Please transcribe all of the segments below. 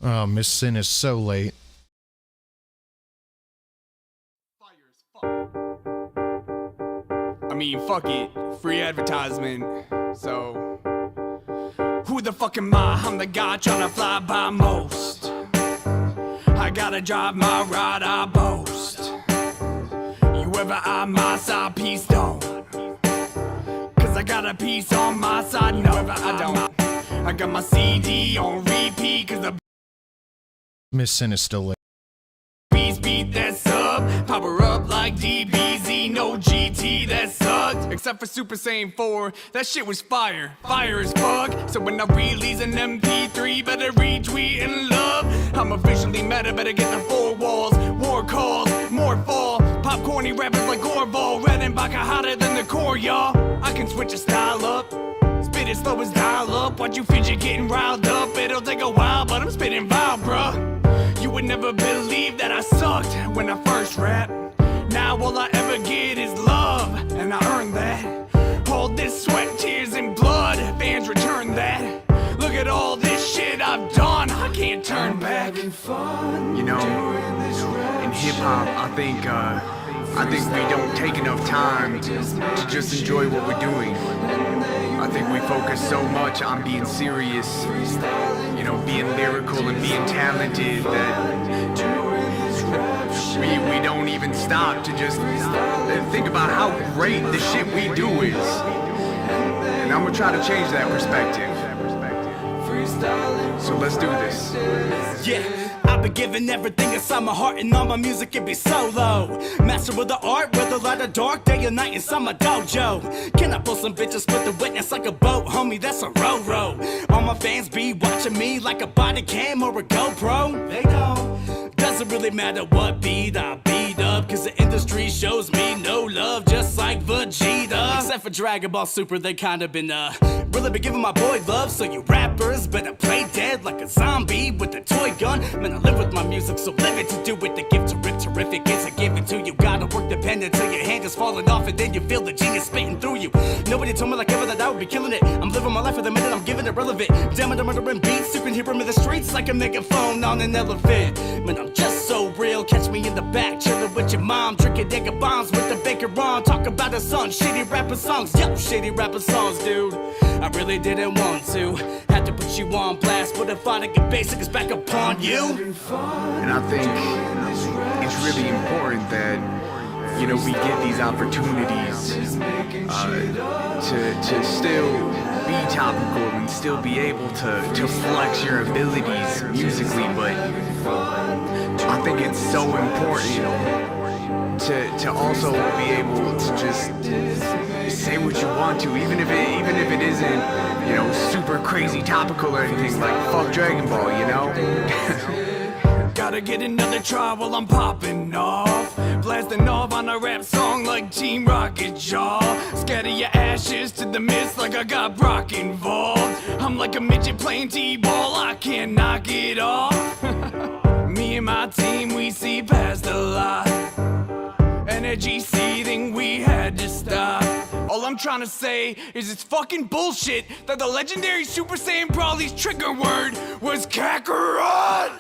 Oh, Miss Sin is so late. I mean, fuck it. Free advertisement. So, who the fuck am I? I'm the guy tryna fly by most. I gotta drive my ride, I boast. You ever eye my side, peace don't. Cause I got a piece on my side, no, I don't. I got my CD on repeat, cause the Miss Sin is still late. beat that sub. Power up like DBZ, no GT, that sucked. Except for Super Saiyan 4, that shit was fire. Fire as fuck. So when I release an MP3, better retweet and love. I'm officially meta, better get the 4 walls. War calls, more fall. Popcorny rappers like Orval. Redenbacher hotter than the core, y'all. I can switch a style up. Spit it slow as dial up. Watch you fidget getting riled up. It'll take a while, but I'm spitting vile, bruh. You would never believe that I sucked when I first rapped. Now all I ever get is love, and I earned that. All this sweat, tears, and blood, fans return that. Look at all this shit I've done, I can't turn back. You know, in hip-hop, I think we don't take enough time to just enjoy what we're doing. I think we focus so much on being serious, you know, being lyrical and being talented that we don't even stop to just think about how great the shit we do is. And I'm gonna try to change that perspective. So let's do this. Yeah, I've been giving everything inside my heart, and all my music it be solo. Master of the art, whether light or dark, day or night inside my dojo. Can I pull some bitches with the witness like a boat, homie? That's a row. All my fans be watching me like a body cam or a GoPro. They don't. Doesn't really matter what beat I beat up, cause the industry shows me no love, just like Vegeta. Except for Dragon Ball Super, they kinda been really been giving my boy love. So you rappers better play dead like a zombie with a toy gun. Man, I live with my music, so live it to do it. The gift to rip terrific, it's a given to you. Gotta work dependent till your hand is falling off, and then you feel the genius spitting through you. Nobody told me like ever that I would be killing it. I'm living my life for the minute, I'm giving it relevant. Damn it, I'm murdering beats, you can hear them in the streets like a megaphone on an elephant. Man, I'm just so real, catch me in the back, chillin' with your mom, drinking nigga bombs with the baker on. Talk about a son, shitty rapper songs, yo, shitty rapper songs, dude. I really didn't want to, had to put you on blast, but if I get basic, it's back upon you. And I think it's really important that, you know, we get these opportunities to still be topical and still be able to flex your abilities musically, but I think it's so important to also be able to just say what you want to, even if it isn't, you know, super crazy topical or anything, like fuck Dragon Ball, you know? Gotta get another try while I'm popping off, blasting off on a rap song like Team Rocket Jaw. Scatter your ashes to the mist like I got Brock involved. I'm like a midget playing T-ball, I can't knock it off. Me and my team, we see past a lot. Energy seething, we had to stop. All I'm trying to say is it's fucking bullshit that the legendary Super Saiyan Brawly's trigger word was Kakarot!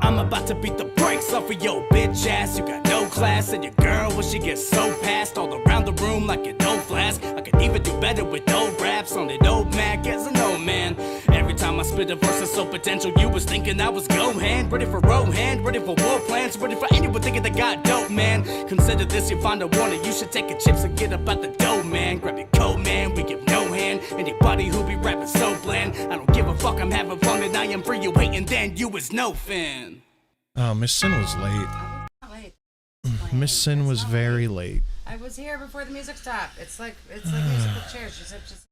I'm about to beat the brakes off of your bitch ass. You got no class, and your girl, when she gets so passed all around the room like an old flask. I could even do better with old raps on an old Mac as an old man. Every time I spit a verse that's so potential, you was thinking I was Gohan. Ready for Rohan, ready for war plans, ready for anyone thinking they got dope, man. Consider this your final warning, you should take your chips and get up out the dough, man. Grab your coat, man, we give no hand. Anybody who be rapping so bland, I don't give a fuck, I'm having fun and I am free. You waiting, then you was no fan. Oh, Miss Sin was late. Not late. Miss Sin was very late. I was here before the music stopped. It's like musical chairs. She said just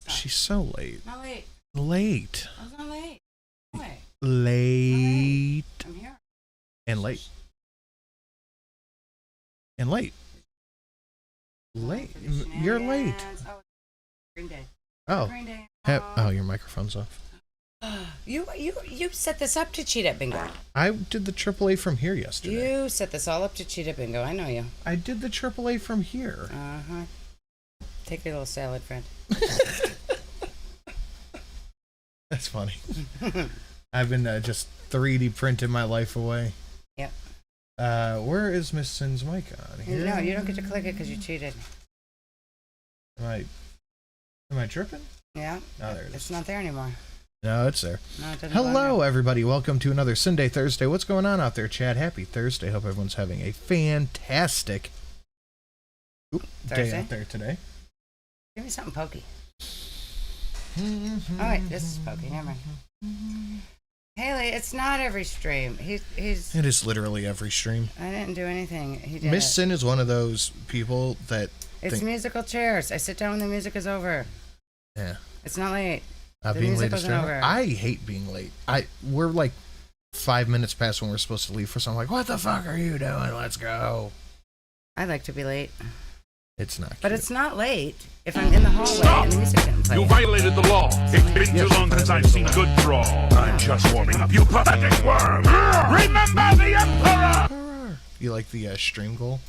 stop. She's so late. Not late. Late. I was not late. Wait. Late. I'm here. And late. And late. Late. You're late. Oh, Green Day. Oh. Green Day. Oh, your microphone's off. You set this up to cheat at bingo. I did the AAA from here yesterday. You set this all up to cheat at bingo. I know you. I did the AAA from here. Uh-huh. Take your little salad, friend. That's funny. I've been just 3D printing my life away. Yep. Where is Miss Sin's mic on? Here? No, you don't get to click it because you cheated. Am I tripping? Yeah. Oh, there it is. It's not there anymore. No, it's there. No, it doesn't Hello, everybody. Welcome to another Sunday Thursday. What's going on out there, Chad? Happy Thursday. Hope everyone's having a fantastic day out there today. Give me something pokey. Oh, wait. This is pokey. Never mind. Haley, it's not every stream. He's. It is literally every stream. I didn't do anything. He did. Miss Sin is one of those people that. It's musical chairs. I sit down when the music is over. Yeah. It's not late. The Being music late is wasn't over. I hate being late. We're like 5 minutes past when we're supposed to leave for something. Like, what the fuck are you doing? Let's go. I like to be late. It's not. But it's not late if I'm in the hallway and the music didn't play. You violated the law. It's been too long since I've seen good draw. I'm just warming up, you pathetic worm. Remember the Emperor! You like the stream goal?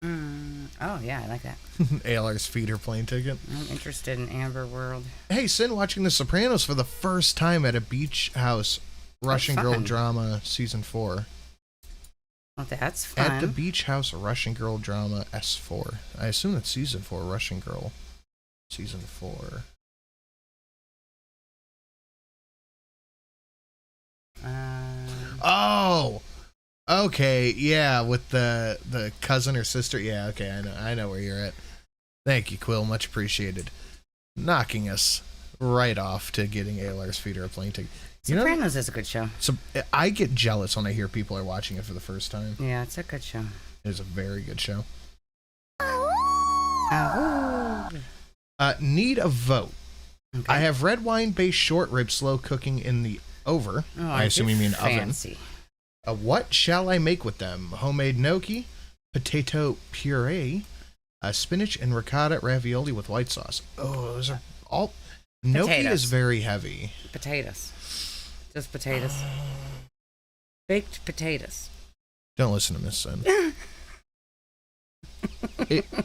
Oh, yeah, I like that. ALR's feeder plane ticket. I'm interested in Amber World. Hey, Sin watching The Sopranos for the first time at a beach house Russian Girl fun. Drama Season 4. Well, that's fun. At the Beach House Russian Girl Drama S4. I assume that's Season 4, Russian Girl. Season 4. Oh! Okay, yeah, with the cousin or sister. Yeah, okay, I know where you're at. Thank you, Quill, much appreciated. Knocking us right off to getting ALR's feeder a plane ticket. Sopranos is a good show. So I get jealous when I hear people are watching it for the first time. Yeah, it's a good show. It is a very good show. Awoo. Need a vote. Okay. I have red wine-based short rib slow cooking in the over. Oh, I assume you mean fancy. oven. What shall I make with them? Homemade gnocchi, potato puree, spinach and ricotta ravioli with white sauce. Oh, those are all... Gnocchi Potatoes. is very heavy. Potatoes. Just potatoes. Baked potatoes. Don't listen to Miss Sin.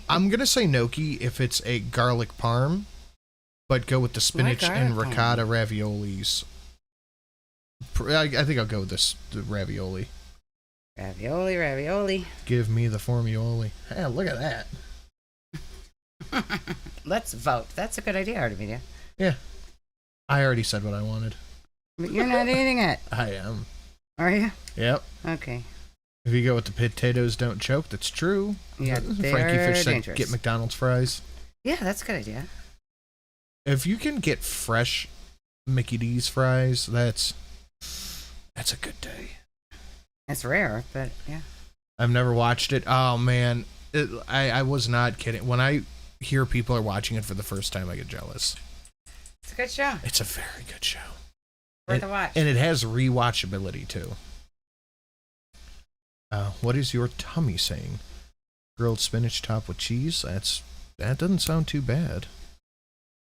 I'm going to say gnocchi if it's a garlic parm, but go with the spinach and garlic ricotta raviolis. I think I'll go with the ravioli. Ravioli. Give me the formioli. Hey, look at that. Let's vote. That's a good idea, Artemisia. Yeah. I already said what I wanted. But you're not eating it. I am. Are you? Yep. Okay. If you go with the potatoes don't choke, that's true. Yeah, they Frankie are Fish said dangerous. get McDonald's fries. Yeah, that's a good idea. If you can get fresh Mickey D's fries, that's a good day. It's rare, but yeah. I've never watched it. Oh, man. I was not kidding. When I hear people are watching it for the first time, I get jealous. It's a good show. It's a very good show. Worth a watch. And it has rewatchability, too. What is your tummy saying? Grilled spinach topped with cheese? That doesn't sound too bad.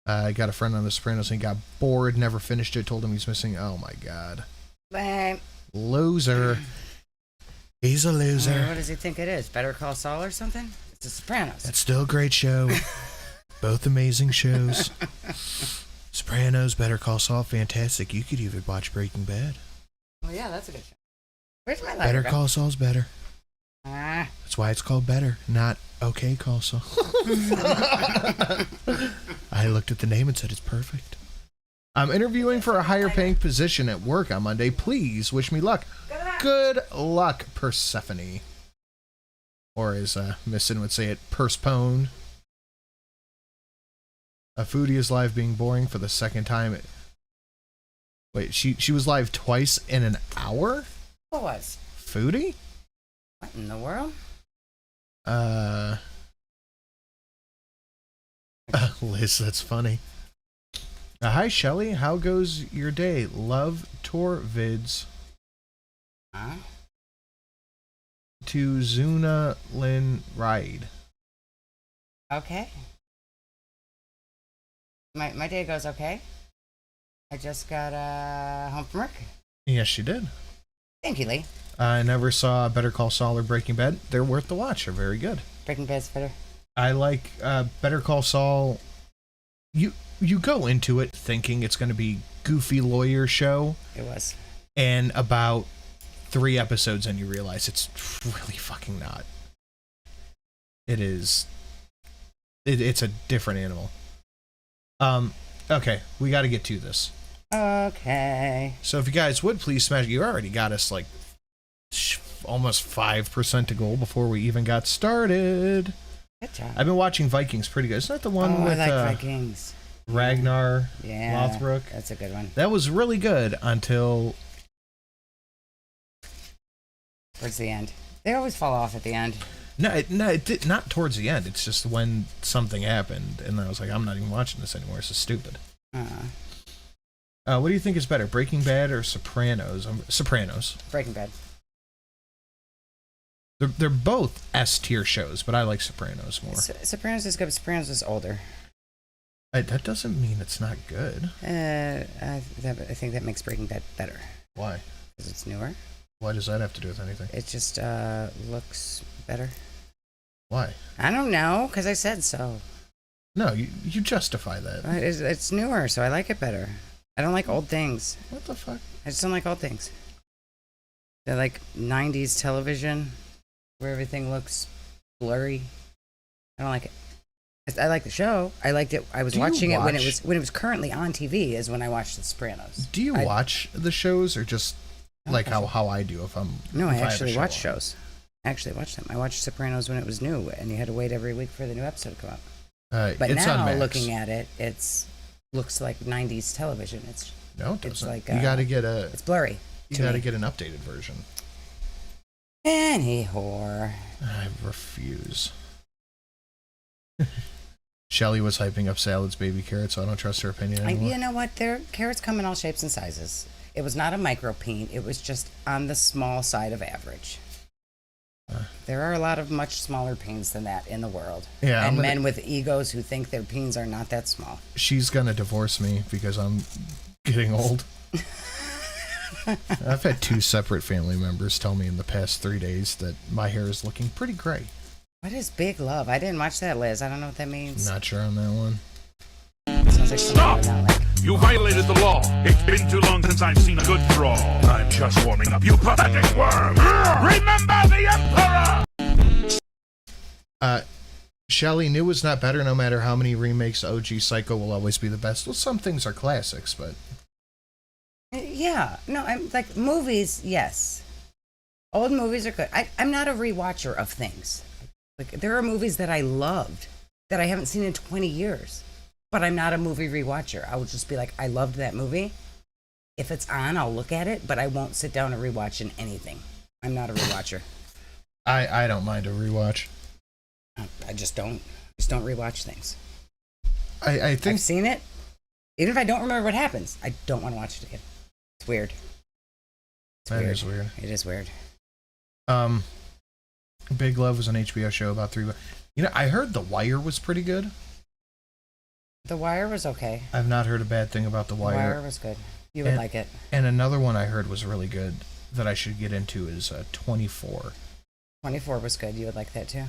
I got a friend on The Sopranos and he got bored, never finished it, told him he's missing. Oh, my God. But, Loser. He's a loser. what does he think it is? Better Call Saul or something? It's The Sopranos. That's still a great show. Both amazing shows. Sopranos, Better Call Saul, fantastic. You could even watch Breaking Bad. Well, yeah, that's a good show. Where's my lighter? Better Call Saul's better. Ah. That's why it's called Better, not Okay Call Saul. I looked at the name and said it's perfect. I'm interviewing for a higher paying position at work on Monday. Please wish me luck. Good luck, Persephone. Or as Miss Sin would say it, Perspone. A foodie is live being boring for the second time. Wait, she was live twice in an hour? What was? Foodie? What in the world? Liz, that's funny. Hi, Shelly. How goes your day? Love tour vids Huh? to Zuna Lynn Reid. Okay. My day goes okay. I just got home from work. Yes, she did. Thank you, Lee. I never saw Better Call Saul or Breaking Bad. They're worth the watch. They're very good. Breaking Bad's better. I like Better Call Saul. You go into it thinking it's going to be goofy lawyer show. It was. And about 3 episodes and you realize it's really fucking not. It is. It's a different animal. Okay, we got to get to this. Okay. So if you guys would please smash, you already got us like almost 5% to goal before we even got started. Good job. I've been watching Vikings pretty good. Isn't that the one with I like Vikings. Ragnar Lothbrok? That's a good one. That was really good until towards the end. They always fall off at the end. No, it did not towards the end. It's just when something happened, and I was like, I'm not even watching this anymore. This is stupid. What do you think is better, Breaking Bad or Sopranos? Sopranos. Breaking Bad. They're both S tier shows, but I like Sopranos more. Sopranos is good, but Sopranos is older. That doesn't mean it's not good. I think that makes Breaking Bad better. Why? Because it's newer. Why does that have to do with anything? It just looks better. Why? I don't know, because I said so. No, you justify that. It's newer, so I like it better. I don't like old things. What the fuck? I just don't like old things. They're like 90s television, where everything looks blurry. I don't like it. I like the show. I liked it. I was watching it when it was currently on TV. Is when I watched The Sopranos. Do you watch the shows or just like how I do if I'm? No, I have a actually show watch on? shows. I actually watched them. I watched Sopranos when it was new, and you had to wait every week for the new episode to come out. But it's now, on Max. looking at it, looks like 90s television. No, it doesn't. It's like you got to get a. It's blurry. You got to get an updated version. Anyhow, I refuse. Shelly was hyping up Salad's baby carrot, so I don't trust her opinion anymore. you know what? Carrots come in all shapes and sizes. It was not a micro peen. It was just on the small side of average. There are a lot of much smaller peens than that in the world. Yeah, and men with egos who think their peens are not that small. She's gonna divorce me because I'm getting old. I've had 2 separate family members tell me in the past 3 days that my hair is looking pretty gray. What is big love? I didn't watch that, Liz. I don't know what that means. Not sure on that one. Sounds like Stop! like. You violated the law. It's been too long since I've seen a good draw. I'm just warming up, you pathetic worm. Remember the Emperor! Shelly knew was not better no matter how many remakes. OG Psycho will always be the best. Well, some things are classics, but... Yeah. No, I'm like, movies, yes. Old movies are good. I'm not a rewatcher of things. Like, there are movies that I loved that I haven't seen in 20 years. But I'm not a movie rewatcher. I will just be like, I loved that movie. If it's on, I'll look at it, but I won't sit down and rewatch anything. I'm not a rewatcher. I don't mind a rewatch. I just don't rewatch things. I think I've seen it. Even if I don't remember what happens, I don't want to watch it again. It's weird. that is weird. It is weird. Big Love was an HBO show about 3. You know, I heard The Wire was pretty good. The Wire was okay. I've not heard a bad thing about The Wire. The Wire was good. You would like it. And another one I heard was really good that I should get into is 24. 24 was good. You would like that too.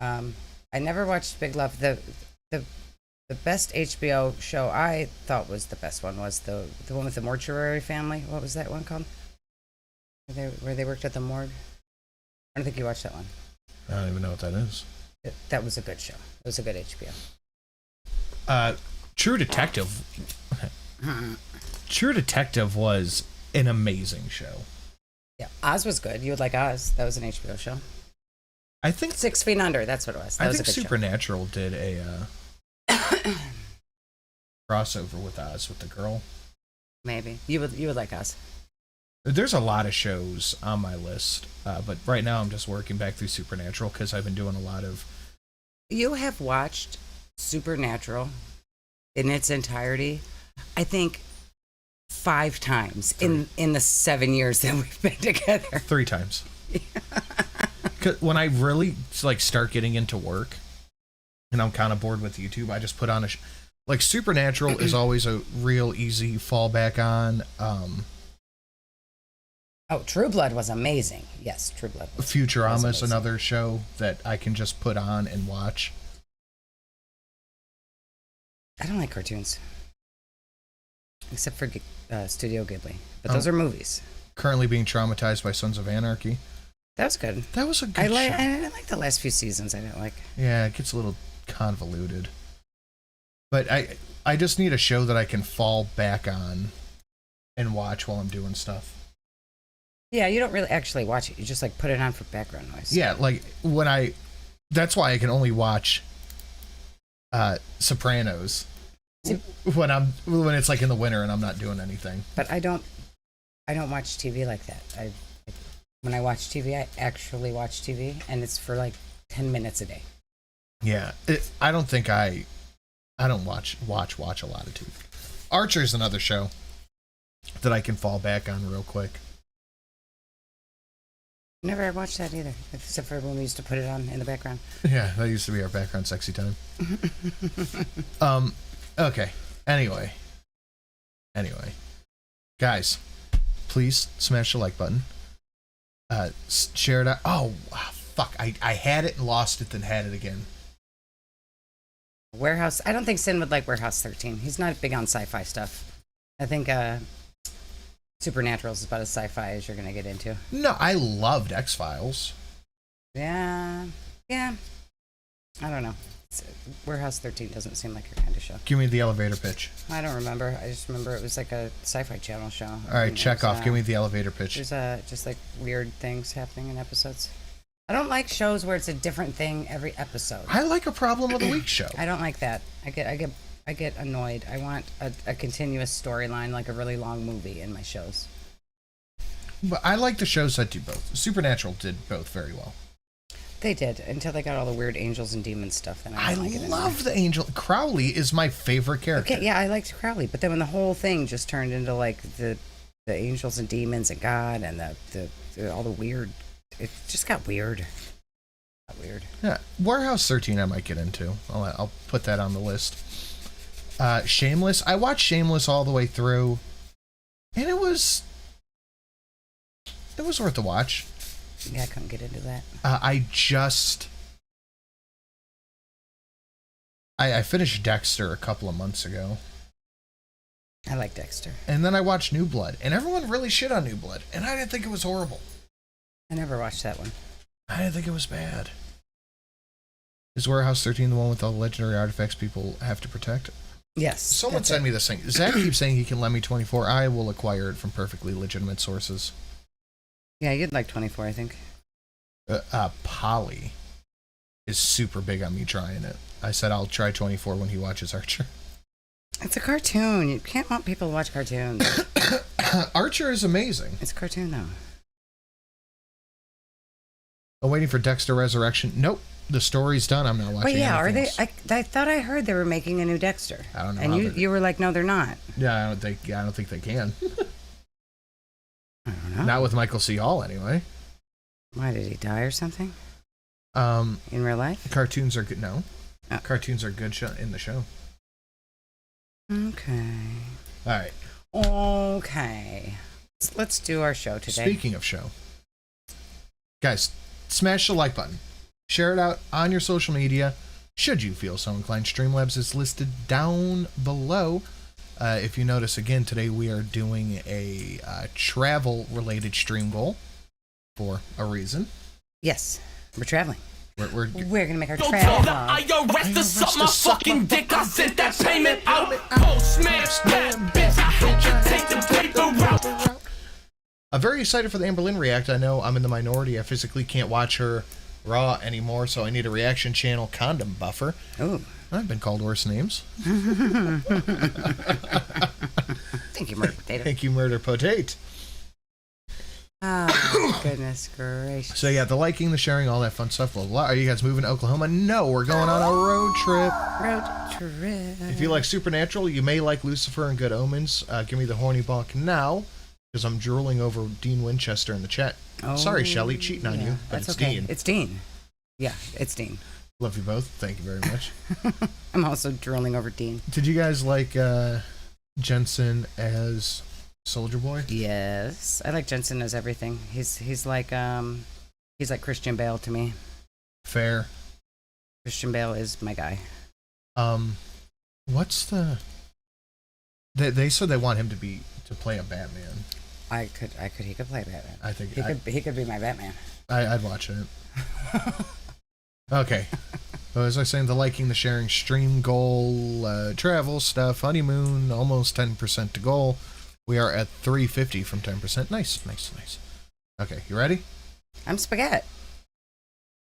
I never watched Big Love. The best HBO show I thought was the best one was the one with the mortuary family. What was that one called? Where they worked at the morgue. I don't think you watched that one. I don't even know what that is. That was a good show. It was a good HBO. True Detective. True Detective was an amazing show. Yeah, Oz was good. You would like Oz. That was an HBO show. I think 6 Feet Under. That's what it was. That was think a good Supernatural did a crossover with Oz with the girl. Maybe you would like Oz. There's a lot of shows on my list, but right now I'm just working back through Supernatural because I've been doing a lot of. You have watched Supernatural in its entirety, I think, 5 times in the 7 years that we've been together. 3 times. 'Cause when I really like start getting into work, and I'm kind of bored with YouTube, I just put on like Supernatural is always a real easy fallback on. Oh, True Blood was amazing. Yes, True Blood. Futurama is another show that I can just put on and watch. I don't like cartoons. except for Studio Ghibli. But those are movies. Currently being traumatized by Sons of Anarchy. That was good. That was a good show. I like the last few seasons. I didn't like. Yeah, it gets a little convoluted. But I just need a show that I can fall back on and watch while I'm doing stuff. Yeah, you don't really actually watch it. You just like put it on for background noise. Yeah, like that's why I can only watch Sopranos when it's like in the winter and I'm not doing anything. But I don't watch TV like that. When I watch TV, I actually watch TV, and it's for like 10 minutes a day. Yeah, I don't think I don't watch a lot of TV. Archer's another show that I can fall back on real quick. Never watched that either, except for when we used to put it on in the background. Yeah, that used to be our background sexy time. Okay. Anyway. Guys, please smash the like button. Share it out. Oh, fuck. I had it and lost it, then had it again. Warehouse. I don't think Sin would like Warehouse 13. He's not big on sci-fi stuff. I think Supernatural is about as sci-fi as you're going to get into. No, I loved X-Files. Yeah. I don't know. Warehouse 13 doesn't seem like your kind of show. Give me the elevator pitch. I don't remember. I just remember it was like a sci-fi channel show. All right, check off. Give me the elevator pitch. There's just like weird things happening in episodes. I don't like shows where it's a different thing every episode. I like a problem of the week show. I don't like that. I get annoyed. I want a continuous storyline, like a really long movie in my shows. But I like the shows that do both. Supernatural did both very well. They did, until they got all the weird angels and demons stuff. Then I like it love the angel. Crowley is my favorite character. Okay, yeah, I liked Crowley, but then when the whole thing just turned into like the angels and demons and God and the all the weird, it just got weird. Yeah, Warehouse 13 I might get into. I'll put that on the list. Shameless. I watched Shameless all the way through, and it was worth the watch. Yeah, I couldn't get into that. I finished Dexter a couple of months ago. I like Dexter. And then I watched New Blood, and everyone really shit on New Blood, and I didn't think it was horrible. I never watched that one. I didn't think it was bad. Is Warehouse 13 the one with all the legendary artifacts people have to protect? Yes. Someone sent me this thing. Zach keeps saying he can lend me 24. I will acquire it from perfectly legitimate sources. Yeah, you'd like 24, I think. Polly is super big on me trying it. I said I'll try 24 when he watches Archer. It's a cartoon. You can't want people to watch cartoons. Archer is amazing. It's a cartoon, though. I'm waiting for Dexter Resurrection. Nope. The story's done. I'm not watching. But yeah, are they? Else. I thought I heard they were making a new Dexter. I don't know. And you were like, no, they're not. Yeah, I don't think they can. I don't know. Not with Michael C. Hall, anyway. Why did he die or something? In real life? Cartoons are good. No, Oh. Cartoons are good in the show. Okay. All right. Okay. Let's do our show today. Speaking of show, guys, smash the like button. Share it out on your social media. Should you feel so inclined, Streamlabs is listed down below. If you notice, again, today we are doing a travel-related stream goal for a reason. Yes, we're traveling. We're gonna make our Don't travel tell that vlog. IRS to suck my fucking dick. I sent that payment out. Oh, smash that bitch. I hope you take the paper out. I'm very excited for the Amberlynn react. I know I'm in the minority. I physically can't watch her raw anymore, so I need a reaction channel condom buffer. Ooh. I've been called worse names. Thank you, Murder Potato. Thank you, Murder Potate. Oh, goodness gracious. So yeah, the liking, the sharing, all that fun stuff. Blah, blah. Are you guys moving to Oklahoma? No, we're going on a road trip. Road trip. If you like Supernatural, you may like Lucifer and Good Omens. Give me the horny bonk now, because I'm drooling over Dean Winchester in the chat. Oh, sorry, Shelly, cheating on you, but That's it's okay. Dean. It's Dean. Yeah, it's Dean. Love you both. Thank you very much. I'm also drooling over Dean. Did you guys like Jensen as Soldier Boy? Yes, I like Jensen as everything. He's like Christian Bale to me. Fair. Christian Bale is my guy. What's the They said they want him to play a Batman. He could play Batman. I think he could be my Batman. I'd watch it. Okay. So as I was saying, the liking, the sharing, stream goal, travel stuff, honeymoon, almost 10% to goal. We are at 350 from 10%. Nice. Okay, you ready? I'm spaghetti.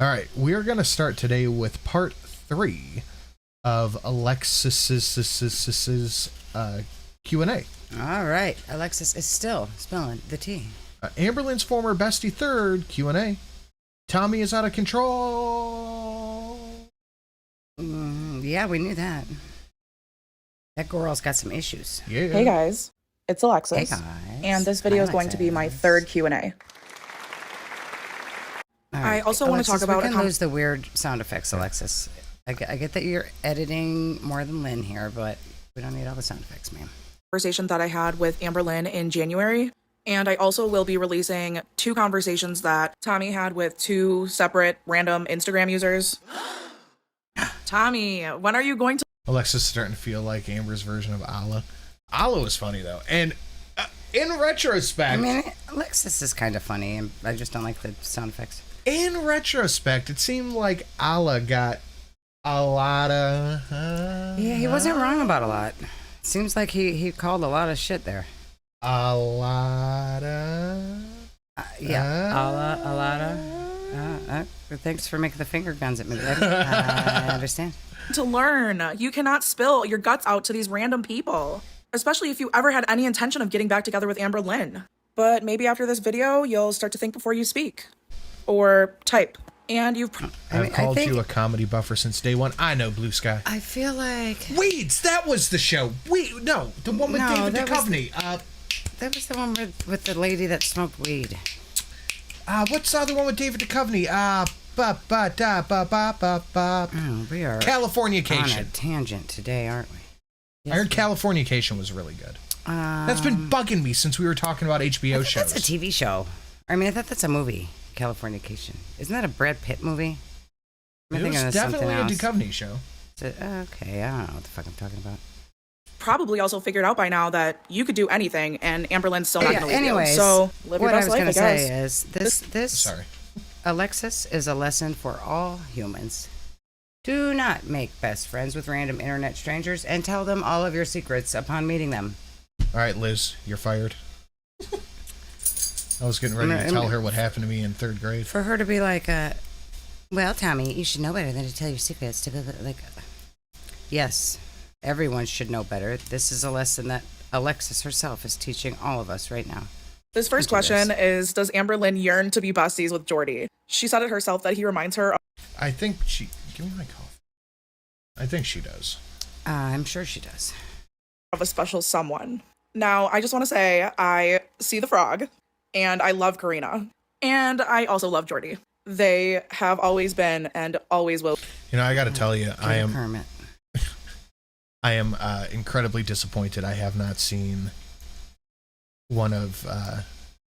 All right, we are going to start today with part 3 of Alexis's Q&A. All right, Alexis is still spilling the tea. Amberlynn's former bestie third Q&A. Tommy is out of control. Yeah, we knew that. That girl's got some issues. Yeah. Hey guys, it's Alexis. Hey guys. And this video is going to be my Alexis. third Q&A. All I also want to Alexis, talk about we can lose the weird sound effects, Alexis. I get that you're editing more than Lynn here, but we don't need all the sound effects, ma'am. Conversation that I had with Amberlynn in January. And I also will be releasing 2 conversations that Tommy had with 2 separate random Instagram users. Tommy, when are you going to... Alexis is starting to feel like Amber's version of Allah. Allah was funny, though. And in retrospect... I mean, Alexis is kind of funny, and I just don't like the sound effects. In retrospect, it seemed like Allah got a lot of... Yeah, he wasn't wrong about a lot. Seems like he called a lot of shit there. A lot of... A lot of... thanks for making the finger guns at me, buddy. I understand. To learn. You cannot spill your guts out to these random people. Especially if you ever had any intention of getting back together with Amberlynn. But maybe after this video, you'll start to think before you speak. Or type. And you've... I've called you a comedy buffer since day one. I know, Blue Sky. I feel like... Weeds! That was the show. No, the one with David Duchovny. That was the one with the lady that smoked weed. What's the other one with David Duchovny? We are Californication. on a tangent today, aren't we? I heard Californication was really good. That's been bugging me since we were talking about HBO shows. That's a TV show. I mean, I thought that's a movie, Californication. Isn't that a Brad Pitt movie? It was definitely a Duchovny show. Okay, I don't know what the fuck I'm talking about. probably also figured out by now that you could do anything and Amberlynn's still not going to leave anyways, you. So live your what I best was life, going to I guess. say is this Sorry. Alexis is a lesson for all humans. Do not make best friends with random internet strangers and tell them all of your secrets upon meeting them. All right, Liz, you're fired. I was getting ready to tell her what happened to me in 3rd grade. For her to be like, well, Tommy, you should know better than to tell your secrets. To go like, yes, everyone should know better. This is a lesson that Alexis herself is teaching all of us right now. This first question is, does Amberlynn yearn to be besties with Jordy? She said it herself that he reminds her of... I think she... Give me my coffee. I think she does. I'm sure she does. ...of a special someone. Now, I just want to say, I see the frog, and I love Karina. And I also love Jordy. They have always been and always will. You know, I got to tell you, I am... Kermit. I am incredibly disappointed I have not seen one of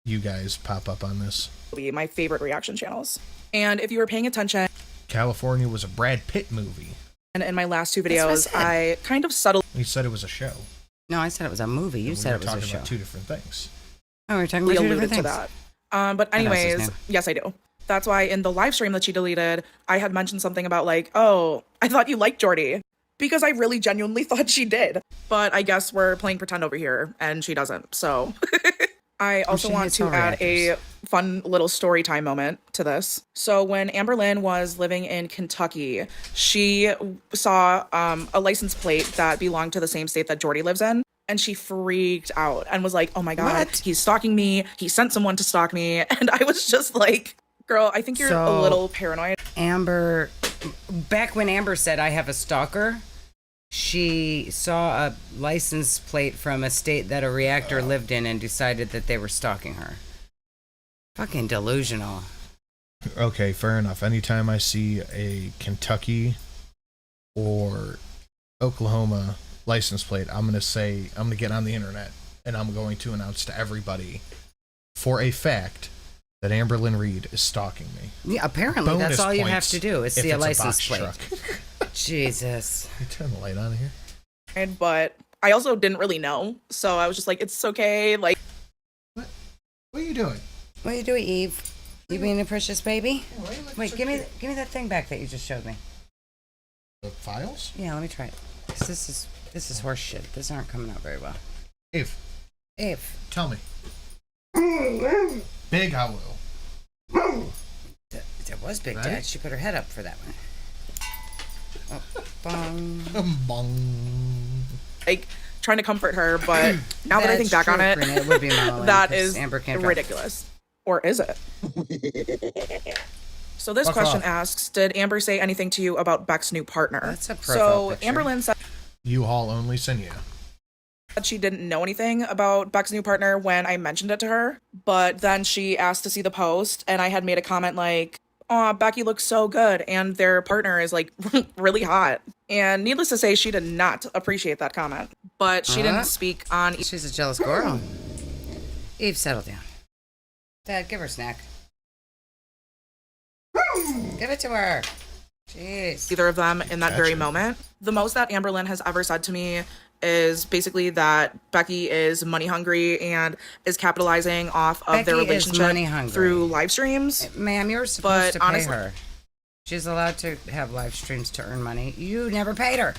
you guys pop up on this. ...be my favorite reaction channels. And if you were paying attention... California was a Brad Pitt movie. And in my last 2 videos, I kind of subtly... You said it was a show. No, I said it was a movie. You said it was a show. We were talking about 2 different things. Oh, we were talking about 2 different alluded to things. that. But anyways, yes, I do. That's why in the live stream that she deleted, I had mentioned something about like, oh, I thought you liked Jordy. Because I really genuinely thought she did. But I guess we're playing pretend over here, and she doesn't. So I also want to add a fun little story time moment to this. So when Amberlynn was living in Kentucky, she saw a license plate that belonged to the same state that Jordy lives in. And she freaked out and was like, oh my God, he's stalking me. He sent someone to stalk me. And I was just like, girl, I think you're a little paranoid. Amber, back when Amber said, I have a stalker, she saw a license plate from a state that a reactor lived in and decided that they were stalking her. Fucking delusional. Okay, fair enough. Anytime I see a Kentucky or Oklahoma license plate, I'm going to get on the internet and I'm going to announce to everybody for a fact that Amberlynn Reid is stalking me. Yeah, apparently Bonus that's all you have points to do is see a license plate. Truck. Jesus. Can you turn the light on here? But I also didn't really know. So I was just like, it's okay. Like, What are you doing? What are you doing, Eve? You being a precious baby? Oh, why are you looking Wait, so give me cute? that thing back that you just showed me. The files? Yeah, let me try it. 'Cause this is horse shit. These aren't coming out very well. Eve, tell me. Big Awoo. That was Big Ready? Dad. She put her head up for that one. Oh, bong. Bong. like trying to comfort her, but now that I think That's back on true, it, Karina, it would be Mama that Lynn, 'cause is Amber can't drive. ridiculous. Or is it? So this Fuck question off. asks, did Amber say anything to you about Beck's new partner? That's a profile So picture. Amberlynn said U-Haul only send you. she didn't know anything about Beck's new partner when I mentioned it to her, but then she asked to see the post, and I had made a comment like, "Aw, Becky looks so good, and their partner is like really hot." And needless to say, she did not appreciate that comment, but she didn't speak on. She's a jealous girl. Eve, settle down. Dad, give her a snack. Give it to her. Jeez. Either of them in that very moment. The most that Amberlynn has ever said to me is basically that Becky is money hungry and is capitalizing off of their Becky is relationship money hungry. through live streams. Ma'am, you're supposed But to pay honestly- her. She's allowed to have live streams to earn money. You never paid her.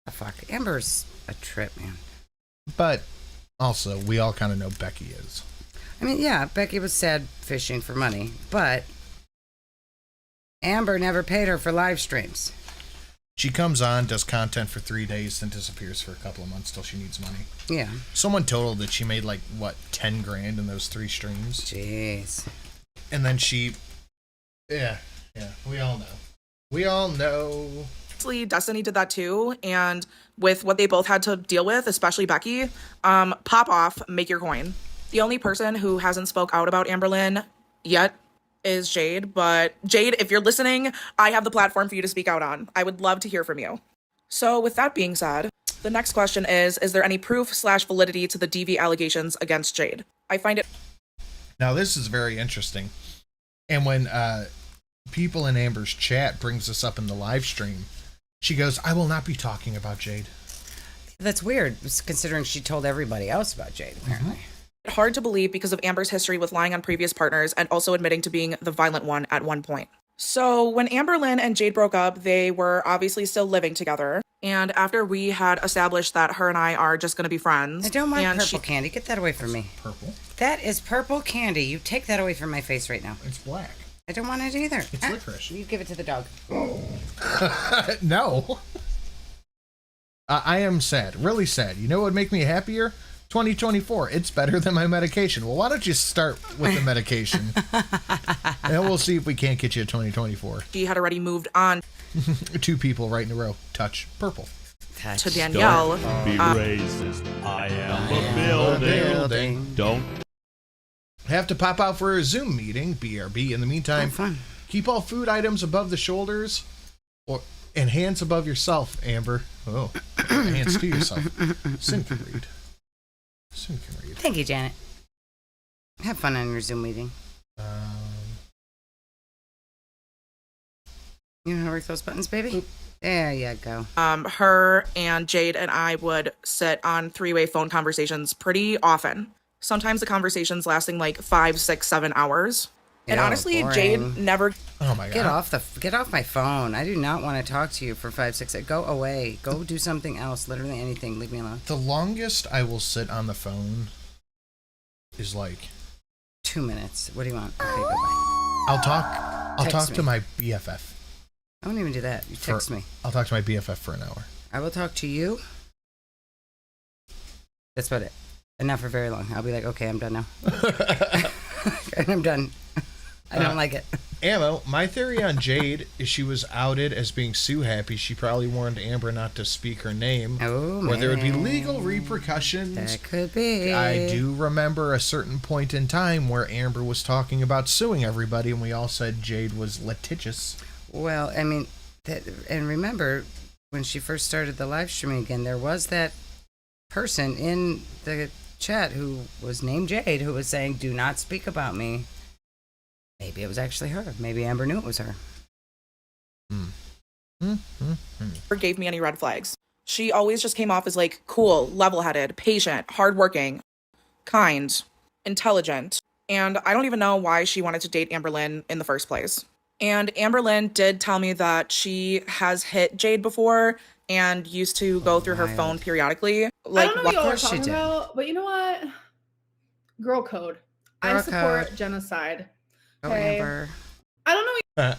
Oh, fuck. Amber's a trip, man. But also, we all kind of know Becky is. I mean, yeah, Becky was sad fishing for money, but Amber never paid her for live streams. She comes on, does content for 3 days, then disappears for a couple of months till she needs money. Yeah. Someone totaled that she made like, what, 10 grand in those 3 streams? Jeez. And then she... Yeah, we all know. We all know. Obviously, Destiny did that too, and with what they both had to deal with, especially Becky, pop off, make your coin. The only person who hasn't spoke out about Amberlynn yet is Jade, but Jade, if you're listening, I have the platform for you to speak out on. I would love to hear from you. So with that being said, the next question is there any proof/validity to the DV allegations against Jade? I find it... Now, this is very interesting. And when people in Amber's chat brings this up in the live stream, she goes, "I will not be talking about Jade." That's weird, considering she told everybody else about Jade, apparently. hard to believe because of Amber's history with lying on previous partners and also admitting to being the violent one at one point. So when Amberlynn and Jade broke up, they were obviously still living together. And after we had established that her and I are just going to be friends. I don't mind and purple candy. Get that away from me. Purple? That is purple candy. You take that away from my face right now. It's black. I don't want it either. It's licorice. You give it to the dog. No. I am sad. Really sad. You know what would make me happier? 2024. It's better than my medication. Well, why don't you start with the medication? And we'll see if we can't get you a 2024. She had already moved on 2 people right in a row. Touch purple. Touch. to Danielle. Be racist. I am a building. Don't. Have to pop out for a Zoom meeting, BRB. In the meantime, Have fun. keep all food items above the shoulders and hands above yourself, Amber. Oh, hands to yourself. Sin can read. Sin can read. Thank you, Janet. Have fun on your Zoom meeting. You know how to work those buttons, baby? There you go. Her and Jade and I would sit on three-way phone conversations pretty often. Sometimes the conversations lasting like 5, 6, 7 hours. And Ew, honestly, boring. Jade never Oh my god. Get off my phone. I do not want to talk to you for 5, 6. Go away. Go do something else. Literally anything. Leave me alone. The longest I will sit on the is like 2 minutes. What do you want? Okay, goodbye. I'll talk Text to me. my BFF. I won't even do that. You text me. I'll talk to my BFF for an hour. I will talk to you. That's about it. And not for very long. I'll be like, okay, I'm done now. And I'm done. I don't like it. Ammo, my theory on Jade is she was outed as being Sue happy. She probably warned Amber not to speak her name. Oh, or there would be man. legal repercussions. That could be. I do remember a certain point in time where Amber was talking about suing everybody, and we all said Jade was litigious. Well, I mean, and remember, when she first started the live streaming again, there was that person in the chat who was named Jade who was saying, do not speak about me. Maybe it was actually her. Maybe Amber knew it was her. gave me any red flags. She always just came off as like cool, level-headed, patient, hardworking, kind, intelligent. And I don't even know why she wanted to date Amberlynn in the first place. And Amberlynn did tell me that she has hit Jade before and used to go through her phone periodically. Like, I don't know what y'all are talking about, but you know what? Girl code. I support genocide. Okay. Amber. I don't know.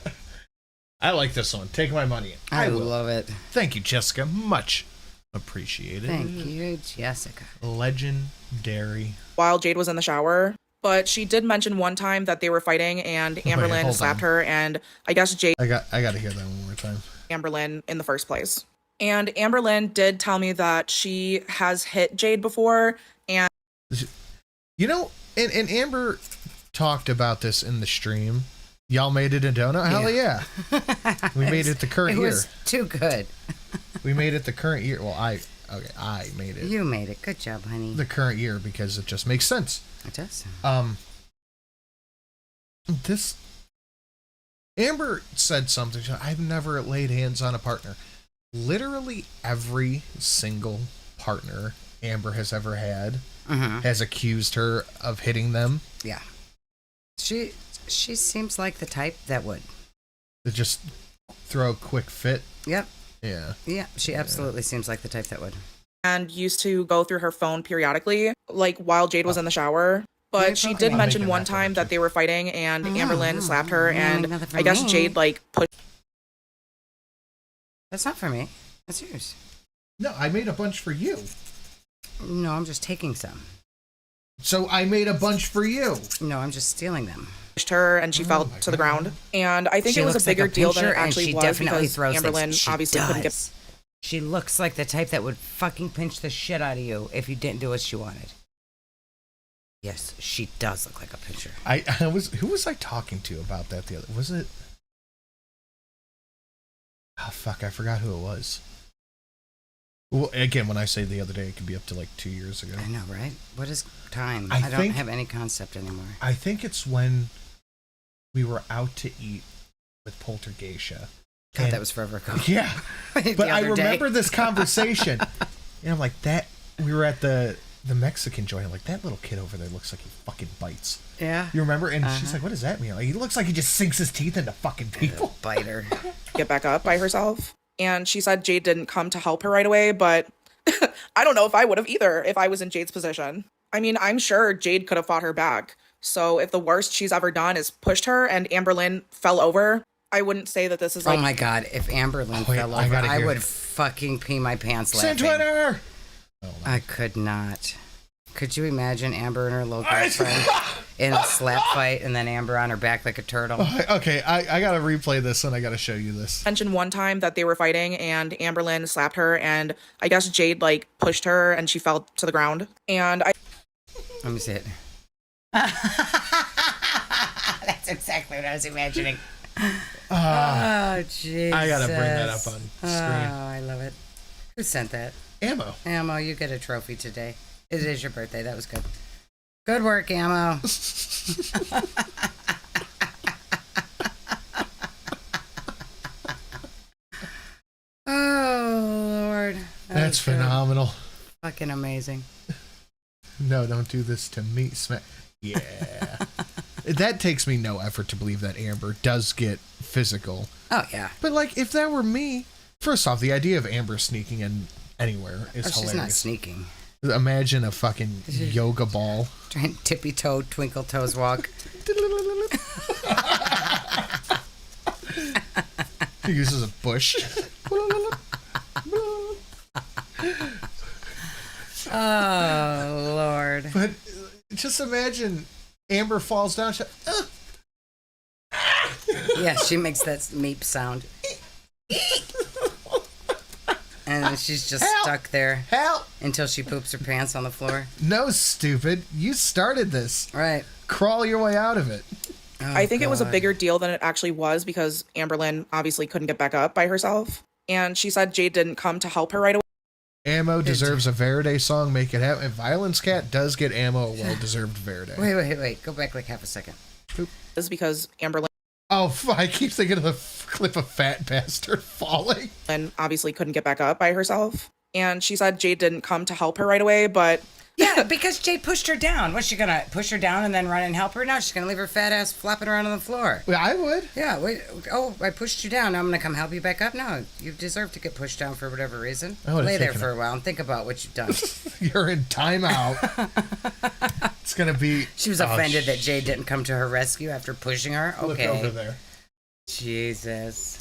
I like this one. Take my money. I will. love it. Thank you, Jessica. Much appreciated. Thank you, Jessica. Legendary. While Jade was in the shower. But she did mention one time that they were fighting and Amberlynn slapped her, and I guess Jade... I got to hear that one more time. Amberlynn in the first place. And Amberlynn did tell me that she has hit Jade before, and... You know, and Amber talked about this in the stream. Y'all made it a donut? Hell yeah. We made it the current year. It was too good. We made it the current year. Well, I made it. You made it. Good job, honey. The current year because it just makes sense. It does. This Amber said something. I've never laid hands on a partner. Literally every single partner Amber has ever had has accused her of hitting them. Yeah. She seems like the type that would. To just throw a quick fit. Yep. Yeah. Yeah, she absolutely seems like the type that would. And used to go through her phone periodically, like while Jade was in the shower. But she did mention one time that they were fighting and Amberlynn slapped her, and I guess Jade like pushed. That's not for me. That's yours. No, I made a bunch for you. No, I'm just taking some. So I made a bunch for you. No, I'm just stealing them. Her and she fell to the ground, and I think it was a bigger deal than it actually was because Amberlynn obviously couldn't get. She looks like the type that would fucking pinch the shit out of you if you didn't do what she wanted. Yes, she does look like a pincher. Who was I talking to about that the other? Was it? Oh fuck! I forgot who it was. Well, again, when I say the other day, it could be up to like 2 years ago. I know, right? What is time? I don't think, have any concept anymore. I think it's when we were out to eat with Poltergeisha. God, that was forever ago. Yeah, but I remember this conversation, and I'm like, that we were at the Mexican joint. I'm like, that little kid over there looks like he fucking bites. Yeah, you remember? And she's like, what does that mean? Like, he looks like he just sinks his teeth into fucking people. Biter. Get back up by herself. And she said Jade didn't come to help her right away, but I don't know if I would have either if I was in Jade's position. I mean, I'm sure Jade could have fought her back. So if the worst she's ever done is pushed her and Amberlynn fell over, I wouldn't say that this is like... Oh my God, if Amberlynn fell over, I would fucking pee my pants laughing. Twitter! I could not. Could you imagine Amber and her local friend in a slap fight and then Amber on her back like a turtle? Okay, I gotta replay this and I gotta show you this. Mentioned one time that they were fighting and Amberlynn slapped her and I guess Jade like pushed her and she fell to the ground. And let me see it. That's exactly what I was imagining. Oh, jeez. I gotta bring that up on screen. Oh, I love it. Who sent that? Ammo. Ammo, you get a trophy today. It is your birthday. That was good. Good work, Ammo. Oh, Lord. That's phenomenal. Fucking amazing. No, don't do this to me. Yeah. That takes me no effort to believe that Amber does get physical. Oh, yeah. But, like, if that were me, first off, the idea of Amber sneaking in anywhere is hilarious. She's not sneaking. Imagine a fucking yoga ball. Trying tippy-toe, twinkle toes walk. He uses a bush. Oh, Lord. But just imagine Amber falls down. Yeah, she makes that meep sound. And she's just stuck there. Help! Until she poops her pants on the floor. No, stupid. You started this. Right. Crawl your way out of it. Oh, I think it was a bigger deal than it actually was because Amberlynn obviously couldn't get back up by herself. And she said Jade didn't come to help her right away. Ammo deserves a Verde song. Make it happen. Violence Cat does get Ammo a well-deserved Verde. Wait. Go back like half a second. This is because Amberlynn... Oh, I keep thinking of the clip of Fat Bastard falling. And obviously couldn't get back up by herself. And she said Jade didn't come to help her right away, but Yeah, because Jade pushed her down. Was she gonna push her down and then run and help her? No, she's gonna leave her fat ass flopping around on the floor. Well, I would. Yeah, wait. Oh, I pushed you down. Now I'm gonna come help you back up. No, you deserve to get pushed down for whatever reason. Lay there for a while and think about what you've done. You're in timeout. It's gonna be. She was offended that Jade didn't come to her rescue after pushing her. Okay. Look over there. Jesus.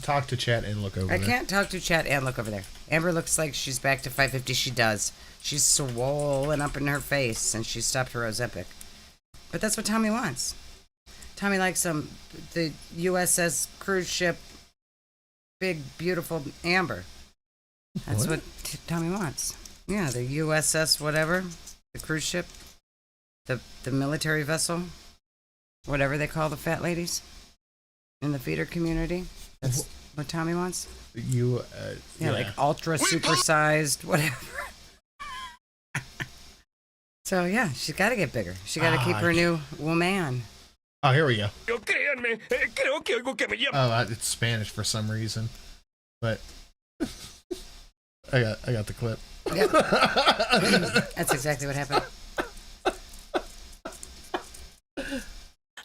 Talk to chat and look over there. I can't talk to chat and look over there. Amber looks like she's back to 550. She does. She's swollen up in her face, and she stopped her Ozempic. But that's what Tommy wants. Tommy likes the USS cruise ship, big, beautiful Amber. That's what Tommy wants. Yeah, the USS whatever, the cruise ship, the military vessel, whatever they call the fat ladies in the feeder community. That's what Tommy wants. Yeah, like ultra supersized, whatever. So yeah, she's got to get bigger. She got to keep her new woman. Oh, here we go. Oh, it's Spanish for some reason, but I got the clip. Yep. That's exactly what happened.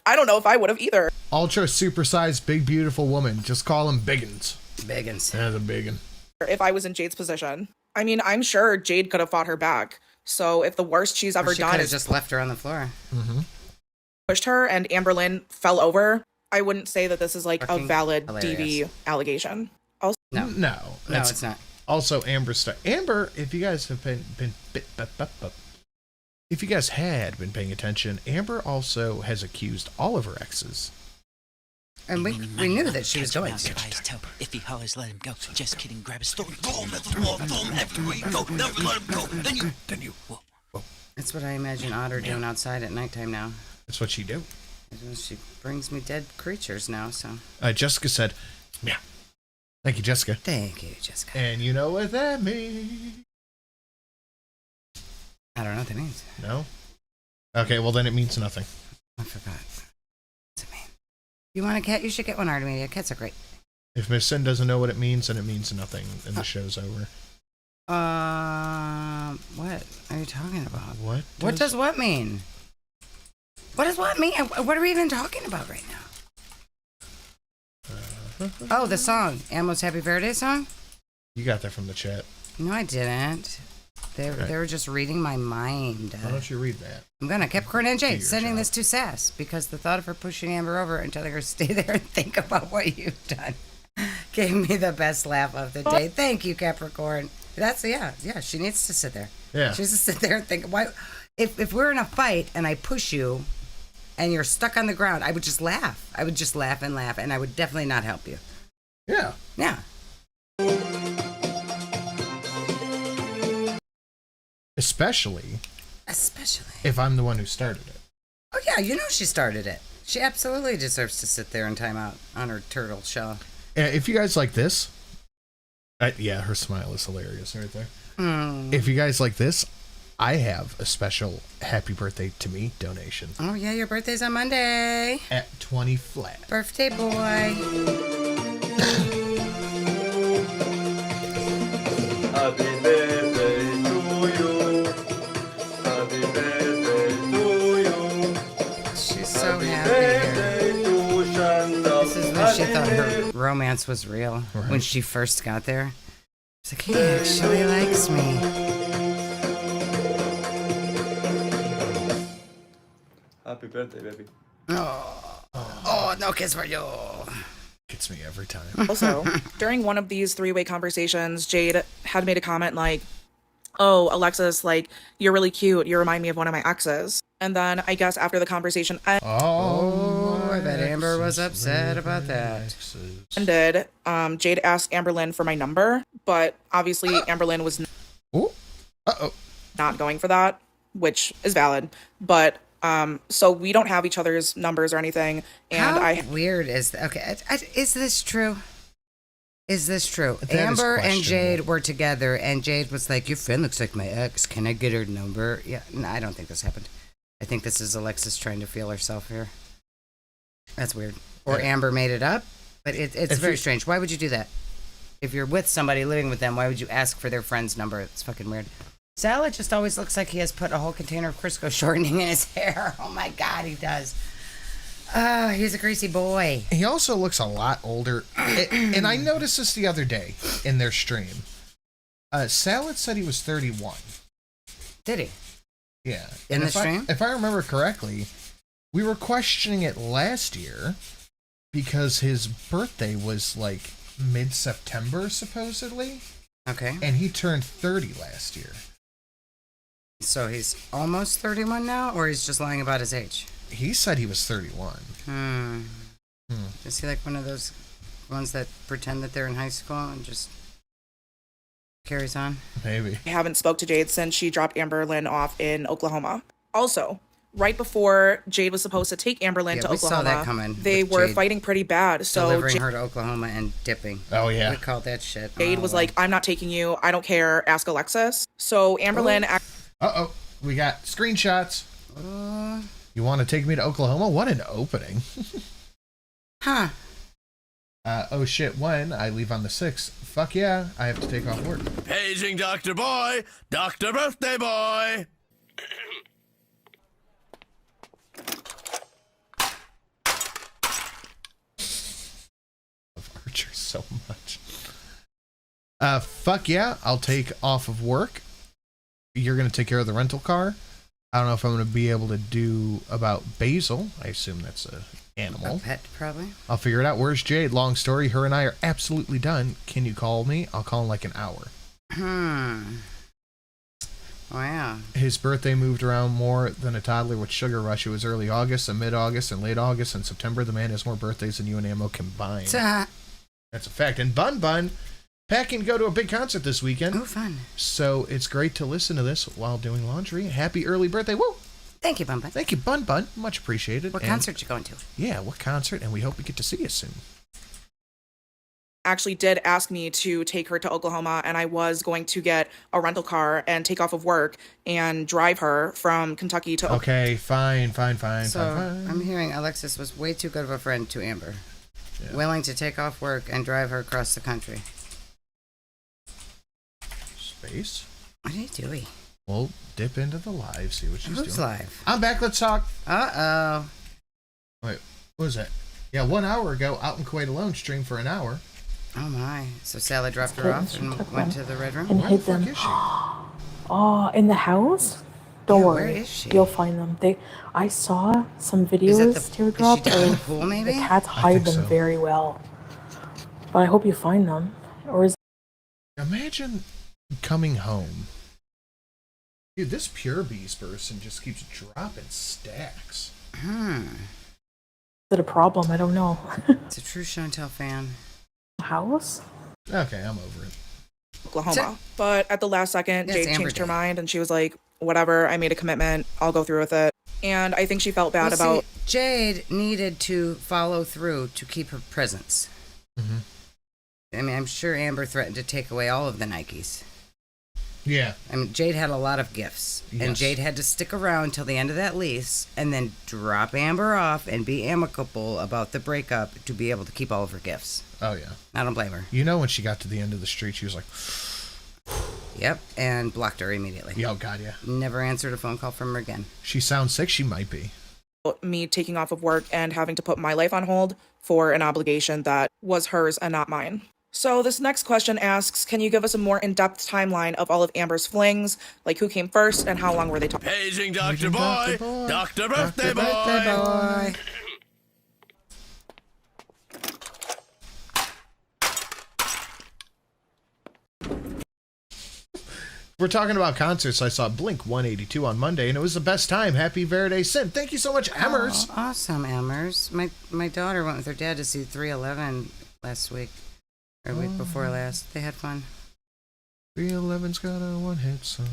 I don't know if I would have either. Ultra supersized, big, beautiful woman. Just call him Biggins. Biggins. That's a biggin. If I was in Jade's position. I mean, I'm sure Jade could have fought her back. So if the worst she's ever done is just left her on the floor, pushed her, and Amberlynn fell over, I wouldn't say that this is like a valid DV allegation. Also, No, it's not. Also, Amber, if you guys have if you guys had been paying attention, Amber also has accused all of her exes. And we knew that she was going to. If he hollers, let him go. Just kidding. Grab his throat. Throw him at the wall. Throw him everywhere you go. Never let him go. Then you. Whoa. That's what I imagine Otter doing outside at nighttime now. That's what she do. She brings me dead creatures now, so. Jessica said, yeah. Thank you, Jessica. Thank you, Jessica. And you know what that means? I don't know what that means. No? Okay, well then it means nothing. I forgot. What's it mean? You want a cat? You should get one, Artemisia. Cats are great. If Miss Sin doesn't know what it means, then it means nothing, and the show's over. What are you talking about? What does what mean? What does what mean? What are we even talking about right now? Oh, the song. Ammo's Happy Verde song? You got that from the chat. No, I didn't. They were just reading my mind. Why don't you read that? I'm gonna Capricorn and Jade sending this to Sass because the thought of her pushing Amber over and telling her to stay there and think about what you've done gave me the best laugh of the day. Thank you, Capricorn. That's yeah. She needs to sit there. Yeah. She needs to sit there and think. Why? If we're in a fight and I push you, and you're stuck on the ground, I would just laugh. I would just laugh, and I would definitely not help you. Yeah. Yeah. Especially if I'm the one who started it. Oh, yeah, you know she started it. She absolutely deserves to sit there and time out on her turtle shell. If you guys like this, yeah, her smile is hilarious right there. If you guys like this, I have a special happy birthday to me donation. Oh, yeah, your birthday's on Monday. At 20 flat. Birthday boy. Happy birthday to you. Happy birthday to you. She's so happy here. This is when she thought her romance was real. Right. When she first got there. She's like, he actually likes me. Happy birthday, baby. Oh, no kiss for you. Gets me every time. Also, during one of these three-way conversations, Jade had made a comment like, oh, Alexis, like, you're really cute. You remind me of one of my exes. And then I guess after the conversation I bet Amber was upset about that. ended, Jade asked Amberlynn for my number, but obviously Amberlynn was not going for that, which is valid. But so we don't have each other's numbers or anything. And How weird is that? Okay, is this true? Is this true? That Amber and Jade were together, and Jade was like, your friend looks like my ex. Can I get her number? Yeah, no, I don't think this happened. I think this is Alexis trying to feel herself here. That's weird. Or Amber made it up, but it's very strange. Why would you do that? if you're with somebody living with them, why would you ask for their friend's number? It's fucking weird. Salad just always looks like he has put a whole container of Crisco shortening in his hair. Oh my God, he does. He's a greasy boy. He also looks a lot older. And I noticed this the other day in their stream. Salad said he was 31. Did he? Yeah. In the stream? If I remember correctly, we were questioning it last year because his birthday was like mid-September, supposedly. Okay. And he turned 30 last year. So he's almost 31 now, or he's just lying about his age? He said he was 31. Is he like one of those ones that pretend that they're in high school and just carries on? Maybe. I haven't spoke to Jade since she dropped Amberlynn off in Oklahoma. Also, right before Jade was supposed to take Amberlynn to we Oklahoma, saw that coming. they were fighting pretty bad. So delivering her to Oklahoma and dipping. Oh yeah, we called that shit. Jade was like, "I'm not taking you. I don't care. Ask Alexis." So Amberlynn. We got screenshots. You want to take me to Oklahoma? What an opening. Huh. Oh shit, when I leave on the 6th, fuck yeah, I have to take off work. Paging Dr. Boy, Dr. Birthday Boy. Love Archer so much. Fuck yeah, I'll take off of work. You're gonna take care of the rental car. I don't know if I'm gonna be able to do about Basil. I assume that's a animal. A pet, probably. I'll figure it out. Where's Jade? Long story. Her and I are absolutely done. Can you call me? I'll call in like an hour. Wow. His birthday moved around more than a toddler with Sugar Rush. It was early August and mid-August and late August and September. The man has more birthdays than you and Ammo combined. That's a fact. And Bun packing to go to a big concert this weekend. Oh, fun. So it's great to listen to this while doing laundry. Happy early birthday. Woo! Thank you, Bun. Thank you, Bun. Much appreciated. What concert you going to? Yeah, what concert? And we hope we get to see you soon. Actually did ask me to take her to Oklahoma, and I was going to get a rental car and take off of work and drive her from Kentucky to Oklahoma. Okay, fine. So I'm hearing Alexis was way too good of a friend to Amber. Yeah. Willing to take off work and drive her across the country. Space? What are you doing? We'll dip into the live, see what she's doing. Who's live? I'm back, let's talk. Uh-oh. Wait, what was that? Yeah, 1 hour ago, out in Kuwait alone, streamed for an hour. Oh my. So Sally dropped her off and went to the red room? And hid them. Where the fuck is she? Oh, in the house? Don't worry. Where is she? You'll find them. I saw some videos, Teardrop, is she down in the pool, maybe? the cats hide them very well. But I hope you find them. Or is Imagine coming home. Dude, this Pure Bees person just keeps dropping stacks. it a problem? I don't know. It's a true Chantel fan. House? Okay, I'm over it. Oklahoma. But at the last second, Yes, Jade Amber changed her did. mind, and she was like, whatever, I made a commitment. I'll go through with it. And I think she felt bad Well, about... see, Jade needed to follow through to keep her presence. Mm-hmm. I mean, I'm sure Amber threatened to take away all of the Nikes. Yeah. I mean, Jade had a lot of gifts. And Yes. Jade had to stick around till the end of that lease and then drop Amber off and be amicable about the breakup to be able to keep all of her gifts. Oh, yeah. I don't blame her. You know when she got to the end of the street, she was like... Yep, and blocked her immediately. Yeah, oh, God, yeah. Never answered a phone call from her again. She sounds sick. She might be. me taking off of work and having to put my life on hold for an obligation that was hers and not mine. So this next question asks, can you give us a more in-depth timeline of all of Amber's flings? Like who came first and how long were they talking? Paging Dr. Boy, Dr. Birthday Boy. Boy. We're talking about concerts. I saw Blink 182 on Monday, and it was the best time. Happy Verde Sin. Thank you so much, Emmers. Oh, awesome, Emmers. My daughter went with her dad to see 311 last week. Or week before last. They had fun. 311's got a one-hit song.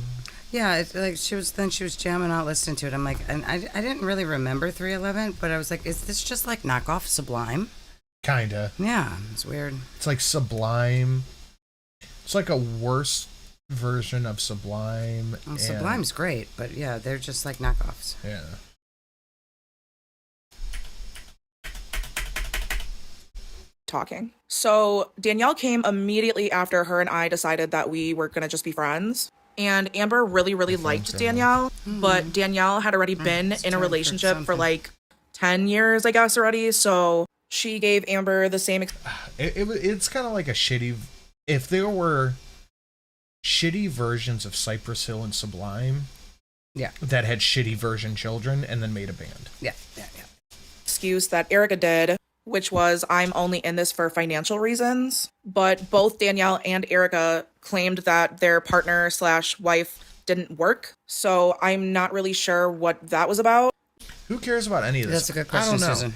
Yeah, it's like she was jamming out listening to it. I'm like, and I didn't really remember 311, but I was like, is this just like knockoff Sublime? Kinda. Yeah, it's weird. It's like Sublime. It's like a worse version of Sublime. Well, Sublime's great, but yeah, they're just like knockoffs. Yeah. talking. So Danielle came immediately after her and I decided that we were going to just be friends. And Amber really, really liked Danielle, but Danielle had already been in a relationship for like 10 years, I guess, already. So she gave Amber the same. It's kind of like a shitty. If there were shitty versions of Cypress Hill and Sublime, yeah, that had shitty version children and then made a band. Yeah. Excuse that Erica did, which was, I'm only in this for financial reasons. But both Danielle and Erica claimed that their partner / wife didn't work. So I'm not really sure what that was about. Who cares about any of this? That's a good question, I don't know. Susan.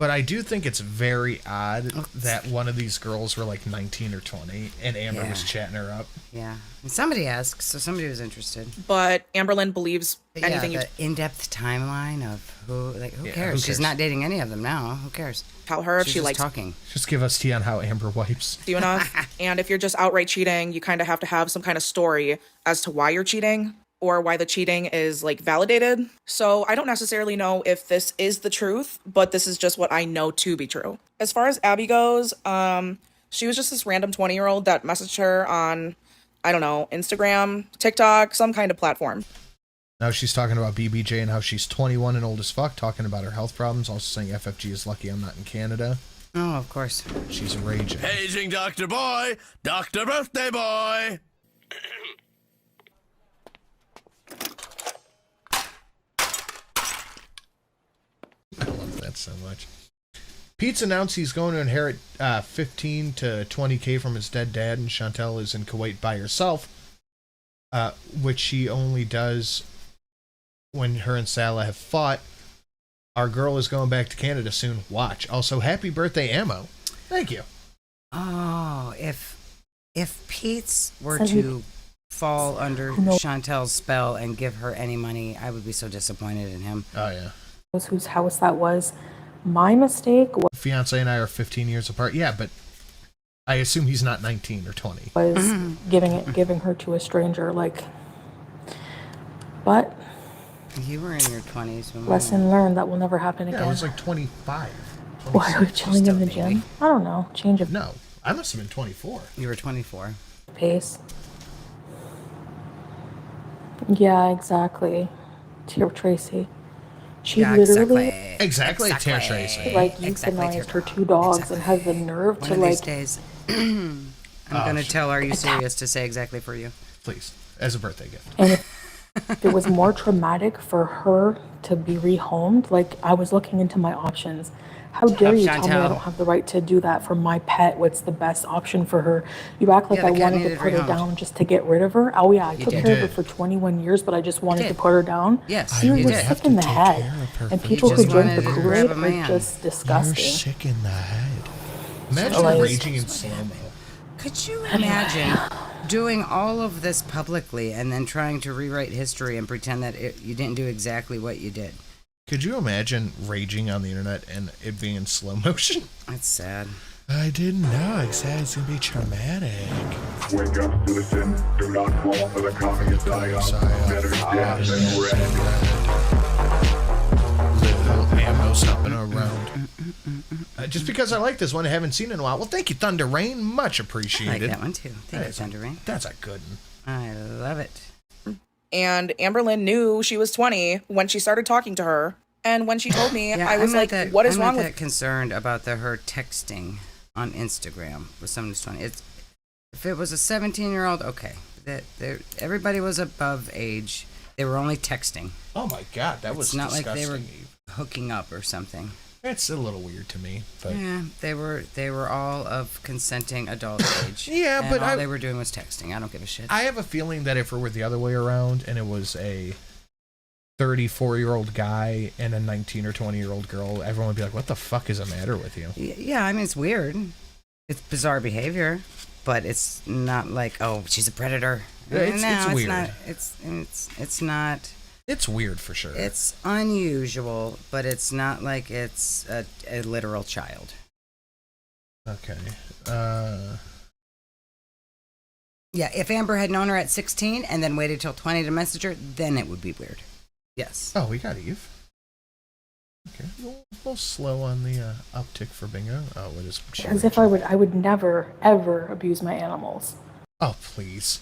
But I do think it's very odd that one of these girls were like 19 or 20 and Amber was chatting her up. Yeah. And somebody asked, so somebody was interested. But Amberlynn believes anything the in-depth timeline of who cares? She's not dating any of them now. Who cares? Tell her if She's she just likes talking. Just give us tea on how Amber wipes. you enough. And if you're just outright cheating, you kind of have to have some kind of story as to why you're cheating or why the cheating is like validated. So I don't necessarily know if this is the truth, but this is just what I know to be true. As far as Abby goes, she was just this random 20-year-old that messaged her on, I don't know, Instagram, TikTok, some kind of platform. Now she's talking about BBJ and how she's 21 and old as fuck, talking about her health problems, also saying FFG is lucky I'm not in Canada. Oh, of course. She's raging. Paging Dr. Boy! Dr. Birthday Boy! I love that so much. Pete's announced he's going to inherit 15 to 20K from his dead dad, and Chantel is in Kuwait by herself, which she only does when her and Salah have fought. Our girl is going back to Canada soon. Watch. Also, happy birthday, Ammo. Thank you. Oh, if Pete's were to fall under Chantel's spell and give her any money, I would be so disappointed in him. Oh, yeah. Whose house that was. My mistake was Fiance and I are 15 years apart. Yeah, but I assume he's not 19 or 20. Giving her to a stranger, but you were in your 20s. Lesson learned, that will never happen again. Yeah, I was like 25. Why are we chilling in the gym? I don't know. Change of No, I must have been 24. You were 24. pace. Yeah, exactly. Dear Tracy. She literally Exactly. Tear Tracy. euthanized her 2 dogs and has the nerve One to of these days, I'm going to tell Are You Serious to say exactly for you. Please, as a birthday gift. And if it was more traumatic for her to be rehomed, I was looking into my options. How dare you tell me I don't have the right to do that for my pet? What's the best option for her? You act like I wanted to put her down just to get rid of her. Oh yeah, I took care of her for 21 years, but I just wanted to put her down. Yes, you're sick in the head. And people who drink the Kool-Aid are just disgusting. You're sick in the head. Imagine raging in slow-mo. Could you imagine doing all of this publicly and then trying to rewrite history and pretend that you didn't do exactly what you did? Could you imagine raging on the internet and it being in slow motion? That's sad. I didn't know. I said it's going to be traumatic. Wake up, citizen. Do not fall for the communist psyop. Better dead than red. Little Ammo stopping around. Just because I like this one, I haven't seen it in a while. Well, thank you, Thunder Rain. Much appreciated. I like that one too. Thank you, Thunder Rain. That's a good one. I love it. And Amberlynn knew she was 20 when she started talking to her. And when she told me, I was like, what is wrong with... I'm not that concerned about her texting on Instagram with someone who's 20. If it was a 17-year-old, okay. Everybody was above age. They were only texting. Oh my God, that was not disgusting. Like they were hooking up or something. It's a little weird to me. But yeah, they were all of consenting adult age. Yeah, and but all they were doing was texting. I don't give a shit. I have a feeling that if it were the other way around and it was a 34-year-old guy and a 19 or 20-year-old girl, everyone would be like, what the fuck is the matter with you? Yeah, I mean, it's weird. It's bizarre behavior, but it's not like, oh, she's a predator. It's weird. It's not. It's weird for sure. It's unusual, but it's not like it's a literal child. Okay. Yeah, if Amber had known her at 16 and then waited till 20 to message her, then it would be weird. Yes. Oh, we got Eve. Okay, a little slow on the uptick for bingo. Oh, what is? As if I would never, ever abuse my animals. Oh, please.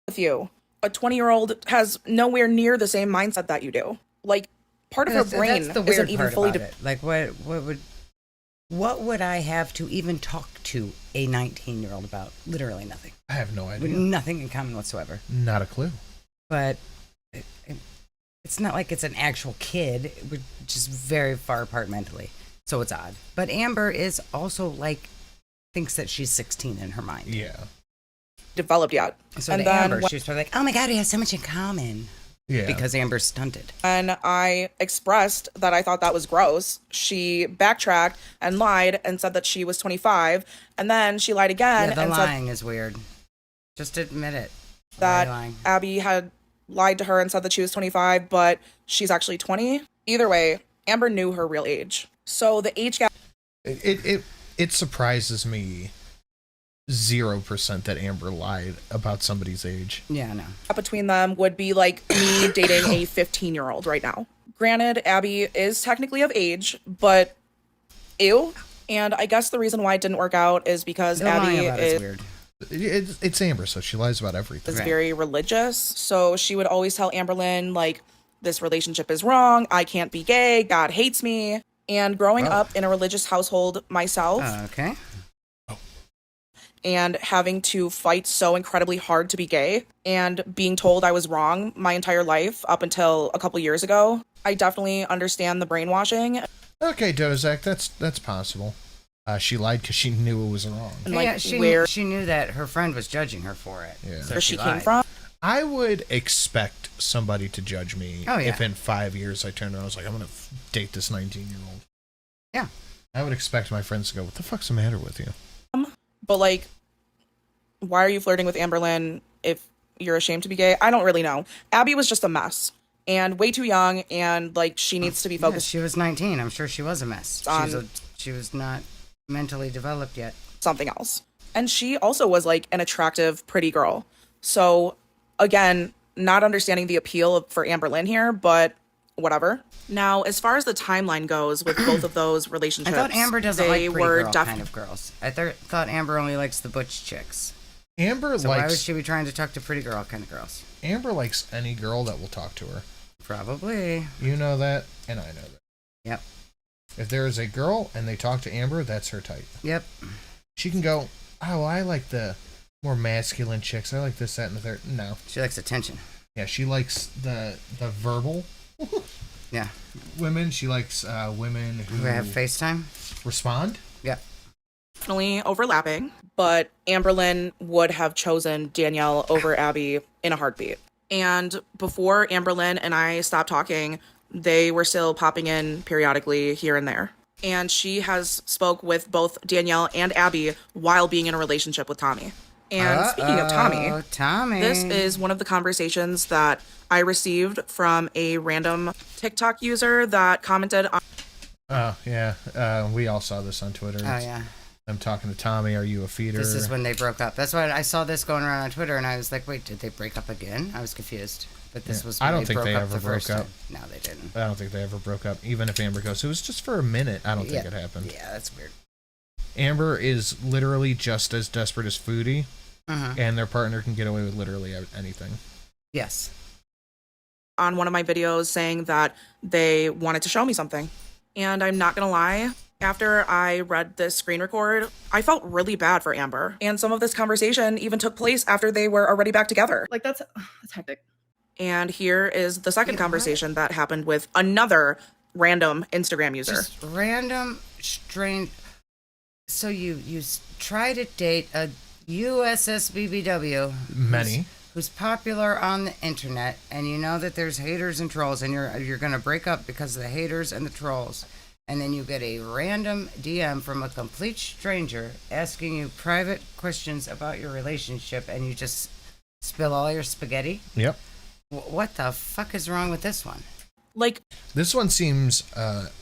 With you, a 20-year-old has nowhere near the same mindset that you do. Like, part of her brain That's the weird isn't even part fully about it. Like, what would I have to even talk to a 19-year-old about? Literally nothing. I have no idea. With nothing in common whatsoever. Not a clue. But it's not like it's an actual kid. We're just very far apart mentally. So it's odd. But Amber is also like, thinks that she's 16 in her mind. Yeah. developed yet. So and to then Amber, she was probably like, oh my God, we have so much in common. Yeah. Because Amber's stunted. And I expressed that I thought that was gross. She backtracked and lied and said that she was 25. And then she lied again. Yeah, the and lying said is weird. Just admit it. that lying? Abby had lied to her and said that she was 25, but she's actually 20. Either way, Amber knew her real age. So the age gap. It surprises me 0% that Amber lied about somebody's age. Yeah, no. Between them would be like me dating a 15-year-old right now. Granted, Abby is technically of age, but ew. And I guess the reason why it didn't work out is because Abby is weird. It's Amber, so she lies about everything. Is very religious. So she would always tell Amberlynn, like, this relationship is wrong. I can't be gay. God hates me. And growing up in a religious household myself. Okay. And having to fight so incredibly hard to be gay and being told I was wrong my entire life up until a couple years ago, I definitely understand the brainwashing. Okay, Dozak, that's possible. She lied because she knew it was wrong. And like yeah, she knew that her friend was judging her for it. Yeah. So Where she she came lied. from. I would expect somebody to judge me if in 5 years I turned around and was like, I'm going to date this 19-year-old. Yeah. I would expect my friends to go, what the fuck's the matter with you? But like, why are you flirting with Amberlynn if you're ashamed to be gay? I don't really know. Abby was just a mess and way too young, and like she needs to be focused. Yeah, she was 19. I'm sure she was a mess. She was not mentally developed yet. Something else. And she also was like an attractive, pretty girl. So again, not understanding the appeal for Amberlynn here, but whatever. Now, as far as the timeline goes with both of those relationships, I thought Amber doesn't they like pretty were girl kind of girls. I thought Amber only likes the butch chicks. Amber So why would likes she be trying to talk to pretty girl kind of girls? Amber likes any girl that will talk to her. Probably. You know that, and I know that. Yep. If there is a girl and they talk to Amber, that's her type. Yep. She can go, oh, I like the more masculine chicks. I like this, that, and the third. No. She likes attention. Yeah, she likes the verbal. Yeah. Women. She likes women who have FaceTime. Respond. Yep. Definitely overlapping, but Amberlynn would have chosen Danielle over Abby in a heartbeat. And before Amberlynn and I stopped talking, they were still popping in periodically here and there. And she has spoke with both Danielle and Abby while being in a relationship with Tommy. And speaking of Tommy, this is one of the conversations that I received from a random TikTok user that commented on. Oh, yeah. We all saw this on Twitter. Oh, yeah. I'm talking to Tommy. Are you a feeder? This is when they broke up. That's why I saw this going around on Twitter, and I was like, wait, did they break up again? I was confused. But this was when I don't think they broke ever up the broke first up. time. No, they didn't. I don't think they ever broke up. Even if Amber goes, it was just for a minute. I don't think it happened. Yeah, that's weird. Amber is literally just as desperate as Foodie, and their partner can get away with literally anything. Yes. On one of my videos saying that they wanted to show me something. And I'm not gonna lie, after I read this screen record, I felt really bad for Amber. And some of this conversation even took place after they were already back together. Like, that's hectic. And here is the second conversation that happened with another random Instagram user. Just random, strange. So you try to date a USSBBW. Many. Who's popular on the internet, and you know that there's haters and trolls, and you're gonna break up because of the haters and the trolls, and then you get a random DM from a complete stranger asking you private questions about your relationship, and you just spill all your spaghetti. Yep. What the fuck is wrong with this one? Like, this one seems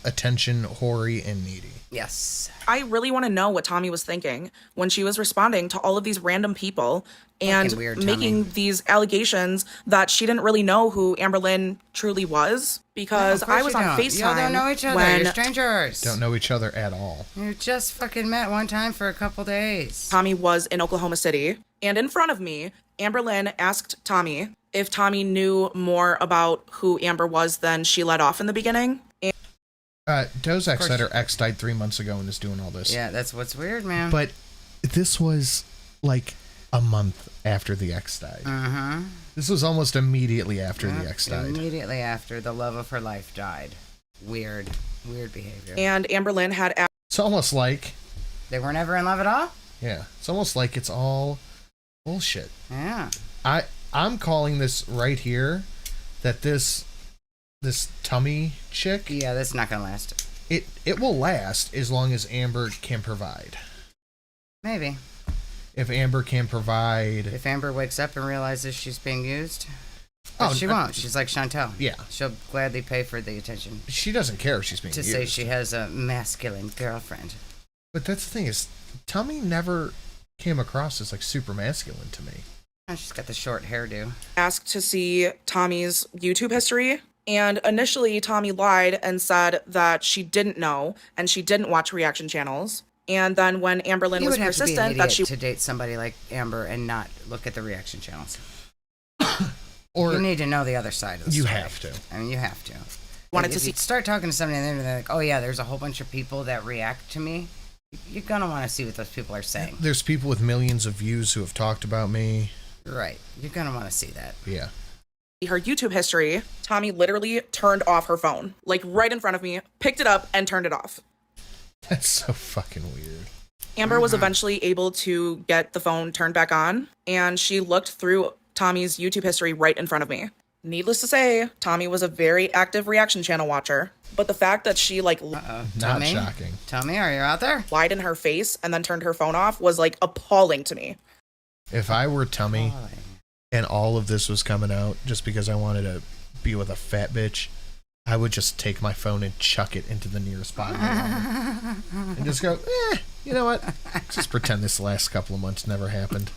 attention, hoary, and needy. Yes. I really want to know what Tommy was thinking when she was responding to all of these random people and weird, making these allegations that she didn't really know who Amberlynn truly was. Because I was on FaceTime. Y'all don't know each other. When You're strangers. Don't know each other at all. You just fucking met one time for a couple days. Tommy was in Oklahoma City. And in front of me, Amberlynn asked Tommy if Tommy knew more about who Amber was than she let off in the beginning. Deus Ex said her ex died 3 months ago and is doing all this. Yeah, that's what's weird, man. But this was like a month after the ex died. Uh-huh. This was almost immediately after the ex died. Immediately after the love of her life died. Weird behavior. And Amberlynn had... It's almost like... They weren't ever in love at all? Yeah. It's almost like it's all bullshit. Yeah. I'm calling this right here that this tummy chick... Yeah, that's not gonna last. It will last as long as Amber can provide. Maybe. If Amber can provide... If Amber wakes up and realizes she's being used... But she won't. She's like Chantel. Yeah. She'll gladly pay for the attention. She doesn't care if she's being used. To say she has a masculine girlfriend. But that's the thing is, Tommy never came across as like super masculine to me. Oh, she's got the short hairdo. Asked to see Tommy's YouTube history. And initially, Tommy lied and said that she didn't know and she didn't watch reaction channels. And then when Amberlynn was persistent that she to date somebody like Amber and not look at the reaction channels. Or you need to know the other side of the story. You have to. I mean, you have to. Wanted if to see. You start talking to somebody on the internet like, oh yeah, there's a whole bunch of people that react to me. You're gonna want to see what those people are saying. There's people with millions of views who have talked about me. Right. You're gonna want to see that. Yeah. Her YouTube history, Tommy literally turned off her phone, like right in front of me, picked it up and turned it off. That's so fucking weird. Amber was eventually able to get the phone turned back on, and she looked through Tommy's YouTube history right in front of me. Needless to say, Tommy was a very active reaction channel watcher, but the fact that she not Tommy? shocking. Tommy, are you out there? Lied in her face and then turned her phone off was like appalling to me. If I were Tommy and all of this was coming out just because I wanted to be with a fat bitch, I would just take my phone and chuck it into the nearest bottom and just go, you know what? Just pretend this last couple of months never happened.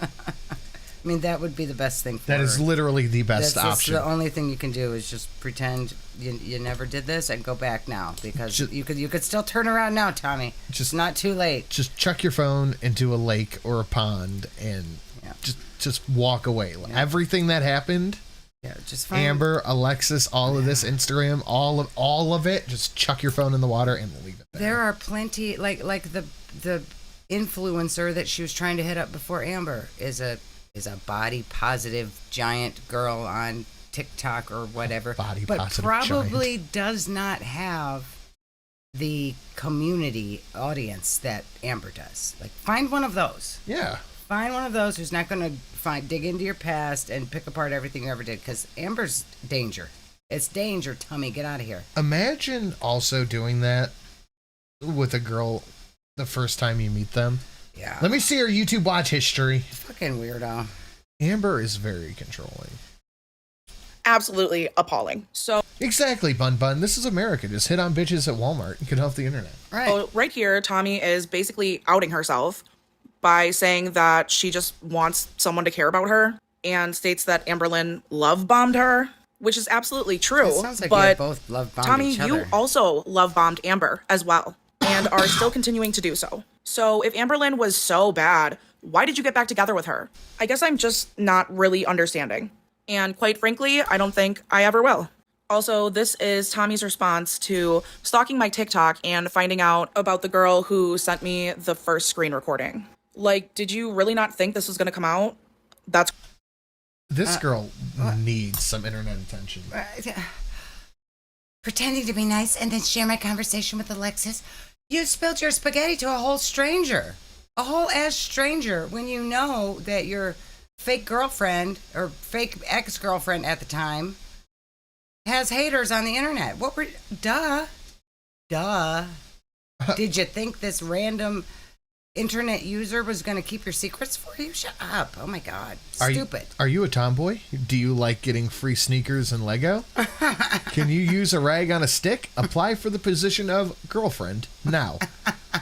I mean, that would be the best thing for That her. is literally the best option. The only thing you can do is just pretend you never did this and go back now, because you could still turn around now, Tommy. Just not too late. Just chuck your phone into a lake or a pond and just walk away. Yeah. Everything that happened, just find Amber, Alexis, all of this, Instagram, all of it, just chuck your phone in the water and leave it there. There are plenty, like the influencer that she was trying to hit up before Amber is a body positive giant girl on TikTok or whatever, but probably does not have the community audience that Amber does. Like, find one of those. Yeah. Find one of those who's not going to dig into your past and pick apart everything you ever did, because Amber's danger. It's danger, Tommy. Get out of here. Imagine also doing that with a girl the first time you meet them. Yeah. Let me see her YouTube watch history. Fucking weirdo. Amber is very controlling. Absolutely appalling. So exactly, Bun. This is America. Just hit on bitches at Walmart and get off the internet. Right. So right here, Tommy is basically outing herself by saying that she just wants someone to care about her, and states that Amberlynn love bombed her, which is absolutely true. It sounds like but you both love bombed Tommy, each other. you also love bombed Amber as well, and are still continuing to do so. So if Amberlynn was so bad, why did you get back together with her? I guess I'm just not really understanding. And quite frankly, I don't think I ever will. Also, this is Tommy's response to stalking my TikTok and finding out about the girl who sent me the first screen recording. Like, did you really not think this was going to come out? This girl needs some internet attention. Pretending to be nice and then share my conversation with Alexis. You spilled your spaghetti to a whole stranger. A whole ass stranger, when you know that your fake girlfriend or fake ex-girlfriend at the time has haters on the internet. Duh. Did you think this random internet user was going to keep your secrets for you? Shut up. Oh my God. Are Stupid. Are you a tomboy? Do you like getting free sneakers and Lego? Can you use a rag on a stick? Apply for the position of girlfriend now.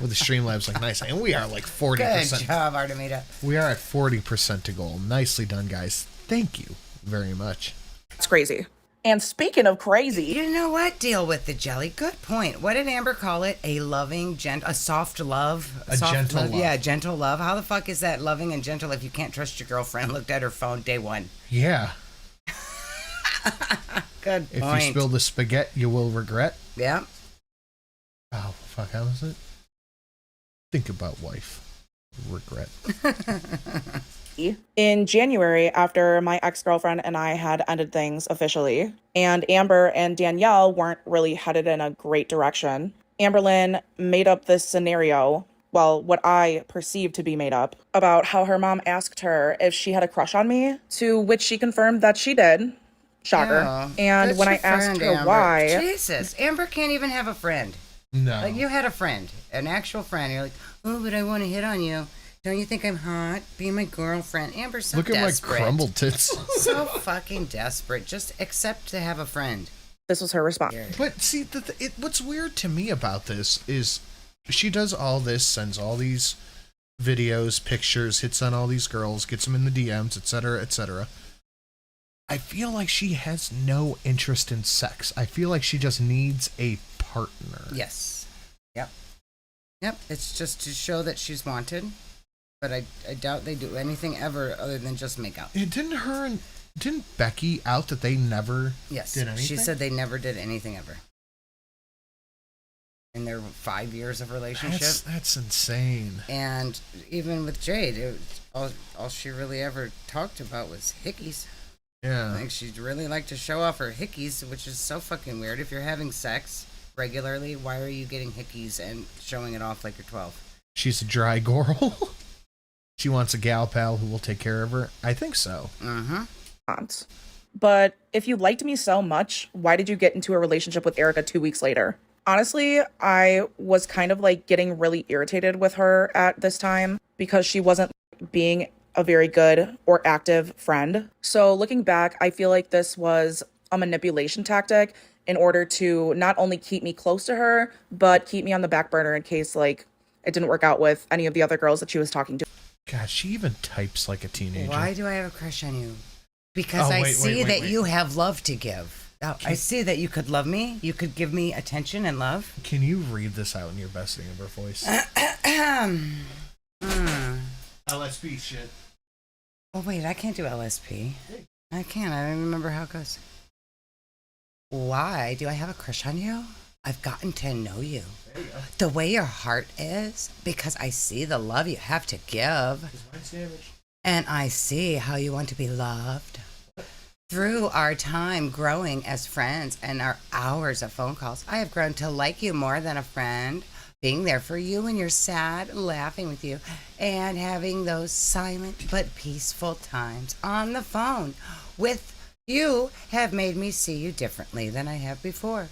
With the Streamlabs like nice. And we are like 40%. Good job, Artemida. We are at 40% to goal. Nicely done, guys. Thank you very much. It's crazy. And speaking of crazy, you know what? Deal with the jelly. Good point. What did Amber call it? A loving, a soft love? A gentle love. Yeah, gentle love. How the fuck is that loving and gentle if you can't trust your girlfriend? Looked at her phone day one. Yeah. Good point. If you spill the spaghetti, you will regret. Yeah. Oh, fuck, how was it? Think about wife. Regret. in January, after my ex-girlfriend and I had ended things officially, and Amber and Danielle weren't really headed in a great direction, Amberlynn made up this scenario, well, what I perceived to be made up, about how her mom asked her if she had a crush on me, to which she confirmed that she did. Shocker. Yeah, and when I asked her Amber. why... Jesus, Amber can't even have a friend. No. Like, you had a friend, an actual friend. You're like, oh, but I want to hit on you. Don't you think I'm hot? Be my girlfriend. Amber's so desperate. Look at my crumbled tits. So fucking desperate. Just accept to have a friend. This was her response. But see, what's weird to me about this is she does all this, sends all these videos, pictures, hits on all these girls, gets them in the DMs, etc., etc. I feel like she has no interest in sex. I feel like she just needs a partner. Yes. Yep. Yep. It's just to show that she's wanted. But I doubt they do anything ever other than just make out. Didn't Becky out that they never did anything? She said they never did anything ever. In their 5 years of relationship. That's insane. And even with Jade, all she really ever talked about was hickeys. Yeah. I think she'd really like to show off her hickeys, which is so fucking weird. If you're having sex regularly, why are you getting hickeys and showing it off like you're 12? She's a dry girl. She wants a gal pal who will take care of her. I think so. Mm-hmm. But if you liked me so much, why did you get into a relationship with Erica 2 weeks later? Honestly, I was kind of like getting really irritated with her at this time because she wasn't being a very good or active friend. So looking back, I feel like this was a manipulation tactic in order to not only keep me close to her, but keep me on the back burner in case like it didn't work out with any of the other girls that she was talking to. God, she even types like a teenager. Why do I have a crush on you? Because I see that you have love to give. I see that you could love me. You could give me attention and love. Can you read this out in your best Amber voice? LSP shit. Oh, wait, I can't do LSP. I can't. I don't remember how it goes. Why do I have a crush on you? I've gotten to know you. There you go. The way your heart is, because I see the love you have to give. And I see how you want to be loved. Through our time growing as friends and our hours of phone calls, I have grown to like you more than a friend. Being there for you when you're sad, laughing with you, and having those silent but peaceful times on the phone with you have made me see you differently than I have before.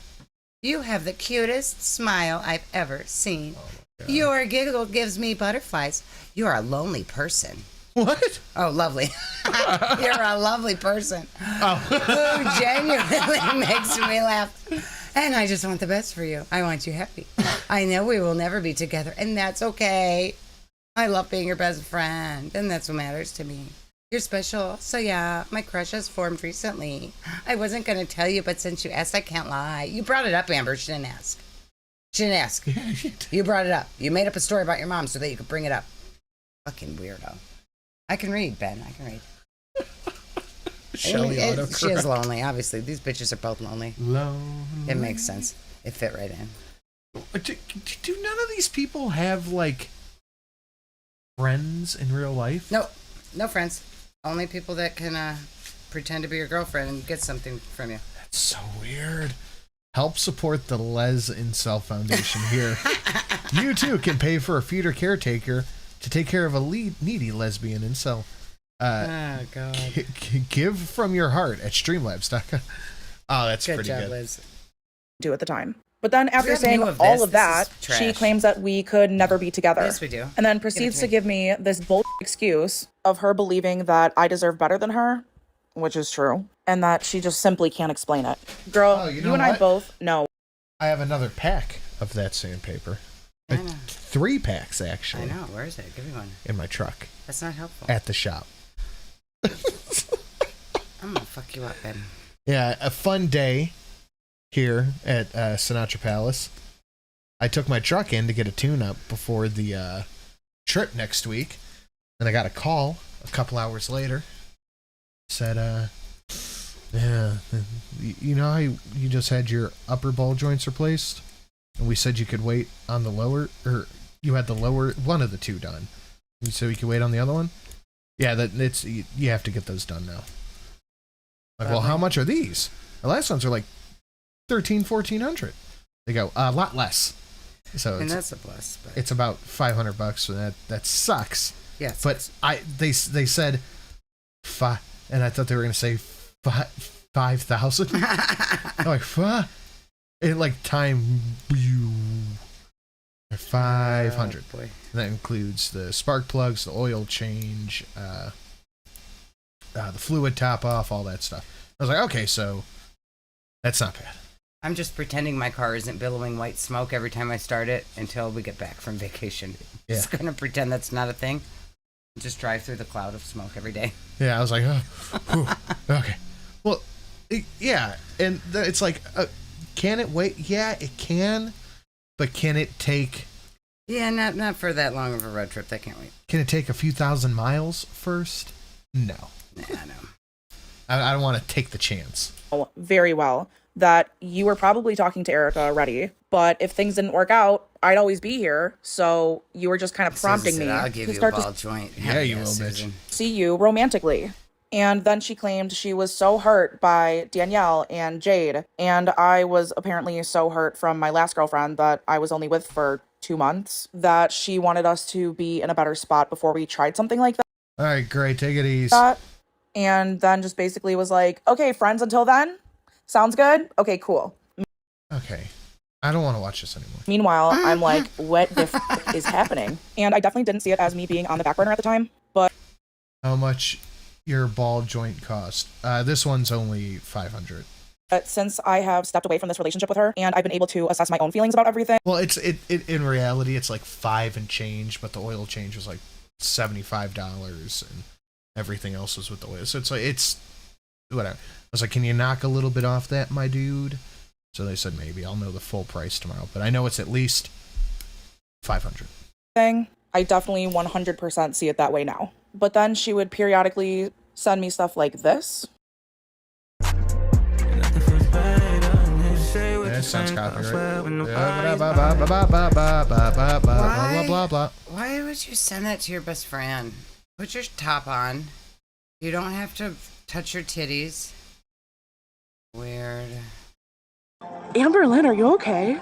You have the cutest smile I've ever seen. Oh, your giggle gives me butterflies. You're a lonely person. What? Oh, lovely. You're a lovely person. Oh. Who genuinely makes me laugh. And I just want the best for you. I want you happy. I know we will never be together, and that's okay. I love being your best friend, and that's what matters to me. You're special. So yeah, my crush has formed recently. I wasn't going to tell you, but since you asked, I can't lie. You brought it up, Amber. She didn't ask. She didn't ask. You brought it up. You made up a story about your mom so that you could bring it up. Fucking weirdo. I can read, Ben. I can read. Shelly autocorrect. She is lonely, obviously. These bitches are both lonely. Lonely. It makes sense. It fit right in. Do none of these people have, like, friends in real life? No. No friends. Only people that can pretend to be your girlfriend and get something from you. That's so weird. Help support the Les Incel Foundation here. You, too, can pay for a feeder caretaker to take care of a needy lesbian incel. Oh, God. Give from your heart at streamlabs.com. Oh, that's good pretty job, good. Liz. Do at the time. But then after saying all of that, she claims that we could never be together. Yes, we do. And then proceeds to give me this bullshit excuse of her believing that I deserve better than her, which is true, and that she just simply can't explain it. Girl, you and I both know. I have another pack of that sandpaper. 3 packs, actually. I know. Where is it? Give me one. In my truck. That's not helpful. At the shop. I'm gonna fuck you up, Ben. Yeah, a fun day here at Sinatra Palace. I took my truck in to get a tune-up before the trip next week, and I got a call a couple hours later. Said, yeah, you know how you just had your upper ball joints replaced? And we said you could wait on the lower, or you had the lower, one of the 2 done. You said we could wait on the other one? Yeah, you have to get those done now. Like, well, how much are these? The last ones are like $1,300-1,400. They go a lot less. So and that's a plus. But it's about $500, so that sucks. Yeah, but they said five, and I thought they were gonna say 5,000. I'm like, fuck. It like time 500. Oh, boy. That includes the spark plugs, the oil change, the fluid top off, all that stuff. I was like, okay, so that's not bad. I'm just pretending my car isn't billowing white smoke every time I start it until we get back from vacation. Yeah. Just gonna pretend that's not a thing. Just drive through the cloud of smoke every day. Yeah, I was like, oh, okay. Well, yeah, and it's like, can it wait? Yeah, it can, but can it take? Yeah, not for that long of a road trip. That can't wait. Can it take a few thousand miles first? No. Nah, no. I don't want to take the chance. Very well that you were probably talking to Erica already, but if things didn't work out, I'd always be here. So you were just kind of prompting me I'll give to you start a ball to joint. Yeah, you will, bitch. See you romantically. And then she claimed she was so hurt by Danielle and Jade. And I was apparently so hurt from my last girlfriend that I was only with for 2 months that she wanted us to be in a better spot before we tried something like that. All right, great. Take it easy. And then just basically was like, okay, friends until then? Sounds good? Okay, cool. Okay. I don't want to watch this anymore. Meanwhile, I'm like, what the f is happening? And I definitely didn't see it as me being on the back burner at the time, but... How much your ball joint cost? This one's only $500. But since I have stepped away from this relationship with her, and I've been able to assess my own feelings about everything... Well, it in reality, it's like $5 and change, but the oil change was like $75, and everything else was with the oil. So it's whatever. I was like, can you knock a little bit off that, my dude? So they said, maybe. I'll know the full price tomorrow. But I know it's at least $500. I definitely 100% see it that way now. But then she would periodically send me stuff like this. That sounds copyright. Why would you send that to your best friend? Put your top on. You don't have to touch your titties. Weird. Amberlynn, are you okay?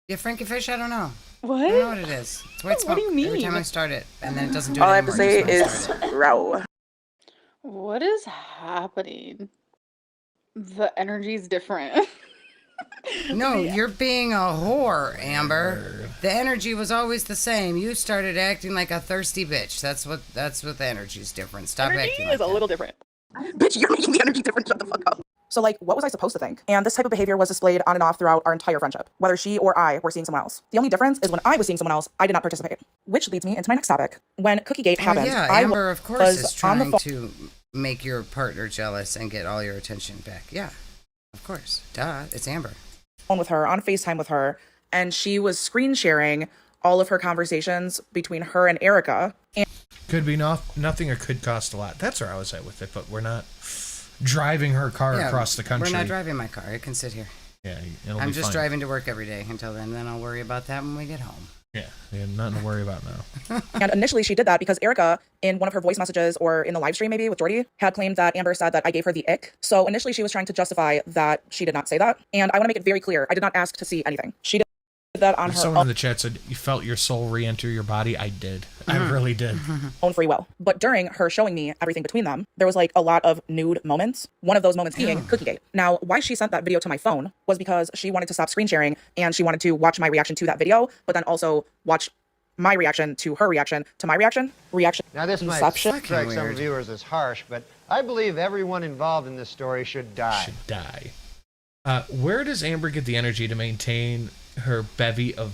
Yeah, Frankie Fish, I don't know. What? I don't know what it is. It's white smoke. What do you mean? Every time I start it, and then it doesn't do it All I anymore. have to say is row. What is happening? The energy's different. No, you're being a whore, Amber. The energy was always the same. You started acting like a thirsty bitch. That's what the energy's different. Stop acting like is a little different. Bitch, you're making the energy different. Shut the fuck up. So, like, what was I supposed to think? And this type of behavior was displayed on and off throughout our entire friendship, whether she or I were seeing someone else. The only difference is when I was seeing someone else, I did not participate. Which leads me into my next topic. When Cookiegate happened, yeah, I Amber, of course, is on the trying phone to make your partner jealous and get all your attention back. Yeah, of course. Duh, it's Amber. with her, on FaceTime with her, and she was screen sharing all of her conversations between her and Erica. And could be nothing or could cost a lot. That's where I was at with it, but we're not driving her car across the country. We're not driving my car. It can sit here. Yeah, I'm just driving to work every day until then. Then I'll worry about that when we get home. Yeah, nothing to worry about now. And initially she did that because Erica, in one of her voice messages or in the live stream maybe with Jordy, had claimed that Amber said that I gave her the ick. So initially she was trying to justify that she did not say that. And I want to make it very clear, I did not ask to see anything. She did that on her Someone in the chat said you felt your soul re-enter your body. I did. I really did. own free will. But during her showing me everything between them, there was like a lot of nude moments. One of those moments being Cookiegate. Now, why she sent that video to my phone was because she wanted to stop screen sharing and she wanted to watch my reaction to that video, but then also watch my reaction to her reaction to my reaction. Now this might strike some viewers as harsh, but I believe everyone involved in this story should die. Where does Amber get the energy to maintain her bevy of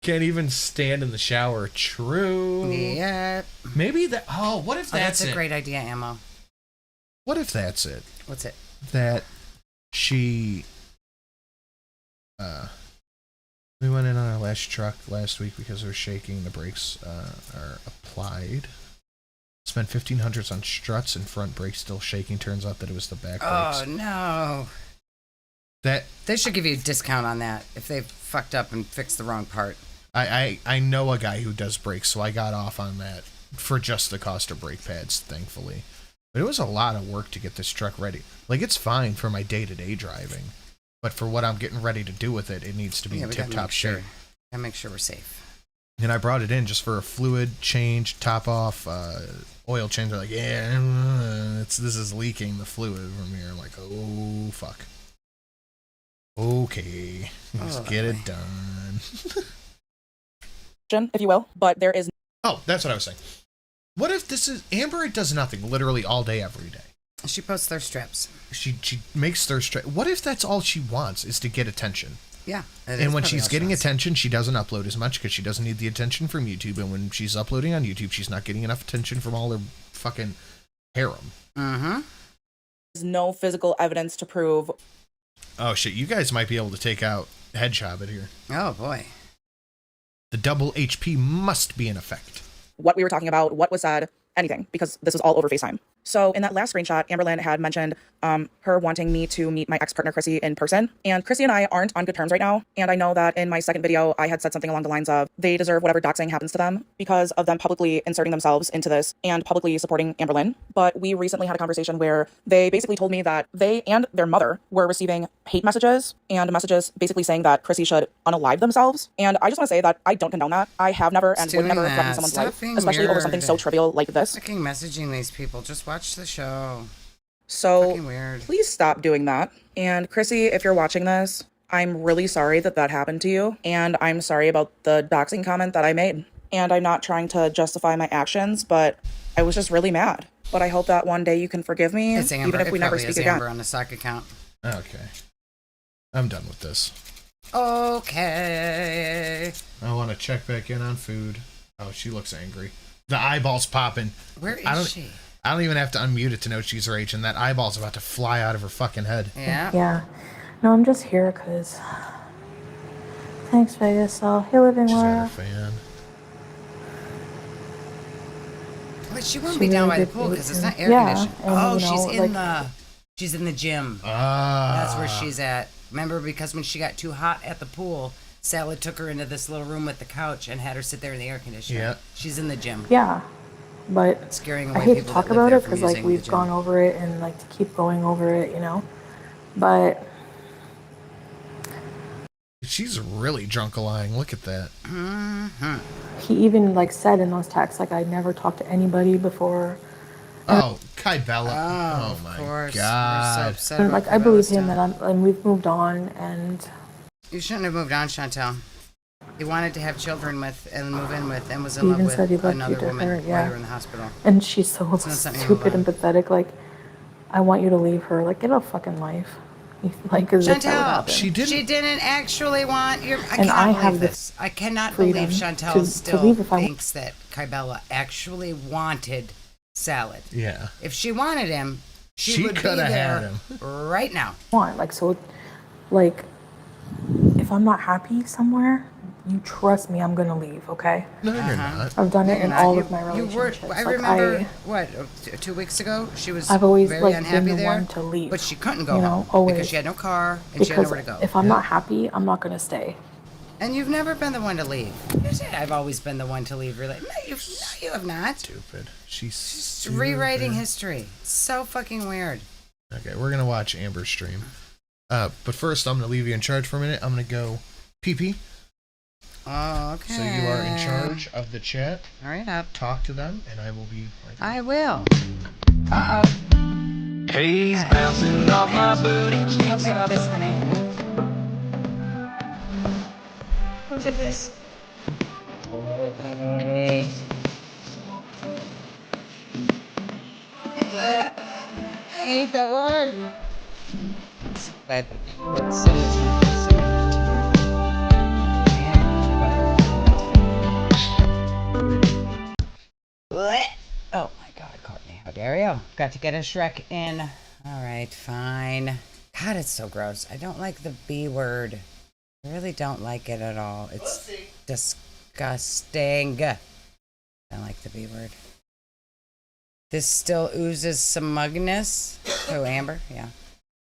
can't even stand in the shower? True. Yeah. Maybe that. Oh, what if that's a it? great idea, Ammo. What if that's it? What's it? That she. We went in on our last truck last week because we're shaking. The brakes are applied. Spent 1,500 on struts and front brakes still shaking. Turns out that it was the back brakes. Oh no! They should give you a discount on that if they fucked up and fixed the wrong part. I know a guy who does brakes, so I got off on that for just the cost of brake pads, thankfully. But it was a lot of work to get this truck ready. Like, it's fine for my day-to-day driving. But for what I'm getting ready to do with it, it needs to be in tip-top shape. Gotta make sure we're safe. And I brought it in just for a fluid change, top off, oil change. They're like, this is leaking the fluid from here. I'm like, oh, fuck. Okay, let's get it done. If you will, but there is. Oh, that's what I was saying. What if this is Amber? It does nothing literally all day, every day. She posts thirst traps. She makes thirst traps. What if that's all she wants is to get attention? Yeah. And when she's getting attention, she doesn't upload as much because she doesn't need the attention from YouTube. And when she's uploading on YouTube, she's not getting enough attention from all her fucking harem. There's no physical evidence to prove. Oh shit! You guys might be able to take out Hedgehog here. Oh boy. The double HP must be in effect. What we were talking about, what was said, anything, because this was all over FaceTime. So in that last screenshot, Amberlynn had mentioned her wanting me to meet my ex-partner Chrissy in person. And Chrissy and I aren't on good terms right now. And I know that in my second video, I had said something along the lines of they deserve whatever doxing happens to them because of them publicly inserting themselves into this and publicly supporting Amberlynn. But we recently had a conversation where they basically told me that they and their mother were receiving hate messages and messages basically saying that Chrissy should unalive themselves. And I just want to say that I don't condone that. I have never and would never threaten someone's life, especially over something so trivial like this. Fucking messaging these people. Just watch the show. So please stop doing that. And Chrissy, if you're watching this, I'm really sorry that that happened to you. And I'm sorry about the doxing comment that I made. And I'm not trying to justify my actions, but I was just really mad. But I hope that one day you can forgive me, it's Amber. even if we never speak again. Amber on the sock account. Okay. I'm done with this. Okay. I want to check back in on food. Oh, she looks angry. The eyeball's popping. Where is she? I don't even have to unmute it to know she's rage, and that eyeball's about to fly out of her fucking head. Yeah. Yeah. No, I'm just here because. Thanks, Vegas. Hey, living Laura. She's not a fan. But she won't be down by the pool because it's not air conditioned. Oh, she's in the gym. That's where she's at. Remember, because when she got too hot at the pool, Salad took her into this little room with the couch and had her sit there in the air conditioner. Yeah. She's in the gym. Yeah. But scaring away I hate to people talk that live about there it from because, like, using the we've gym. gone over it and, like, to keep going over it, you know? But. She's really drunk-a-lying. Look at that. He even, like, said in those texts, like, I never talked to anybody before. Oh, Kai Bella. Oh my God. We're so upset And, about like, I believe him Cabela's and we've moved on and. You shouldn't have moved on, Chantel. He wanted to have children with and move in with and was He in love even with said he loved another you to woman her, while yeah. you were in the hospital. And she's so It's not something you stupid move and pathetic. Like, I want you to leave her. Like, get a fucking life. Like, as if that would Chantel, happen. She didn't actually want your. I And I cannot have believe the this. I cannot freedom believe Chantel to still leave if I want. thinks that Kybella actually wanted Salad. Yeah. If she wanted him, she would be coulda had there him. right now. Want. Like, so, like, if I'm not happy somewhere, you trust me, I'm going to leave, okay? No, you're not. I've done it in all of my You relationships. were. I Like, remember what 2 weeks ago she was. I've always, very like, unhappy been the there, one to leave, but she couldn't go you know, home always. because she had no car and she had Because nowhere to go. if I'm not happy, I'm not going to stay. And you've never been the one to leave. You said I've always been the one to leave. Really? No, you have not. Stupid. She's Just rewriting history. So fucking weird. Okay, we're gonna watch Amber's stream. But first, I'm gonna leave you in charge for a minute. I'm gonna go PP. Okay. So you are in charge of the chat. Hurry up. Talk to them, and I will be right there. I will. He's bouncing off my booty. I'll take this, honey. Look at this. Hey. Hey, the one. Oh my God, Courtney, how dare you? Got to get a Shrek in. All right, fine. God, it's so gross. I don't like the B word. I really don't like it at all. It's disgusting. I don't like the B word. This still oozes smugness. Oh, Amber, yeah.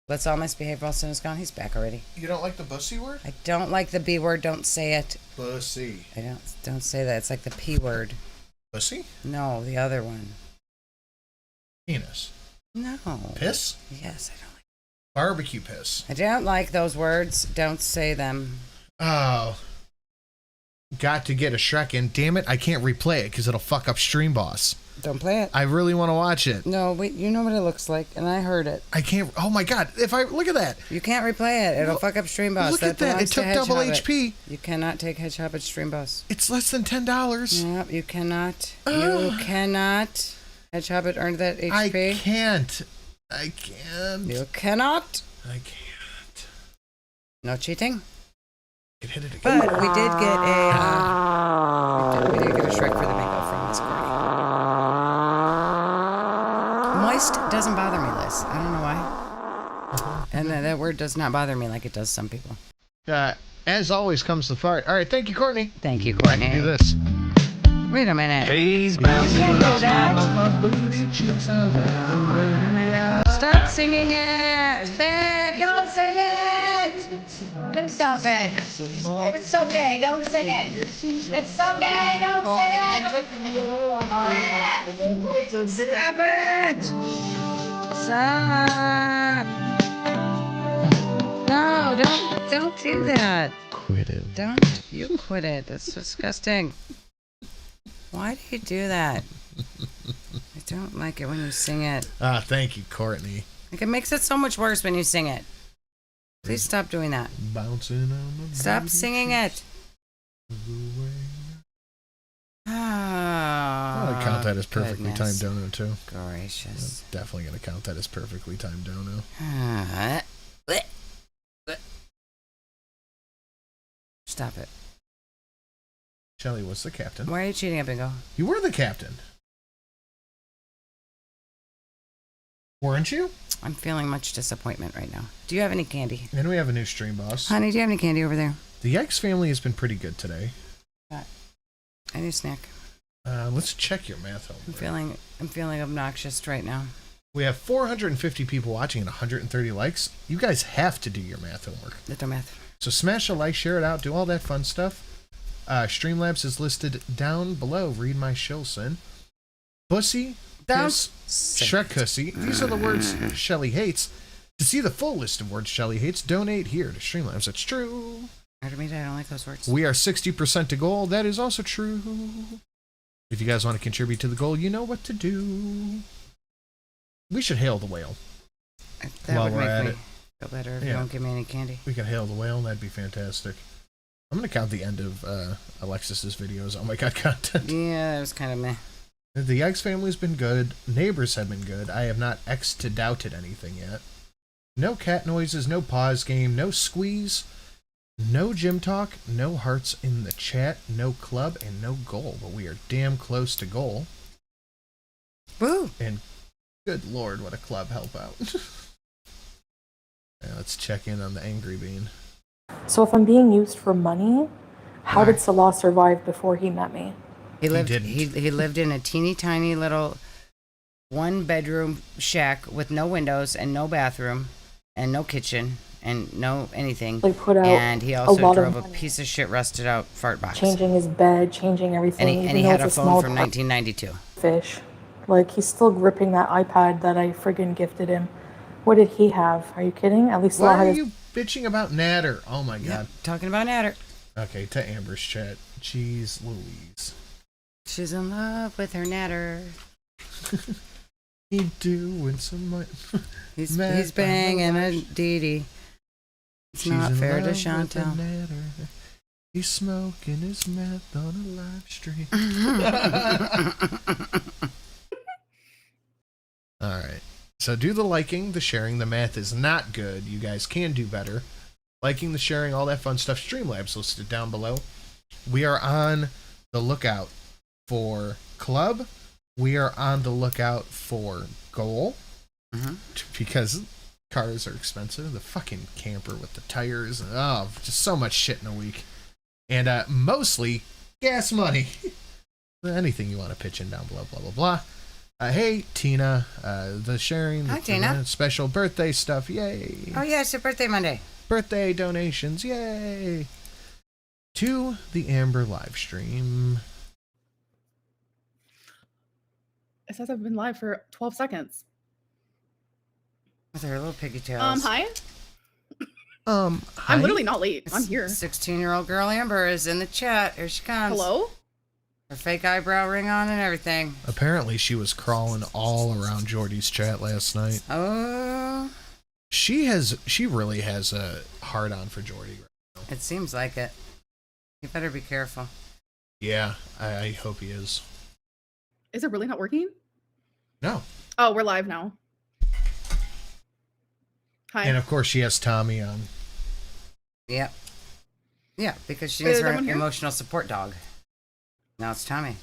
Let's all misbehave while Sin is gone. He's back already. You don't like the bussy word? I don't like the B word. Don't say it. Bussy. I don't say that. It's like the P word. Bussy? No, the other one. Penis. No. Piss? Yes, I don't like. Barbecue piss. I don't like those words. Don't say them. Oh. Got to get a Shrek in. Damn it, I can't replay it because it'll fuck up Stream Boss. Don't play it. I really want to watch it. No, wait, you know what it looks like, and I heard it. I can't. Oh my God! If I look at that, you can't replay it. It'll fuck up Stream Boss. Look at that! It took double HP. You cannot take Hedge Hobbit Stream Boss. It's less than $10. Yep, you cannot. You cannot. Hedge Hobbit earned that HP. I can't. You cannot. I can't. No cheating. It hit it again. But we did get a. We did get a Shrek for the bingo from Miss Courtney. Moist doesn't bother me, Liz. I don't know why. And that word does not bother me like it does some people. As always comes the fart. All right, thank you, Courtney. Thank you, Courtney. Do this. Wait a minute. He's bouncing off my Stop singing it! Don't sing it! Stop it! It's okay, don't sing it! It's okay, don't sing it! Stop it! Stop! No, don't do that. Quit it. Don't you quit it. That's disgusting. Why do you do that? I don't like it when you sing it. Thank you, Courtney. Like, it makes it so much worse when you sing it. Please stop doing that. Bouncing on the Stop singing it. I'm going to count that as perfectly timed dono, too. Gracious. I'm definitely going to count that as perfectly timed dono. Stop it. Shelly was the captain. Why are you cheating at bingo? You were the captain. Weren't you? I'm feeling much disappointment right now. Do you have any candy? And we have a new Stream Boss. Honey, do you have any candy over there? The Yikes family has been pretty good today. I need a snack. Let's check your math homework. I'm feeling obnoxious right now. We have 450 people watching and 130 likes. You guys have to do your math homework. Little math. So smash a like, share it out, do all that fun stuff. Streamlabs is listed down below. Read my shilson. Bussy, piss, Shrekussy. These are the words Shelly hates. To see the full list of words Shelly hates, donate here to Streamlabs. That's true. I don't like those words. We are 60% to goal. That is also true. If you guys want to contribute to the goal, you know what to do. We should hail the whale. That would make me feel better if you don't give me any candy. We could hail the whale. That'd be fantastic. I'm going to count the end of Alexis's videos. Oh my God, content. Yeah, it was kind of meh. The Yikes family's been good. Neighbors have been good. I have not doubted anything yet. No cat noises, no pause game, no squeeze, no gym talk, no hearts in the chat, no club, and no goal. But we are damn close to goal. Woo! And good Lord, what a club help out. Yeah, let's check in on the Angry Bean. So if I'm being used for money, how did Salah survive before he met me? He lived in a teeny tiny little 1-bedroom shack with no windows and no bathroom and no kitchen and no anything. They put out and he also drove a piece of shit rusted out fart box. Changing his bed, changing everything. And he had a phone from 1992. Fish. Like, he's still gripping that iPad that I friggin' gifted him. What did he have? Are you kidding? At least Why are you bitching about Natter? Oh my God. Talking about Natter. Okay, to Amber's chat. Jeez Louise. She's in love with her natter. He doing some... He's banging a Dee. It's not fair to Chantel. He's smoking his meth on a live stream. Alright. So do the liking, the sharing. The math is not good. You guys can do better. Liking, the sharing, all that fun stuff. Streamlabs listed down below. We are on the lookout for Club. We are on the lookout for Goal. Because cars are expensive. The fucking camper with the tires. Oh, just so much shit in a week. And mostly gas money. Anything you want to pitch in down below, blah, blah, blah. Hey, Tina. The sharing. Hi, Tina. Special birthday stuff. Yay. Oh, yeah, it's your birthday Monday. Birthday donations. Yay. To the Amber live stream. It says I've been live for 12 seconds. With her little piggy tails. Hi. Hi. I'm literally not late. I'm here. 16-year-old girl Amber is in the chat. Here she comes. Hello? Her fake eyebrow ring on and everything. Apparently she was crawling all around Jordy's chat last night. Oh. She really has a hard on for Jordy right now. It seems like it. You better be careful. Yeah, I hope he is. Is it really not working? No. Oh, we're live now. Hi. And of course she has Tommy on. Yep. Yeah, because she needs her emotional support dog. Now it's Tommy.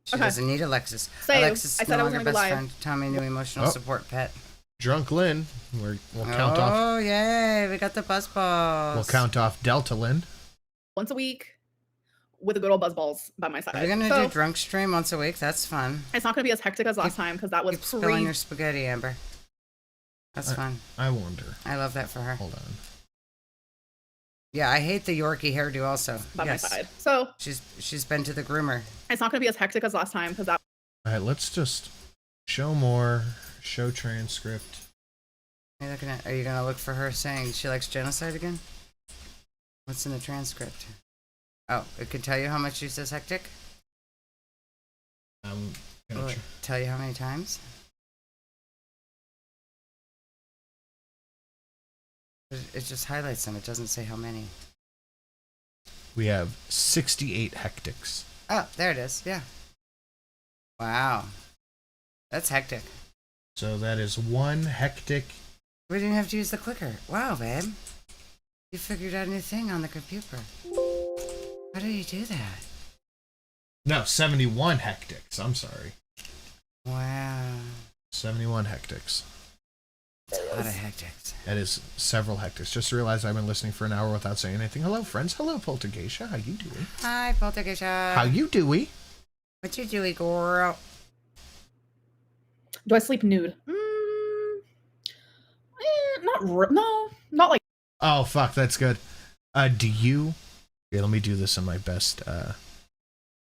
She doesn't need Alexis. Alexis is no longer best friend. Tommy, new emotional support pet. Drunk Lynn. We'll count off. Oh, yay. We got the buzz balls. We'll count off Delta Lynn. Once a week with the good old buzz balls by my side. Are we going to do drunk stream once a week? That's fun. It's not going to be as hectic as last time because that was spilling your spaghetti, Amber. That's fun. I wonder. I love that for her. Hold on. Yeah, I hate the Yorkie hairdo also. By my side. So she's been to the groomer. It's not going to be as hectic as last time because that. All right, let's just show more. Show transcript. Are you going to look for her saying she likes genocide again? What's in the transcript? Oh, it can tell you how much she says hectic? Will it tell you how many times? It just highlights them. It doesn't say how many. We have 68 hectics. Oh, there it is. Yeah. Wow. That's hectic. So that is one hectic. We didn't have to use the clicker. Wow, babe. You figured out a new thing on the computer. How do you do that? No, 71 hectics. I'm sorry. Wow. 71 hectics. That's a lot of hectics. That is several hectics. Just realized I've been listening for an hour without saying anything. Hello, friends. Hello, Poltergeisha. How you doing? Hi, Poltergeisha. How you doing? What you doing, girl? Do I sleep nude? Not like. Oh, fuck. That's good. Do you... Okay, let me do this in my best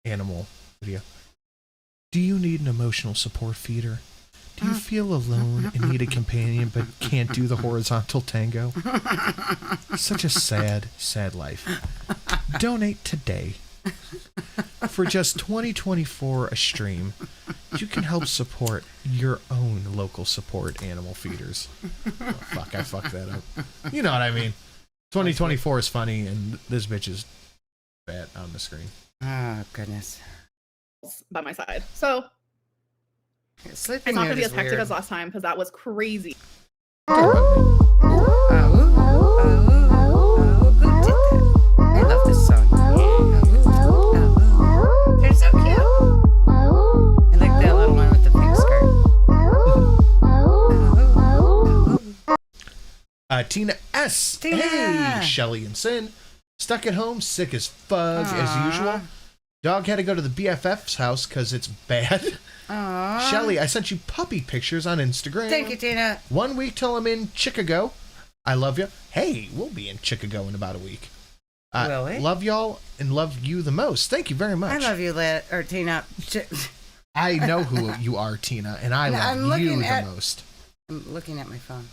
animal video. Do you need an emotional support feeder? Do you feel alone and need a companion but can't do the horizontal tango? Such a sad, sad life. Donate today. For just $20.24 a stream, you can help support your own local support animal feeders. Oh, fuck, I fucked that up. You know what I mean. 2024 is funny, and this bitch is fat on the screen. Oh, goodness. By my side. So, it's not going to be as hectic as last time because that was crazy. Who did that? I love this song. They're so cute. I like that little one with the pink skirt. Tina S. Tina. Hey, Shelly and Sin. Stuck at home, sick as fug as usual. Dog had to go to the BFF's house because it's bad. Aww. Shelly, I sent you puppy pictures on Instagram. Thank you, Tina. 1 week till I'm in Chicago. I love you. Hey, we'll be in Chicago in about a week. Will we? Love y'all and love you the most. Thank you very much. I love you, Tina. I know who you are, Tina, and I love you the most. I'm looking at my phone.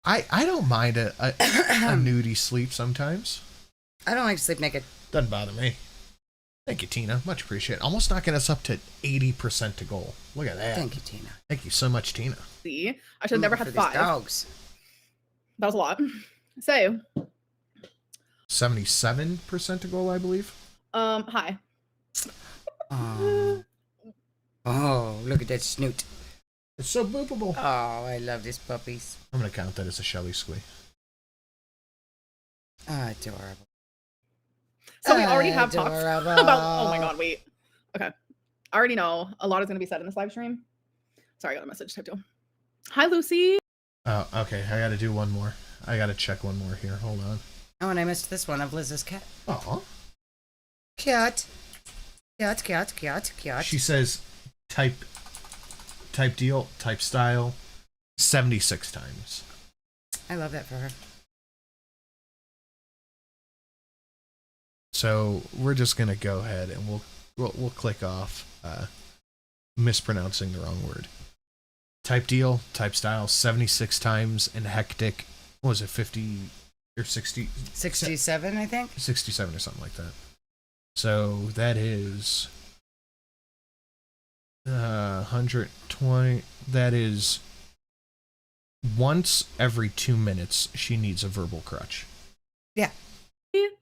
I don't mind a nudie sleep sometimes. I don't like to sleep naked. Doesn't bother me. Thank you, Tina. Much appreciated. Almost knocking us up to 80% to goal. Look at that. Thank you, Tina. Thank you so much, Tina. See, I should have never had 5. Dogs. That was a lot. So, 77% to goal, I believe. Hi. Oh, look at that snoot. It's so boopable. Oh, I love these puppies. I'm going to count that as a Shelly squee. Adorable. So we already have talked about, oh my god, wait. Okay. I already know a lot is going to be said in this live stream. Sorry, I got a message typed to. Hi, Lucy. Oh, okay. I got to do one more. I got to check one more here. Hold on. Oh, and I missed this one of Liz's cat. Aw. Cat. Cat, cat, cat, cat. She says type deal, type style 76 times. I love that for her. So we're just gonna go ahead and we'll click off mispronouncing the wrong word. Type deal, type style 76 times, and hectic. What was it, 50 or 60? 67, I think. 67 or something like that. So that is 120. That is once every 2 minutes she needs a verbal crutch. Yeah.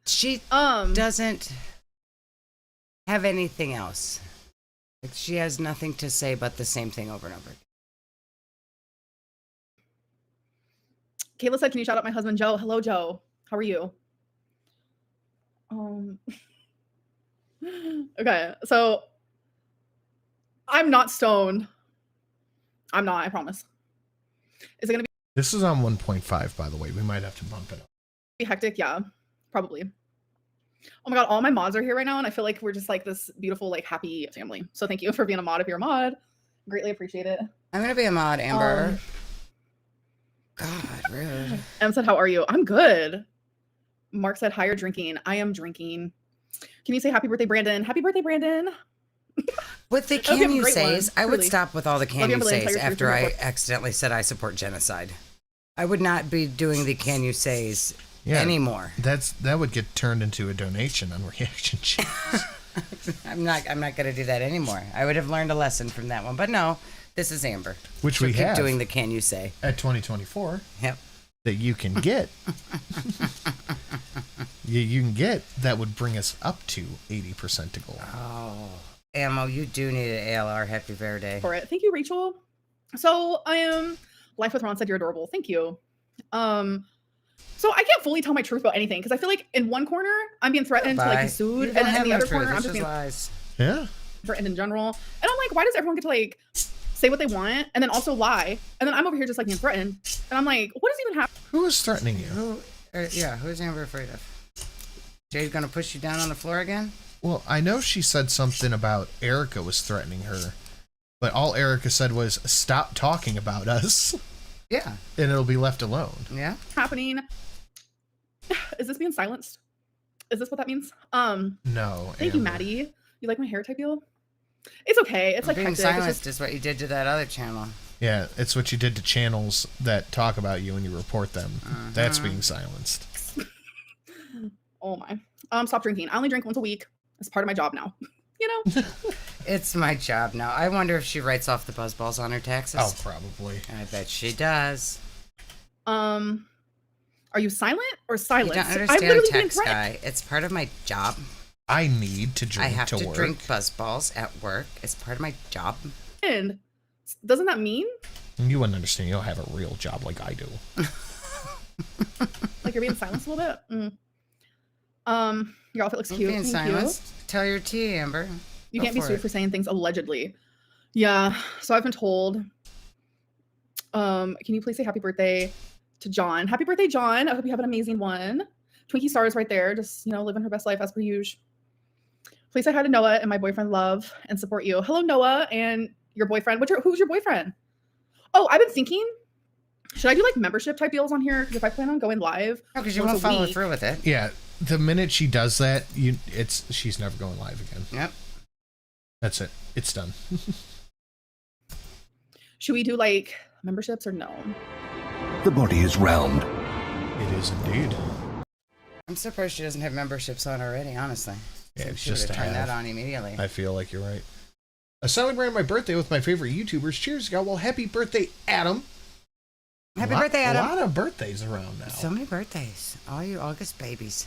She doesn't have anything else. Like, she has nothing to say but the same thing over and over. Kayla said, can you shout out my husband, Joe? Hello, Joe. How are you? Okay, so I'm not stoned. I'm not, I promise. Is it going to This is on 1.5, by the way. We might have to bump it up. be hectic? Yeah, probably. Oh my god, all my mods are here right now, and I feel like we're just like this beautiful, like, happy family. So thank you for being a mod if you're a mod. Greatly appreciate it. I'm going to be a mod, Amber. God, rude. Em said, how are you? I'm good. Mark said, hi, you're drinking. I am drinking. Can you say happy birthday, Brandon? Happy birthday, Brandon. With the That'd be a can you great says, one, I would truly. stop with all the can Love you, you Amberlynn. says Tell your after truth, I report. accidentally said I support genocide. I would not be doing the can you says Yeah, anymore. That would get turned into a donation on reaction channels. I'm not going to do that anymore. I would have learned a lesson from that one. But no, this is Amber. Which She'll we keep have doing the can you say at 2024. Yep. That you can get. you can get that would bring us up to 80% to goal. Oh, Ammo, you do need an ALR. Happy Verde. For it. Thank you, Rachel. So I am Life with Ron said you're adorable. Thank you. So I can't fully tell my truth about anything because I feel like in one corner I'm being threatened to like be sued, and then in the other corner I'm just being yeah threatened in general. And I'm like, why does everyone get to like say what they want and then also lie? And then I'm over here just like being threatened, and I'm like, what is even happening? Who is threatening you? Who's Amber afraid of? Jade gonna push you down on the floor again? Well, I know she said something about Erica was threatening her, but all Erica said was stop talking about us. Yeah. And it'll be left alone. Yeah. Happening. Is this being silenced? Is this what that means? No. Thank you, Maddie. You like my hair type deal? It's okay. It's like being hectic. It's silenced just- is what you did to that other channel. Yeah, it's what you did to channels that talk about you and you report them. That's being silenced. Oh my. Stop drinking. I only drink once a week. It's part of my job now. You know? It's my job now. I wonder if she writes off the buzzballs on her taxes. Oh, probably. I bet she does. Are you silent or silent? You don't understand, tax guy. It's part of my job. I need to drink I have to work. drink buzzballs at work. It's part of my job. And doesn't that mean? You wouldn't understand. You don't have a real job like I do. Like you're being silenced a little bit? Your outfit looks I'm cute. being Thank silenced. you. Tell your tea, Amber. You Go can't be for sued it. for saying things allegedly. Yeah. So I've been told. Can you please say happy birthday to John? Happy birthday, John. I hope you have an amazing one. Twinkie Star is right there, just, you know, living her best life as per usual. Please say hi to Noah and my boyfriend love and support you. Hello, Noah, and your boyfriend. Who's your boyfriend? Oh, I've been thinking, should I do like membership type deals on here? Because if I plan on going live, because you once won't a follow week- through with it. Yeah, the minute she does that, she's never going live again. Yep. That's it. It's done. Should we do like memberships or no? The body is round. It is indeed. I'm surprised she doesn't have memberships on already, honestly. Yeah, So it's she just would to have turned have. that on immediately. I feel like you're right. Celebrating my birthday with my favorite YouTubers. Cheers, y'all. Well, happy birthday, Adam. Happy birthday, Adam. A lot of birthdays around now. So many birthdays. All you August babies.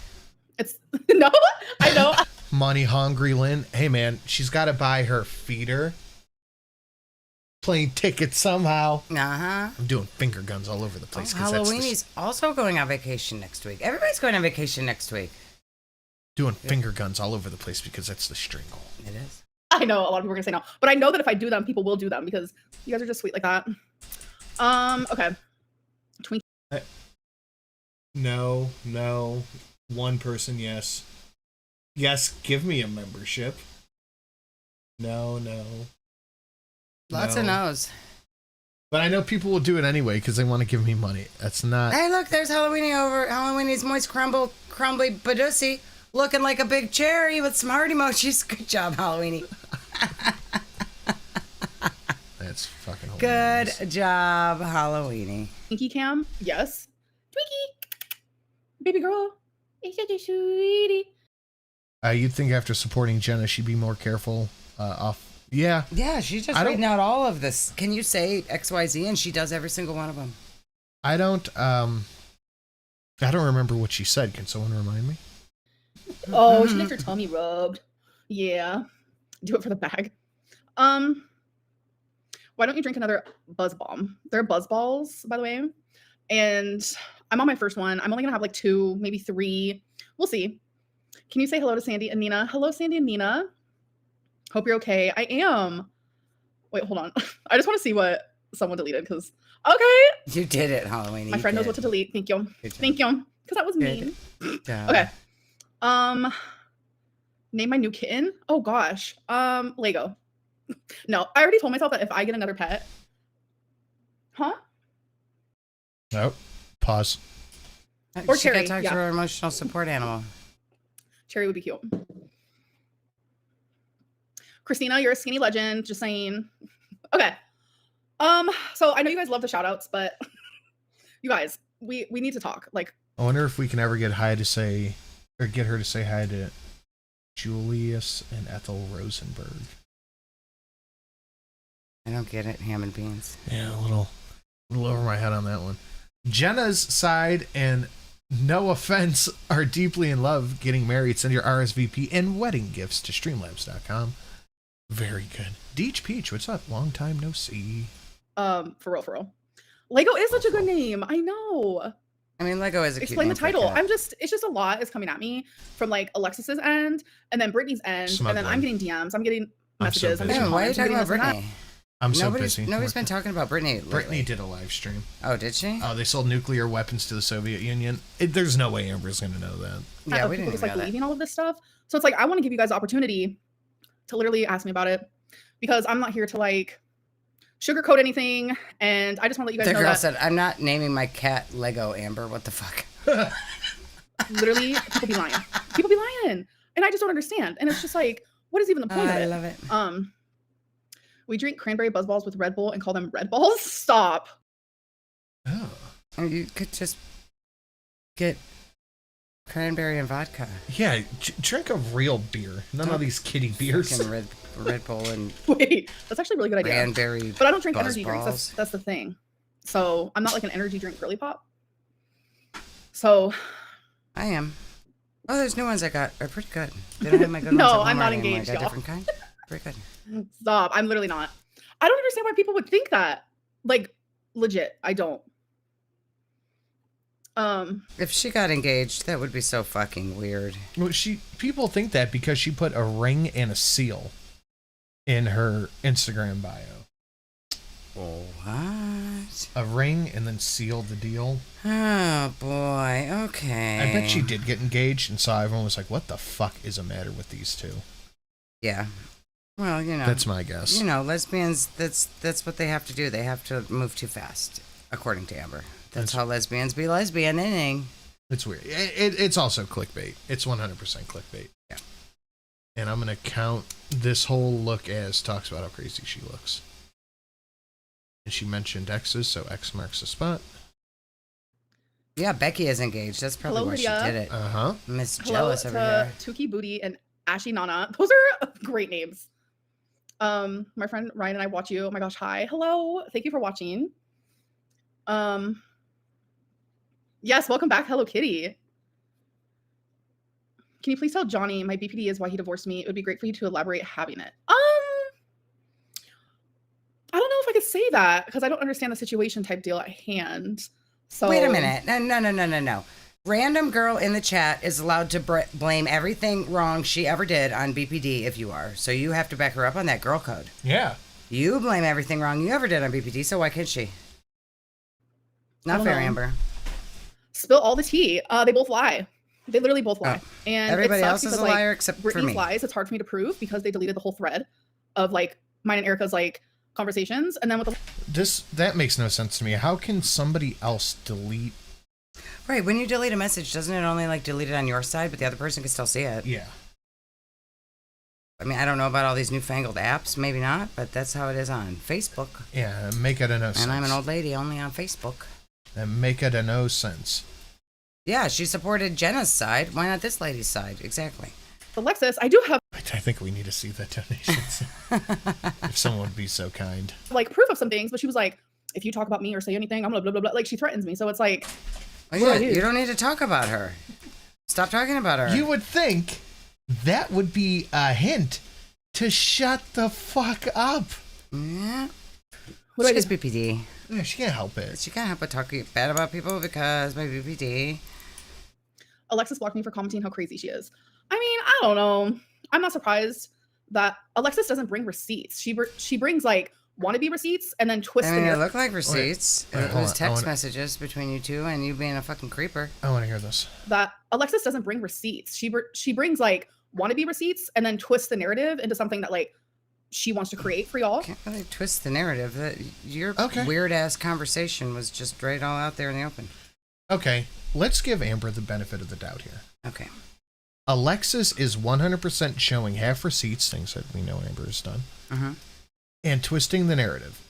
It's no, I know. Money hungry Lynn. Hey man, she's got to buy her feeder. Plane tickets somehow. Uh-huh. I'm doing finger guns all over the place. 'Cause that's the Halloweeni's also going on vacation next week. Everybody's going on vacation next week. doing finger guns all over the place because that's the string goal. It is. I know a lot of people are gonna say no, but I know that if I do them, people will do them because you guys are just sweet like that. Okay. Twinkie. No. One person, yes. Yes, give me a membership. No. Lots of no's. But I know people will do it anyway because they want to give me money. That's not. Hey, look, there's Halloweeny over. Halloweeni's moist crumbly badoosie, looking like a big cherry with some heart emojis. Good job, Halloweeny. That's fucking hilarious. Good job, Halloweeny. Twinkie cam, yes. Twinkie, baby girl, it's such a sweetie. You'd think after supporting Jenna, she'd be more careful off. Yeah. Yeah, she's just reading out all of this. Can you say XYZ? And she does every single one of them. I don't remember what she said. Can someone remind me? Oh, she likes her tummy rubbed. Yeah. Do it for the bag. Why don't you drink another Buzz Bomb? They're Buzz Balls, by the way. And I'm on my first one. I'm only gonna have like 2, maybe 3. We'll see. Can you say hello to Sandy and Nina? Hello, Sandy and Nina. Hope you're okay. I am. Wait, hold on. I just want to see what someone deleted because okay. You did it, Halloween. My friend knows what to delete. Thank you. Thank you. Because that was mean. Okay. Name my new kitten. Oh gosh. Lego. No, I already told myself that if I get another pet. Huh? Nope. Pause. Or she Cherry. could talk to her emotional support animal. Cherry would be cute. Christina, you're a skinny legend. Just saying. Okay. So I know you guys love the shout outs, but you guys, we need to talk. Like, I wonder if we can ever get her to say hi to Julius and Ethel Rosenberg. I don't get it. Ham and beans. Yeah, a little over my head on that one. Jenna's side and no offense are deeply in love getting married. Send your RSVP and wedding gifts to streamlabs.com. Very good. Deech Peach, what's up? Long time no see. For real. Lego is such a good name. I know. I mean, Lego is a cute Explain the name for a title. cat. it's just a lot is coming at me from like Alexis's end and then Brittany's end. And then I'm getting DMs. I'm getting messages. I'm getting why are you comments, talking I'm about getting this and Brittany? I'm so Nobody's busy. been talking about Brittany lately. Brittany did a live stream. Oh, did she? Oh, they sold nuclear weapons to the Soviet Union. There's no way Amber's going to know that. Yeah, we people didn't just know like that. believing all of this stuff. So it's like I want to give you guys the opportunity to literally ask me about it because I'm not here to like sugarcoat anything, and I just want to let you guys The know girl that said, "I'm not naming my cat Lego, Amber. What the fuck?" literally people be lying. People be lying, and I just don't understand. And it's just like, what is even the point of it? I love it. We drink cranberry buzz balls with Red Bull and call them Red Balls. Stop. Oh. And you could just get cranberry and vodka. Yeah, drink a real beer. None of these kiddie beers. Fucking Red Bull and Wait, that's actually a really good idea. cranberry. But I don't drink Buzz energy drinks. balls. That's the thing. So I'm not like an energy drink girly pop. So I am. Oh, there's new ones I got. Are pretty good. Did I have my good ones? No, at I'm not Walmart anymore? engaged, I got a y'all. different kind. Very good. stop. I'm literally not. I don't understand why people would think that. Like legit, I don't. If she got engaged, that would be so fucking weird. Well, people think that because she put a ring and a seal in her Instagram bio. What? A ring and then seal the deal. Oh boy. Okay. I bet she did get engaged, and so everyone was like, "What the fuck is the matter with these two?" Yeah. Well, you know. That's my guess. You know, lesbians. That's what they have to do. They have to move too fast, according to Amber. That's how lesbians be lesbianing. It's weird. It's also clickbait. It's 100% clickbait. Yeah. And I'm gonna count this whole look as talks about how crazy she looks. And she mentioned X's, so X marks the spot. Yeah, Becky is engaged. That's probably Hello, why Lydia. she did it. Uh-huh. Miss Hello Jealous over to here. Tuki Booty and Ashy Nana. Those are great names. My friend Ryan and I watch you. Oh my gosh, hi. Hello. Thank you for watching. Yes, welcome back, Hello Kitty. Can you please tell Johnny my BPD is why he divorced me? It would be great for you to elaborate having it. I don't know if I could say that because I don't understand the situation type deal at hand. So Wait a minute. No. Random girl in the chat is allowed to blame everything wrong she ever did on BPD if you are. So you have to back her up on that girl code. Yeah. You blame everything wrong you ever did on BPD, so why can't she? Not fair, Amber. Spill all the tea. They both lie. They literally both lie. And everybody it sucks else is because, a liar except for Brittany's me. lies, it's hard for me to prove because they deleted the whole thread of like mine and Erica's like conversations. And then with the That makes no sense to me. How can somebody else delete? Right, when you delete a message, doesn't it only like delete it on your side, but the other person can still see it? Yeah. I mean, I don't know about all these newfangled apps, maybe not, but that's how it is on Facebook. Yeah, make it a no sense. And I'm an old lady only on Facebook. And make it a no sense. Yeah, she supported Jenna's side. Why not this lady's side? Exactly. Alexis, I do have I think we need to see the donations. If someone would be so kind. like proof of some things, but she was like, if you talk about me or say anything, I'm gonna blah blah blah. Like she threatens me. So it's like, Oh, yeah, you don't need to talk about her. Stop talking about her. You would think that would be a hint to shut the fuck up. Yeah. What do I She's do? BPD. Yeah, she can't help it. She can't help but talk bad about people because my BPD. Alexis blocked me for commenting how crazy she is. I mean, I don't know. I'm not surprised that Alexis doesn't bring receipts. She brings like wannabe receipts and then twist I mean, the it looked like receipts. Wait, It hold was on, text messages between you two and you being a fucking creeper. I want to hear this. that Alexis doesn't bring receipts. She brings like wannabe receipts and then twist the narrative into something that like she wants to create for y'all. Can't really twist the narrative. That your Okay. weird ass conversation was just right all out there in the open. Okay, let's give Amber the benefit of the doubt here. Okay. Alexis is 100% showing half receipts, things that we know Amber has done, and twisting the narrative.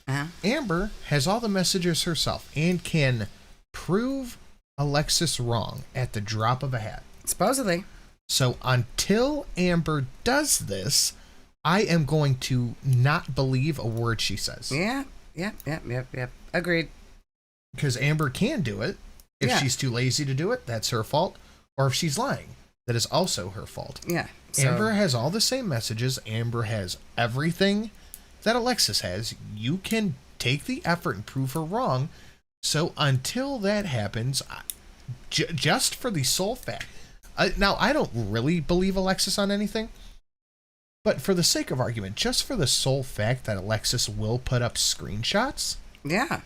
Amber has all the messages herself and can prove Alexis wrong at the drop of a hat. Supposedly. So until Amber does this, I am going to not believe a word she says. Yeah. Agreed. Because Amber can do it. If she's too lazy to do it, that's her fault. Or if she's lying, that is also her fault. Yeah. Amber has all the same messages. Amber has everything that Alexis has. You can take the effort and prove her wrong. So until that happens, just for the sole fact. Now, I don't really believe Alexis on anything. But for the sake of argument, just for the sole fact that Alexis will put up screenshots. Yeah.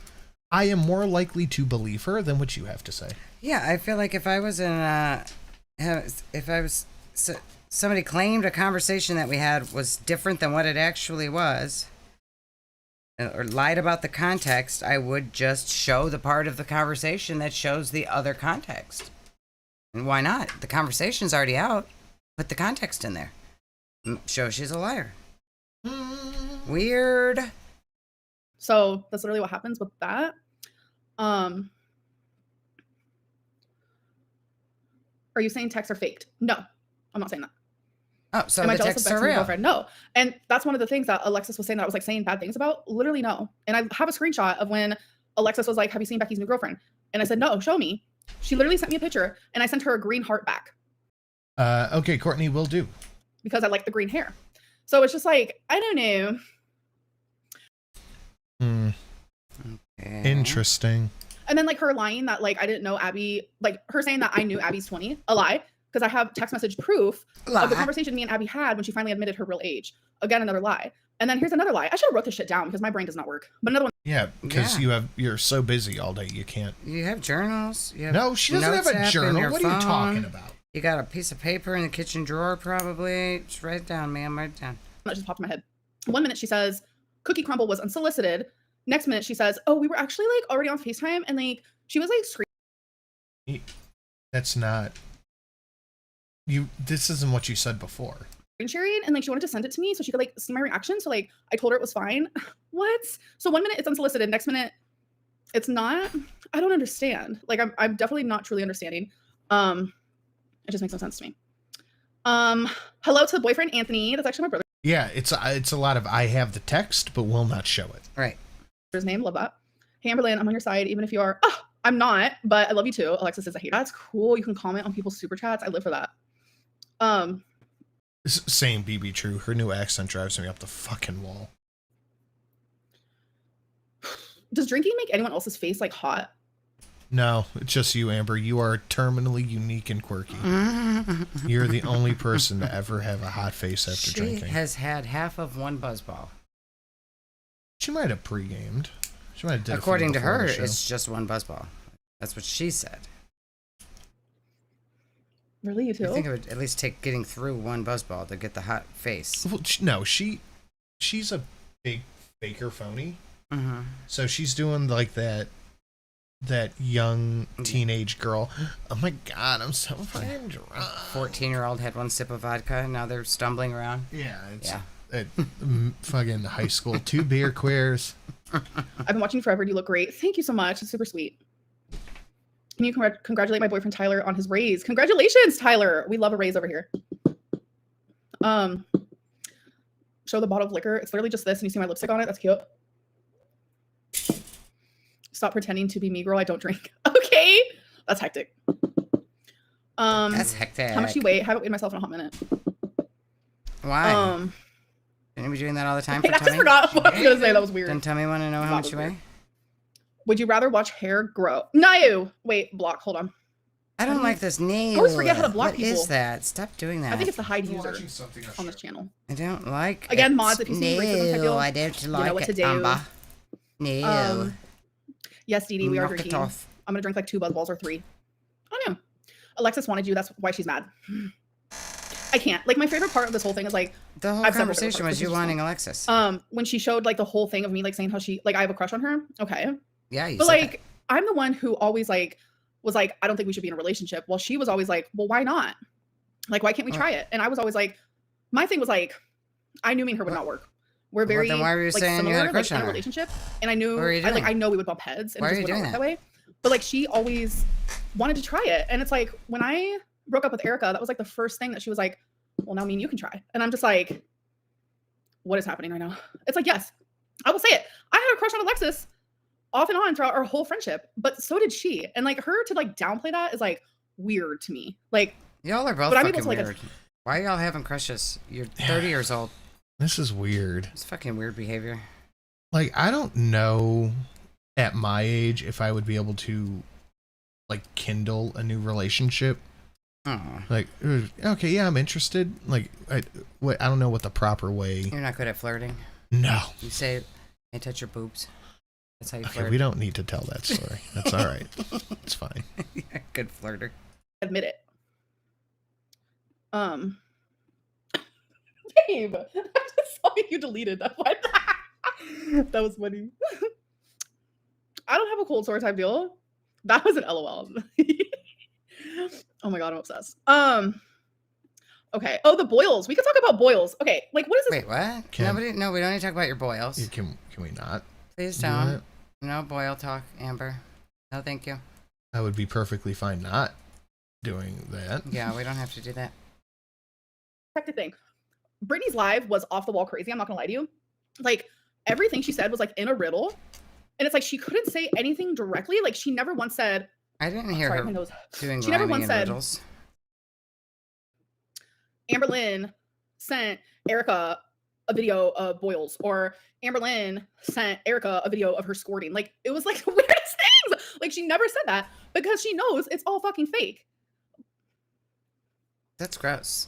I am more likely to believe her than what you have to say. Yeah, I feel like if I was somebody claimed a conversation that we had was different than what it actually was, or lied about the context, I would just show the part of the conversation that shows the other context. And why not? The conversation's already out. Put the context in there. Show she's a liar. Weird. So that's literally what happens with that. Are you saying texts are faked? No, I'm not saying that. Oh, so Am I the jealous texts of are Beck's new real. girlfriend? No. And that's one of the things that Alexis was saying that I was like saying bad things about. Literally no. And I have a screenshot of when Alexis was like, have you seen Becky's new girlfriend? And I said, no, show me. She literally sent me a picture and I sent her a green heart back. Okay, Courtney, will do. Because I like the green hair. So it's just like, I don't know. Interesting. And then like her lying that like I didn't know Abby, like her saying that I knew Abby's 20, a lie. Because I have text message proof of the conversation me and Abby had when she finally admitted her real age. Again, another lie. And then here's another lie. I should have wrote this shit down because my brain does not work. But another one. Yeah, because you're so busy all day you can't. You have journals. You have No, she doesn't have notes a app in journal. your What are you talking phone. about? You got a piece of paper in the kitchen drawer, probably. Just write it down, ma'am. Write it down. That just popped in my head. 1 minute she says Cookie Crumble was unsolicited. Next minute she says, oh, we were actually like already on FaceTime and like she was like screaming. That's not you. This isn't what you said before. Sharing and like she wanted to send it to me so she could like see my reaction. So like I told her it was fine. What? So 1 minute it's unsolicited. Next minute It's not. I don't understand. Like I'm definitely not truly understanding. It just makes no sense to me. Hello to the boyfriend Anthony. That's actually my brother. Yeah, it's a lot of I have the text but will not show it. Right. His name. Love that. Hey Amberlynn, I'm on your side even if you are. Oh, I'm not, but I love you too. Alexis says I hate. That's cool. You can comment on people's super chats. I live for that. Same BB True. Her new accent drives me up the fucking wall. Does drinking make anyone else's face like hot? No, it's just you, Amber. You are terminally unique and quirky. You're the only person to ever have a hot face after drinking. She has had half of one buzzball. She might have pre-gamed. She might have did According to before her, the show. it's just one buzzball. That's what she said. Really, you too? I think it would at least take getting through one buzzball to get the hot face. Well, no, she's a big faker phony. Mm-hmm. So she's doing like that young teenage girl. Oh my god, I'm so fucking drunk. 14-year-old had one sip of vodka, and now they're stumbling around. Yeah, fucking high school. 2 beer queers. I've been watching you forever. You look great. Thank you so much. It's super sweet. Can you congratulate my boyfriend Tyler on his raise? Congratulations, Tyler. We love a raise over here. Show the bottle of liquor. It's literally just this, and you see my lipstick on it. That's cute. Stop pretending to be me, girl. I don't drink. Okay, that's hectic. That's hectic. How much you weigh? I haven't weighed myself in a hot minute. Why? Shouldn't you be doing that all the time? I just forgot what I was gonna say. That was weird. Then tell me when I know how much you weigh. Would you rather watch hair grow? No. Wait, block. Hold on. I don't like this name. I always forget how to block What people. is that? Stop doing that. I think it's the hide user on this channel. I don't like Again, it. mods, if you see racism type deal, I don't like you know what to do. Amber. No. Yes, Dee Dee, we are Knock it drinking. off. I'm gonna drink like 2 buzzballs or 3. I don't know. Alexis wanted you. That's why she's mad. I can't. Like my favorite part of this whole thing is like The whole conversation was you wanting Alexis. When she showed like the whole thing of me like saying how she like I have a crush on her. Okay. Yeah, you But said like I'm the one who always like was like I don't think we should be in a relationship. Well, she was always like, well, why not? Like why can't we try it? And I was always like, my thing was like, I knew me and her would not work. We're very then why were you like, saying you similar, had a crush like, on in a her? relationship, and I knew What were you doing? I know we would bump heads, and Why it are just you wouldn't doing work that way. But like she always wanted to try it, and it's like when I broke up with Erica, that was like the first thing that she was like, well, now me and you can try, and I'm just like, what is happening right now? It's like, yes, I will say it. I had a crush on Alexis off and on throughout our whole friendship, but so did she, and like her to like downplay that is like weird to me. Like y'all are both but I'm fucking able to, like, weird. Why are y'all having crushes? You're 30 years old. This is weird. It's fucking weird behavior. Like, I don't know at my age if I would be able to, like, kindle a new relationship. Oh. Like, okay, yeah, I'm interested. Like, I don't know what the proper way. You're not good at flirting? No. You say, hey, touch your boobs. That's how you Okay, flirt. we don't need to tell that story. That's all right. It's fine. Good flirter. Admit it. Babe, I just saw you deleted that one. That was funny. I don't have a cold sore type deal. That was an LOL. Oh my god, I'm obsessed. Okay. Oh, the boils. We could talk about boils. Okay, like what is this? Wait, what? No, we don't need to talk about your boils. Can we not? Please do don't. that? No boil talk, Amber. No, thank you. I would be perfectly fine not doing that. Yeah, we don't have to do that. Protected thing. Brittany's live was off the wall crazy. I'm not gonna lie to you. Like everything she said was like in a riddle, and it's like she couldn't say anything directly. Like she never once said. I didn't hear her doing She never rhyming once and said. riddles. Amberlynn sent Erica a video of boils, or Amberlynn sent Erica a video of her squirting. Like it was like the weirdest things. Like she never said that because she knows it's all fucking fake. That's gross.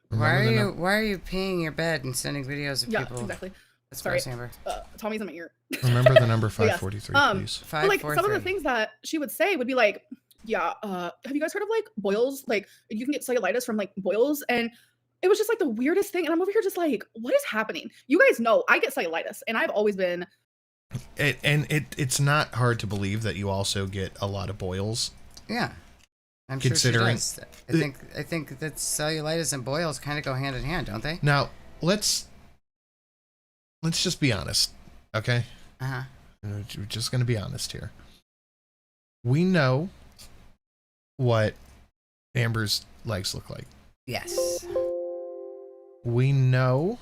Why are you peeing your bed and sending videos of people? Yeah, exactly. That's Sorry, gross, Amber. Tommy's in my ear. Remember the number But yes, 543, please. But like some of the things that she would say would be like, yeah, have you guys heard of like boils? Like you can get cellulitis from like boils, and it was just like the weirdest thing. And I'm over here just like, what is happening? You guys know I get cellulitis, and I've always been. It's not hard to believe that you also get a lot of boils. Yeah. I'm considering sure she does. I think that cellulitis and boils kind of go hand in hand, don't they? Now let's just be honest, okay? We're just going to be honest here. We know what Amber's legs look like. Yes. We know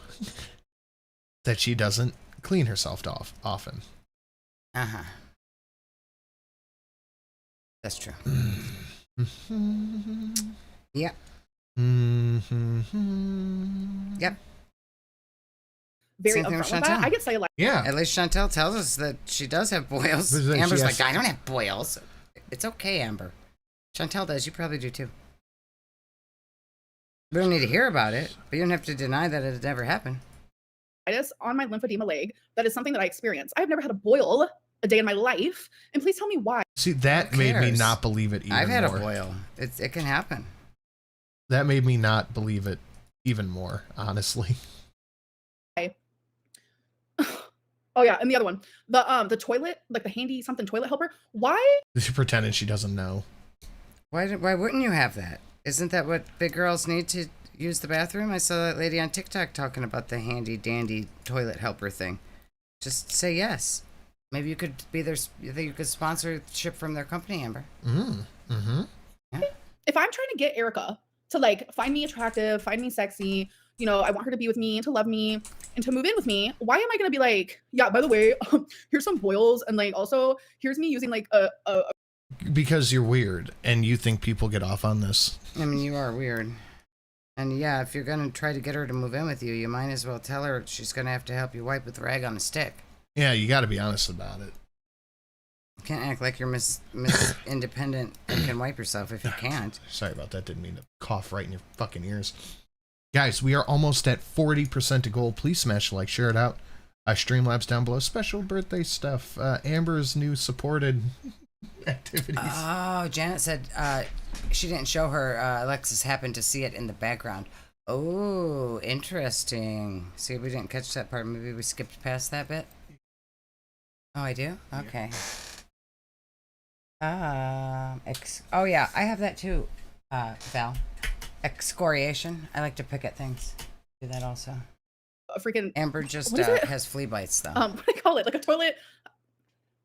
that she doesn't clean herself off often. Uh-huh. That's true. Yep. Yep. Very Same thing with upfront with that. Chantel. I get cellulite. Yeah. At least Chantel tells us that she does have boils. She Amber's has- like, I don't have boils. It's okay, Amber. Chantel does. You probably do too. We don't need to hear about it, but you don't have to deny that it never happened. On my lymphedema leg. That is something that I experience. I've never had a boil a day in my life. And please tell me why. See, that Who made me cares? not believe it even I've had more. a boil. It can happen. That made me not believe it even more, honestly. Oh yeah, and the other one. The toilet, like the handy something toilet helper. Why? She's pretending she doesn't know. Why wouldn't you have that? Isn't that what big girls need to use the bathroom? I saw that lady on TikTok talking about the handy dandy toilet helper thing. Just say yes. Maybe you could be their. You could sponsorship from their company, Amber. Yeah. If I'm trying to get Erica to like find me attractive, find me sexy, you know, I want her to be with me and to love me and to move in with me. Why am I gonna be like, yeah, by the way, here's some boils and like also here's me using like a Because you're weird and you think people get off on this. I mean, you are weird. And yeah, if you're gonna try to get her to move in with you, you might as well tell her she's gonna have to help you wipe with rag on a stick. Yeah, you got to be honest about it. You can't act like you're Miss Independent and can wipe yourself if you can't. Sorry about that. Didn't mean to cough right in your fucking ears. Guys, we are almost at 40% to gold. Please smash the like, share it out. Streamlabs down below. Special birthday stuff. Amber's new supported activities. Oh, Janet said she didn't show her. Alexis happened to see it in the background. Oh, interesting. See, we didn't catch that part. Maybe we skipped past that bit. Oh, I do? Okay. Oh yeah, I have that too, Val. Excoriation. I like to pick at things. Do that also. a freaking Amber just has flea bites though. What do I call it? Like a toilet.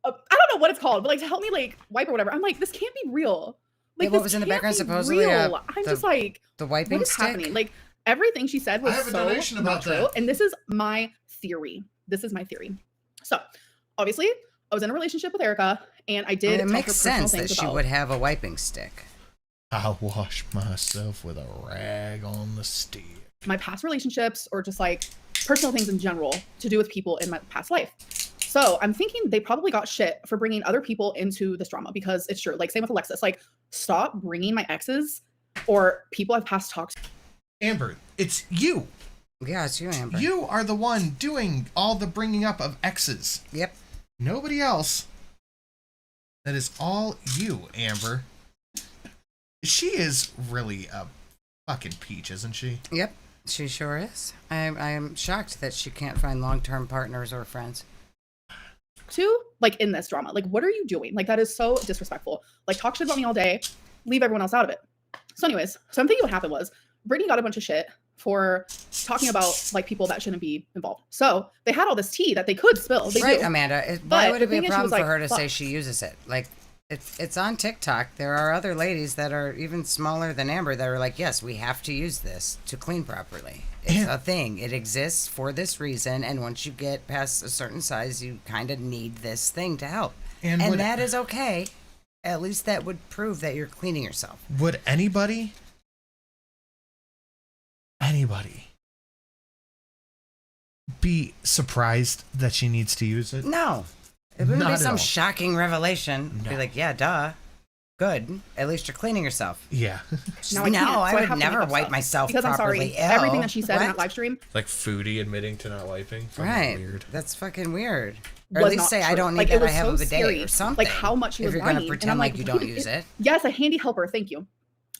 I don't know what it's called, but like to help me like wipe or whatever. I'm like, this can't be real. Like Yeah, what this was in the can't background be supposedly, real. I'm just like, the wiping what is stick? happening? Like everything she said was I have a so donation not about true. that. And this is my theory. This is my theory. So obviously, I was in a relationship with Erica, and I did. It tell makes her personal sense that things she about- would have a wiping stick. I wash myself with a rag on the stick. my past relationships or just like personal things in general to do with people in my past life. So I'm thinking they probably got shit for bringing other people into this drama, because it's true. Like same with Alexis, like stop bringing my exes or people I've past talked to. Amber, it's you. Yeah, it's you, Amber. You are the one doing all the bringing up of exes. Yep. Nobody else. That is all you, Amber. She is really a fucking peach, isn't she? Yep, she sure is. I am shocked that she can't find long-term partners or friends. Like in this drama. Like, what are you doing? Like, that is so disrespectful. Like, talk shit about me all day, leave everyone else out of it. So anyways, so I'm thinking what happened was Brittany got a bunch of shit for talking about like people that shouldn't be involved. So they had all this tea that they could spill. They Right, do. Amanda. But Why would the it be a thing is, she problem was for like, her to say fuck. she uses it? Like, it's on TikTok. There are other ladies that are even smaller than Amber that are like, yes, we have to use this to clean properly. It's a thing. It exists for this reason, and once you get past a certain size, you kind of need this thing to help. And And would- that is okay. At least that would prove that you're cleaning yourself. Would anybody be surprised that she needs to use it? No. It wouldn't Not be at some all. shocking revelation. No. Be like, yeah, duh. Good. At least you're cleaning yourself. Yeah. Now I can't, No, so I have would to never make up wipe stuff. myself because I'm sorry. properly. Everything that she said in What? that live stream Like Foodie admitting to not wiping. Fucking Right. Weird. That's fucking weird. Or at was least not say, I true. don't need Like, that. it was I have so a bidet scary. or something. Like how much she If was you're going to whining. And pretend I'm like you don't use it. Yes, a handy helper. Thank you.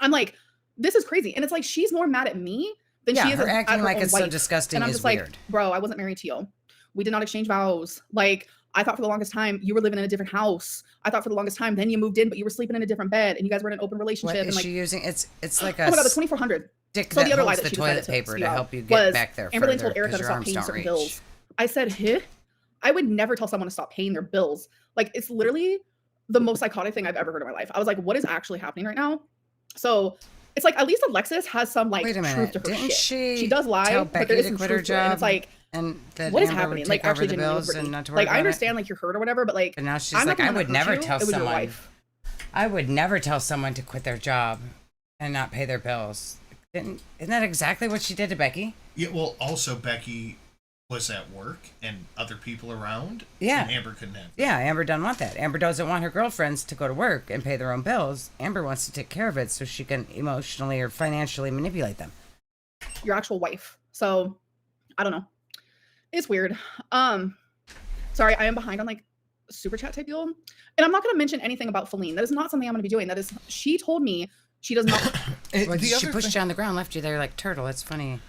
I'm like, this is crazy. And it's like, she's more mad at me than Yeah, she is her at acting her like own it's so wife. disgusting And I'm is just like, weird. bro, I wasn't married to you. We did not exchange vows. Like, I thought for the longest time you were living in a different house. I thought for the longest time then you moved in, but you were sleeping in a different bed and you guys were in an open relationship. What and is like, she using? It's like oh a my god, the 2400. stick So that the other lie holds that the she decided toilet paper spew to out help you get was back there Amberlynn further told Erica because to your stop arms paying don't certain reach. bills. I said, huh? I would never tell someone to stop paying their bills. Like, it's literally the most psychotic thing I've ever heard in my life. I was like, what is actually happening right now? So it's like, at least Alexis has some like Wait a truth minute. to her Didn't shit. she She does lie, tell but there Becky is to some quit her truth to it. And it's job? like, And that what is Amber would happening? take Like, actually, over the genuinely, bills and Brittany. not to worry Like, I about it? understand like you're hurt or whatever, but like, But now she's I'm like, not the I one would that hurt never you. tell It was your someone. wife. I would never tell someone to quit their job and not pay their bills. Isn't that exactly what she did to Becky? Yeah, well, also Becky was at work and other people around. Yeah. And Amber couldn't have that. Yeah, Amber doesn't want that. Amber doesn't want her girlfriends to go to work and pay their own bills. Amber wants to take care of it so she can emotionally or financially manipulate them. Your actual wife. So I don't know. It's weird. Sorry, I am behind on like super chat type deal. And I'm not going to mention anything about Feline. That is not something I'm going to be doing. That is, she told me she does not. Well, she pushed you on the ground, left you there like turtle. It's funny.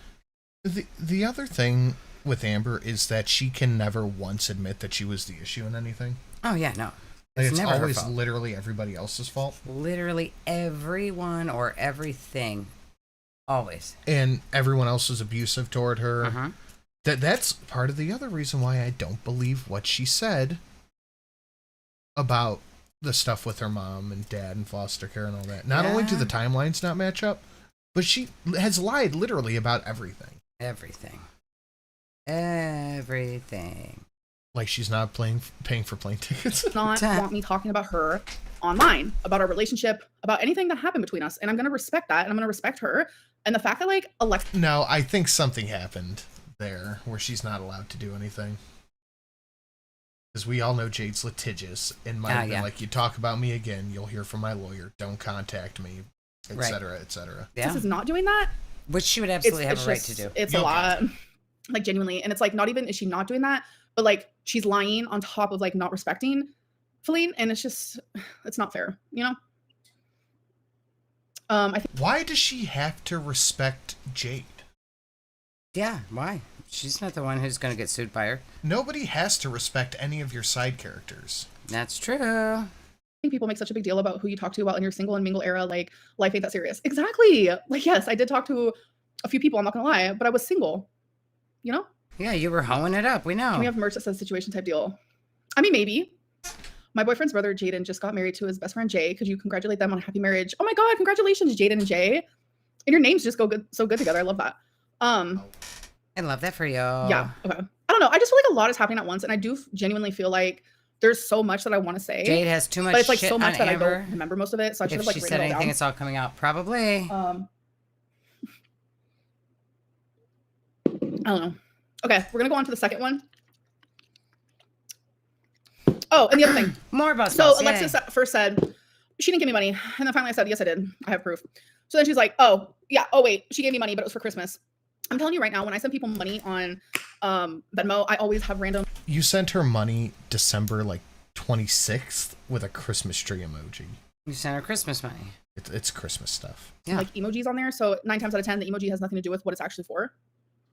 The other thing with Amber is that she can never once admit that she was the issue in anything. Oh yeah, no. Like, it's never her always fault. literally everybody else's fault. Literally everyone or everything. Always. And everyone else is abusive toward her. Uh-huh. That's part of the other reason why I don't believe what she said about the stuff with her mom and dad and foster care and all that. Not only do the timelines not match up, but she has lied literally about everything. Everything. Like she's not paying for plane tickets. Not want me talking about her online, about our relationship, about anything that happened between us. And I'm going to respect that. And I'm going to respect her. And the fact that like Alexis. No, I think something happened there where she's not allowed to do anything. Because we all know Jade's litigious and might have been like, you talk about me again, you'll hear from my lawyer. Don't contact me, etc., etc. This is not doing that. Which she would absolutely have a right to do. It's a lot. Like genuinely. And it's like, not even is she not doing that, but like she's lying on top of like not respecting Feline. And it's just, it's not fair, you know? I think. Why does she have to respect Jade? Yeah, why? She's not the one who's going to get sued by her. Nobody has to respect any of your side characters. That's true. I think people make such a big deal about who you talk to about in your single and mingle era, like life ain't that serious. Exactly. Like, yes, I did talk to a few people, I'm not gonna lie, but I was single, you know? Yeah, you were hoeing it up, we know. Can we have merch that says situation type deal? I mean, maybe. My boyfriend's brother, Jaden, just got married to his best friend, Jay. Could you congratulate them on a happy marriage? Oh my God, congratulations, Jaden and Jay. And your names just go good, so good together. I love that. I love that for you. Yeah, okay. I don't know. I just feel like a lot is happening at once, and I do genuinely feel like there's so much that I want to say. Jade has too much but it's like shit so much on that Amber. I don't remember most of it, so I should If have like she written said it all anything, down. it's all coming out. Probably. I don't know. Okay, we're gonna go on to the second one. Oh, and the other thing. More about So spells, Alexis yay. first said she didn't give me money, and then finally I said yes, I did. I have proof. So then she's like, oh yeah, oh wait, she gave me money, but it was for Christmas. I'm telling you right now, when I send people money on Venmo, I always have random. You sent her money December like 26th with a Christmas tree emoji. You sent her Christmas money. It's Christmas stuff. Yeah. Like emojis on there, so 9 times out of 10, the emoji has nothing to do with what it's actually for.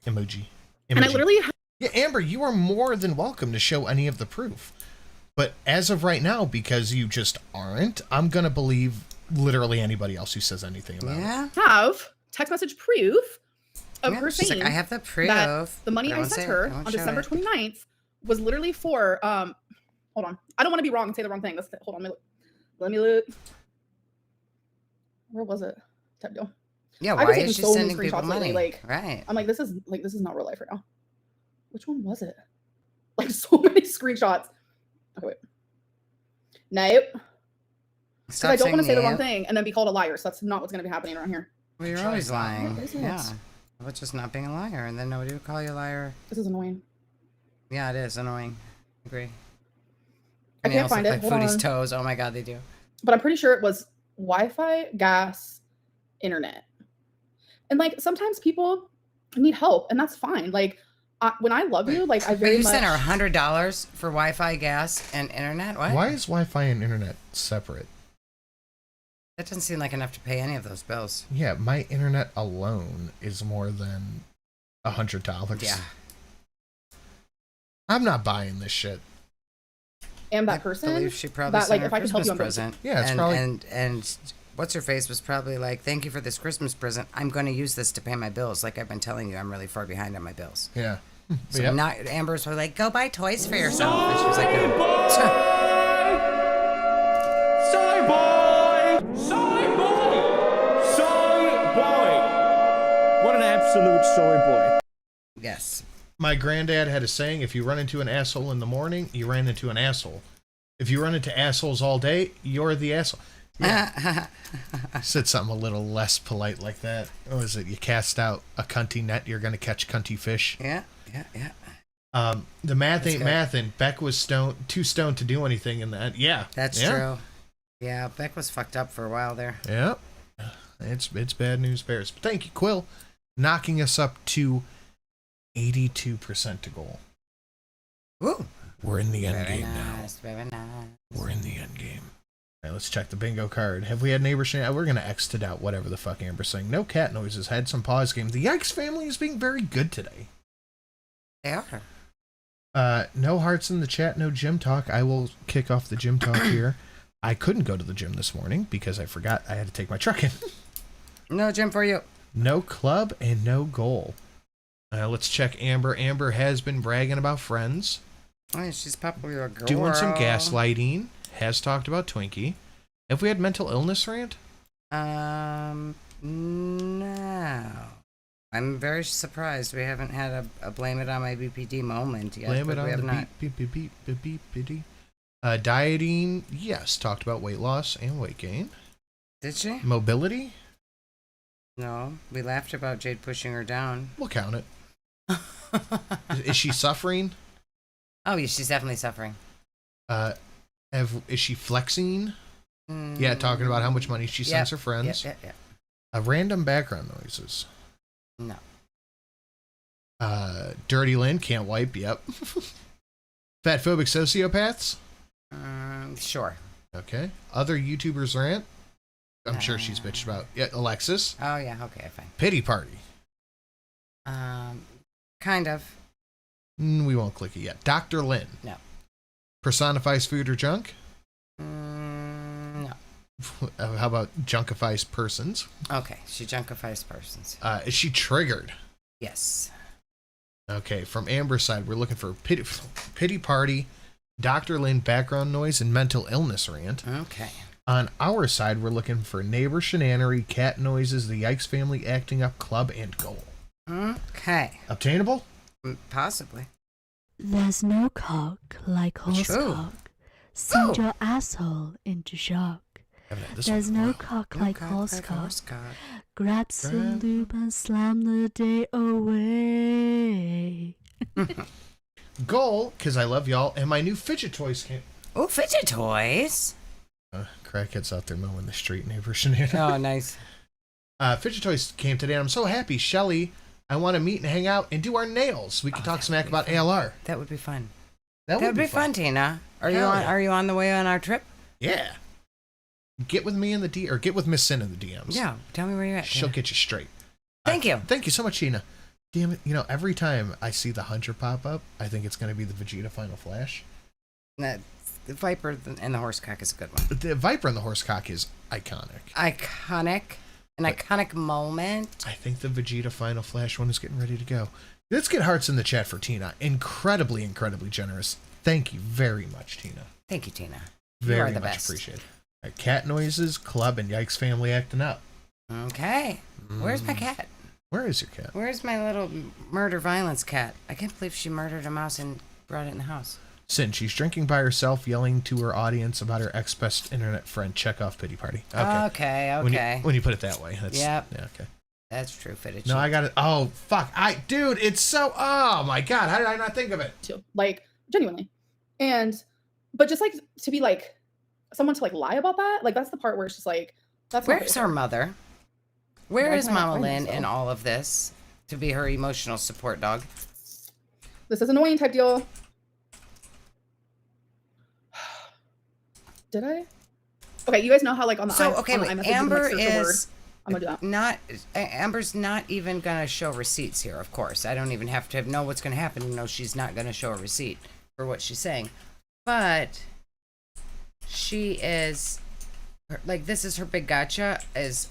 Emoji. And I literally. Yeah, Amber, you are more than welcome to show any of the proof. But as of right now, because you just aren't, I'm gonna believe literally anybody else who says anything about it. Have text message proof of her she's saying like, I have the proof. that the money but I won't sent say it. her I won't on show December it. 29th was literally for hold on. I don't want to be wrong and say the wrong thing. Hold on, let me look. Where was it? Type deal. Yeah, I've why been is taking she so many sending people screenshots lately, money? like, Right. I'm like, this is not real life right now. Which one was it? Like so many screenshots. Okay, wait. Nope. Because I don't want to say the wrong thing and then be called a liar. So that's not what's going to be happening around here. Well, you're always lying. What is it? Yeah. Well, it's just not being a liar, and then nobody would call you a liar. This is annoying. Yeah, it is annoying. Agree. I can't find it. Like Hold Foodie's on. toes. Oh my God, they do. But I'm pretty sure it was Wi-Fi, gas, internet. And like sometimes people need help, and that's fine. Like when I love you, like I But very you much. sent her $100 for Wi-Fi, gas, and internet. What? Why is Wi-Fi and internet separate? That doesn't seem like enough to pay any of those bills. Yeah, my internet alone is more than $100. Yeah. I'm not buying this shit. Am that I person believe she probably that sent like her if I can help you Christmas on present. Yeah, it's and, probably- and what's her face was probably like, "Thank you for this Christmas present. I'm going to use this to pay my bills. Like I've been telling you, I'm really far behind on my bills." Yeah. So Yep. not Amber's were like, go buy toys for yourself. And she was like, no. Soy boy! Soy boy! Soy boy! What an absolute soy boy. Yes. My granddad had a saying, if you run into an asshole in the morning, you ran into an asshole. If you run into assholes all day, you're the asshole. Yeah. Said something a little less polite like that. What was it? You cast out a cunty net, you're going to catch cunty fish. Yeah. The math That's ain't good. mathin'. Beck was too stoned to do anything in that. Yeah. That's yeah. true. Yeah, Beck was fucked up for a while there. Yeah. It's bad news bears. But thank you, Quill. Knocking us up to 82% to goal. Ooh. We're in the end Very game nice, now. very nice. We're in the end game. All right, let's check the bingo card. Have we had neighbor shenanigans? We're going to exit out whatever the fuck Amber's saying. No cat noises. Had some pause games. The Yikes family is being very good today. They are. No hearts in the chat. No gym talk. I will kick off the gym talk here. I couldn't go to the gym this morning because I forgot I had to take my truck in. No gym for you. No club and no goal. Let's check Amber. Amber has been bragging about friends. Oh, yeah, she's popular girl. Doing some gaslighting. Has talked about Twinkie. Have we had mental illness rant? No. I'm very surprised we haven't had a blame it on my BPD moment yet. Blame it but we on have the not. beep. Dieting, yes. Talked about weight loss and weight gain. Did she? Mobility? No. We laughed about Jade pushing her down. We'll count it. Is she suffering? Oh, yeah, she's definitely suffering. Is she flexing? Yeah, talking about how much money she sends her friends. Yep. Random background noises. No. Dirty Lynn, can't wipe, yep. Fatphobic sociopaths? Sure. Okay. Other YouTubers rant? I'm sure she's bitched about. Yeah, Alexis? Oh, yeah, okay, fine. Pity party? Kind of. We won't click it yet. Dr. Lynn? No. Personifies food or junk? No. How about junkifies persons? Okay, she junkifies persons. Is she triggered? Yes. Okay, from Amber's side, we're looking for pity party, Dr. Lynn background noise, and mental illness rant. Okay. On our side, we're looking for neighbor shenanery, cat noises, the Yikes family acting up, club, and goal. Okay. Obtainable? Possibly. There's no cock like horse cock. Send your asshole into shock. There's no cock like horse cock. Grab some lube and slam the day away. Goal, because I love y'all, and my new fidget toys came. Oh, fidget toys? Crackheads out there mowing the street, neighbor shenanigans. Oh, nice. Fidget toys came today, and I'm so happy. Shelly, I want to meet and hang out and do our nails. We can talk smack about ALR. That would be fun. That would be fun, Tina. Are Hell you on? yeah. Are you on the way on our trip? Yeah. Get with me in the or get with Miss Sin in the DMs. Yeah. Tell me where you're at. She'll get you straight. Thank you. Thank you so much, Tina. Damn it! Every time I see the Hunter pop up, I think it's going to be the Vegeta Final Flash. The Viper and the Horsecock is a good one. The Viper and the Horsecock is iconic. An iconic moment. I think the Vegeta Final Flash one is getting ready to go. Let's get hearts in the chat for Tina. Incredibly, incredibly generous. Thank you very much, Tina. Thank you, Tina. Very you are the much best. appreciated. All right, cat noises, club, and Yikes family acting up. Okay. Where's my cat? Where is your cat? Where's my little murder violence cat? I can't believe she murdered a mouse and brought it in the house. Sin, she's drinking by herself, yelling to her audience about her ex-best internet friend. Check off pity party. Okay. When you put it that way. That's, Yep. Yeah, okay. That's true, Fitted. No, I got it. Oh, fuck. Dude, it's so, oh my God. How did I not think of it? Like, genuinely. But just like to be like, someone to like lie about that, like that's the part where it's just like, that's Where's her mother? Where Why is can't I Mama find Lynn myself? in all of this to be her emotional support dog? This is annoying type deal. Did I? Okay, you guys know how like on the So okay, on wait, iMessage, you can, Amber like, search a word. is I'm gonna do that. not. Amber's not even gonna show receipts here. Of course, I don't even have to know what's gonna happen to know she's not gonna show a receipt for what she's saying. But she is like, this is her big gotcha. Is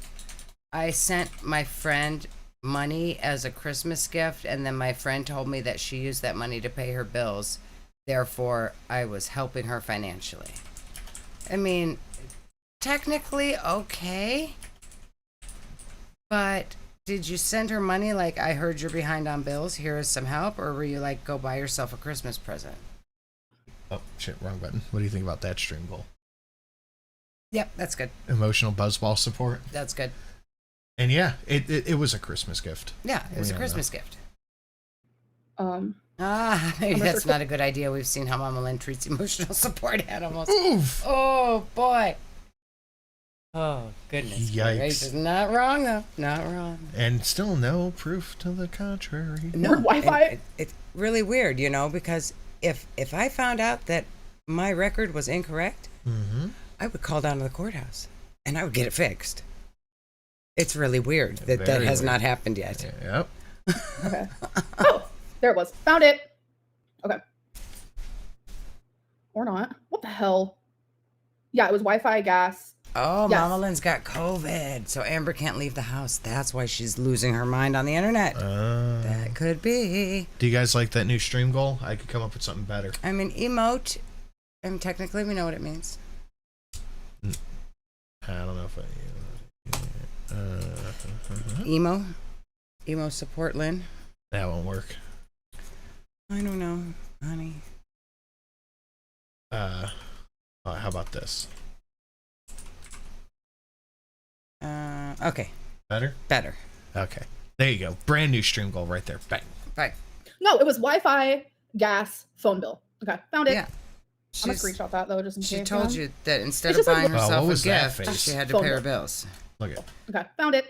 I sent my friend money as a Christmas gift, and then my friend told me that she used that money to pay her bills. Therefore, I was helping her financially. I mean, technically okay, but did you send her money like, I heard you're behind on bills, here is some help, or were you like, go buy yourself a Christmas present? Oh, shit, wrong button. What do you think about that stream goal? Yep, that's good. Emotional buzzball support. That's good. And yeah, it was a Christmas gift. Yeah, it was a Christmas gift. Maybe that's not a good idea. We've seen how Mama Lynn treats emotional support animals. Oof. Oh, boy. Oh, goodness. Yikes. Gracious. Not wrong, though. Not wrong. And still no proof to the contrary. No, Wi-Fi. It's really weird, you know, because if I found out that my record was incorrect, I would call down to the courthouse and I would get it fixed. It's really weird that that has not happened yet. Yep. Okay. Oh, there it was. Found it. Okay. Or not. What the hell? Yeah, it was Wi-Fi, gas. Oh, Yes. Mama Lynn's got COVID, so Amber can't leave the house. That's why she's losing her mind on the internet. That could be. Do you guys like that new stream goal? I could come up with something better. I mean, emote, and technically we know what it means. I don't know if Emo support, Lynn. that won't work. I don't know, honey. How about this? Okay. Better? Better. Okay. There you go. Brand new stream goal right there. Bang. Right. No, it was Wi-Fi, gas, phone bill. Okay, found it. Yeah. I'm gonna screenshot that though, just in She case. told you that instead It's of just like- buying Oh, herself what a was that gift, face? she had to Phone pay her bill. bills. Look at Okay, found it.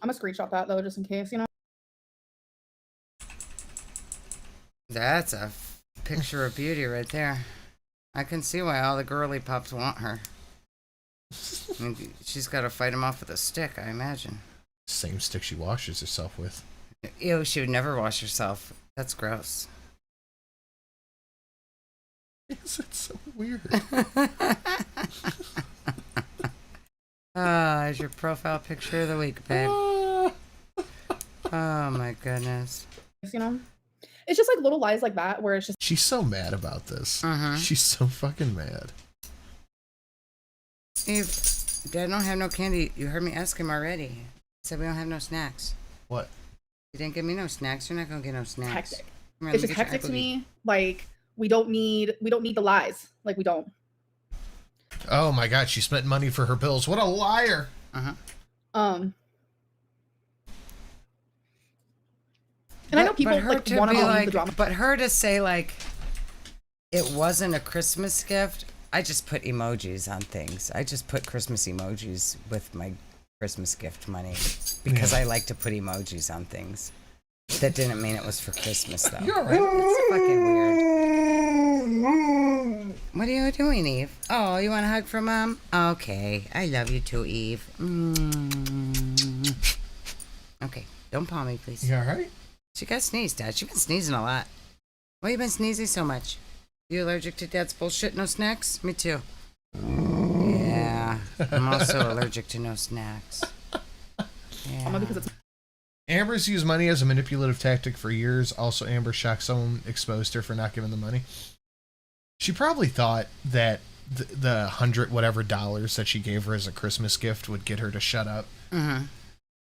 I'm gonna screenshot that though, just in case, you know. That's a picture of beauty right there. I can see why all the girly pups want her. I mean, she's got to fight them off with a stick, I imagine. same stick she washes herself with. Ew, she would never wash herself. That's gross. Is it so weird? Is your profile picture of the week, babe. Oh my goodness. You know, it's just like little lies like that where it's just. She's so mad about this. She's so fucking mad. Eve, Dad don't have no candy. You heard me ask him already. He said we don't have no snacks. What? You didn't give me no snacks. You're not gonna get no snacks. Hectic. Come here, It's let just get your hectic to Applebee. me. Like we don't need the lies. Like we don't. Oh my god, she spent money for her bills. What a liar. And I know people like to want to be believe like, the drama. but her to say like it wasn't a Christmas gift. I just put emojis on things. I just put Christmas emojis with my Christmas gift money because I like to put emojis on things. That didn't mean it was for Christmas though. You're all right. It's fucking weird. What are you doing, Eve? Oh, you want a hug from Mom? Okay, I love you too, Eve. Okay, don't paw me, please. You all right? She got sneezed, Dad. She's been sneezing a lot. Why you been sneezing so much? You allergic to Dad's bullshit? No snacks? Me too. Yeah, I'm also allergic to no snacks. Yeah. Because it's Amber's used money as a manipulative tactic for years. Also, Amber shocked someone exposed her for not giving the money. She probably thought that the $100 whatever that she gave her as a Christmas gift would get her to shut up.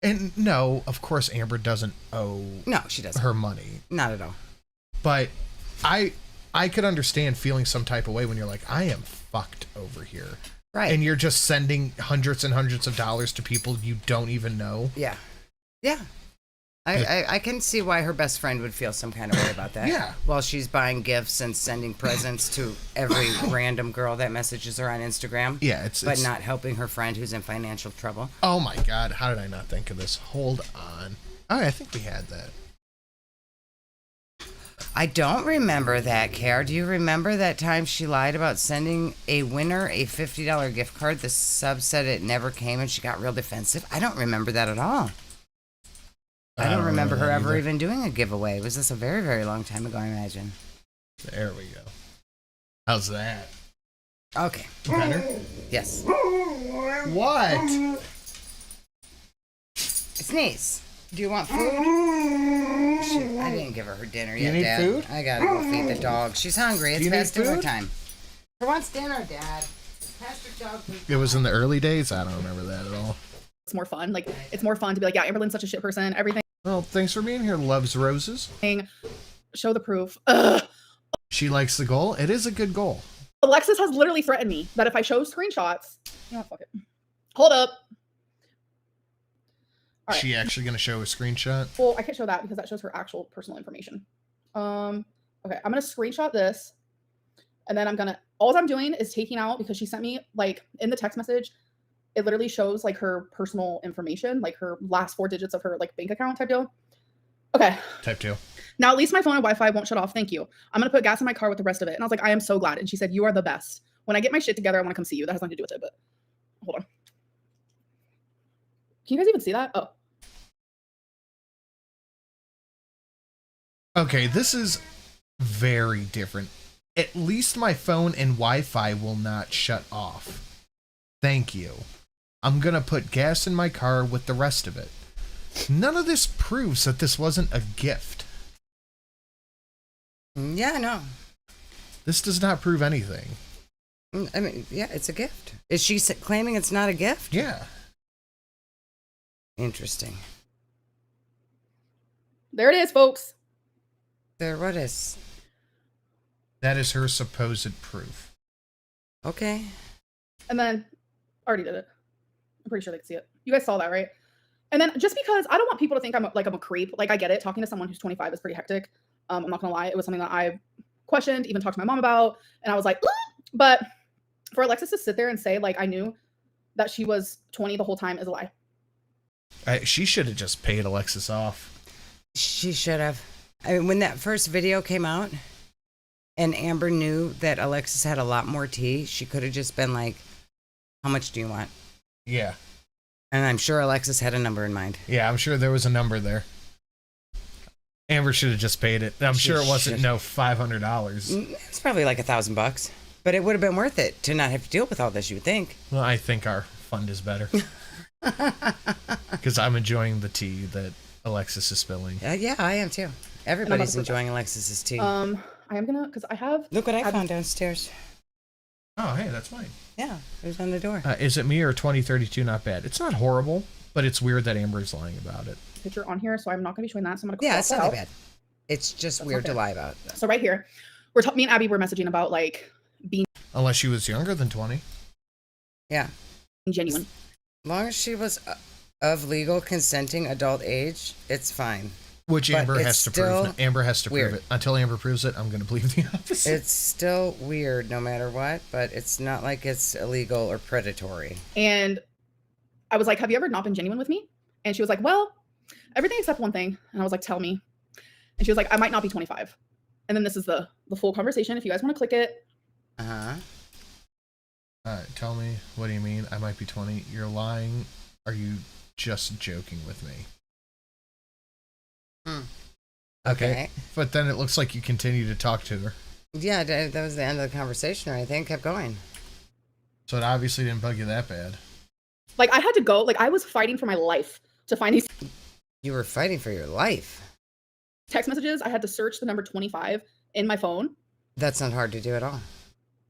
And no, of course, Amber doesn't owe No, she doesn't. her money. Not at all. But I could understand feeling some type of way when you're like, I am fucked over here. Right. And you're just sending hundreds and hundreds of dollars to people you don't even know. Yeah. Yeah. I can see why her best friend would feel some kind of way about that. Yeah. While she's buying gifts and sending presents to every random girl that messages her on Instagram. Yeah, but it's not helping her friend who's in financial trouble. Oh my god, how did I not think of this? Hold on. Oh, I think we had that. I don't remember that, Care. Do you remember that time she lied about sending a winner a $50 gift card? The sub said it never came and she got real defensive. I don't remember that at all. I don't remember her ever even doing a giveaway. Was this a very, very long time ago, I imagine? There we go. How's that? Okay. Better? Yes. What? Sneeze. Do you want food? Shoot, I didn't give her dinner yet, need Dad. food? I gotta go feed the dog. She's hungry. It's you need past dinner food? time. Who wants dinner, Dad? Pass your dog food. It was in the early days. I don't remember that at all. It's more fun. Like, it's more fun to be like, yeah, Amberlynn's such a shit person. Everything. Well, thanks for being here, Loves Roses. Show the proof. Ugh. She likes the goal. It is a good goal. Alexis has literally threatened me that if I show screenshots, you know, fuck it. Hold up. All right. She actually going to show a screenshot? Well, I can't show that because that shows her actual personal information. Okay, I'm gonna screenshot this, and then all I'm doing is taking out, because she sent me, like, in the text message, it literally shows like her personal information, like her last 4 digits of her like bank account type deal. Okay. Type 2. Now at least my phone and Wi-Fi won't shut off. Thank you. I'm gonna put gas in my car with the rest of it. And I was like, I am so glad. And she said, you are the best. When I get my shit together, I want to come see you. That has nothing to do with it, but hold on. Can you guys even see that? Oh. Okay, this is very different. At least my phone and Wi-Fi will not shut off. Thank you. I'm gonna put gas in my car with the rest of it. None of this proves that this wasn't a gift. Yeah, no. This does not prove anything. I mean, yeah, it's a gift. Is she claiming it's not a gift? Yeah. Interesting. There it is, folks. There, what is? That is her supposed proof. Okay. And then, I already did it. I'm pretty sure they can see it. You guys saw that, right? And then just because I don't want people to think I'm a creep, like I get it. Talking to someone who's 25 is pretty hectic. I'm not gonna lie. It was something that I questioned, even talked to my mom about. And I was like, but for Alexis to sit there and say, like, I knew that she was 20 the whole time is a lie. She should have just paid Alexis off. She should have. I mean, when that first video came out and Amber knew that Alexis had a lot more tea, she could have just been like, how much do you want? Yeah. And I'm sure Alexis had a number in mind. Yeah, I'm sure there was a number there. Amber should have just paid it. I'm sure it wasn't no $500. It's probably like $1,000, but it would have been worth it to not have to deal with all this, you would think. Well, I think our fund is better. Because I'm enjoying the tea that Alexis is spilling. Yeah, I am too. Everybody's enjoying Alexis's tea. I am gonna, because I have. Look what I found downstairs. Oh, hey, that's mine. Yeah, it was on the door. Is it me or 2032 not bad? It's not horrible, but it's weird that Amber's lying about it. Picture on here, so I'm not gonna be showing that. So I'm gonna. Yeah, it's not that bad. It's just weird to lie about. So right here, me and Abby were messaging about like being. Unless she was younger than 20. Yeah. Genuine. As long as she was of legal consenting adult age, it's fine. Which But Amber it's has to still prove. Amber has to weird. prove it. Until Amber proves it, I'm going to believe the opposite. It's still weird no matter what, but it's not like it's illegal or predatory. And I was like, have you ever not been genuine with me? And she was like, well, everything except one thing. And I was like, tell me. And she was like, I might not be 25. And then this is the full conversation. If you guys want to click it. Uh-huh. Tell me, what do you mean? I might be 20. You're lying. Are you just joking with me? Okay. But then it looks like you continue to talk to her. Yeah, that was the end of the conversation, I think. Kept going. So it obviously didn't bug you that bad. Like, I had to go. Like, I was fighting for my life to find these. You were fighting for your life. Text messages. I had to search the number 25 in my phone. That's not hard to do at all.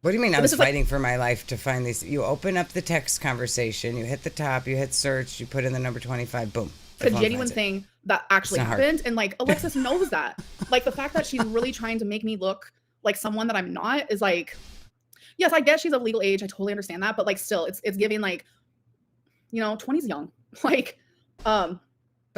What do you mean I was fighting for my life to find these? You open up the text conversation, you hit the top, you hit search, you put in the number 25, boom. A genuine thing that actually happened. And like, Alexis knows that. Like, the fact that she's really trying to make me look like someone that I'm not is like, yes, I guess she's of legal age. I totally understand that. But like, still, it's giving like, 20's young. Like, But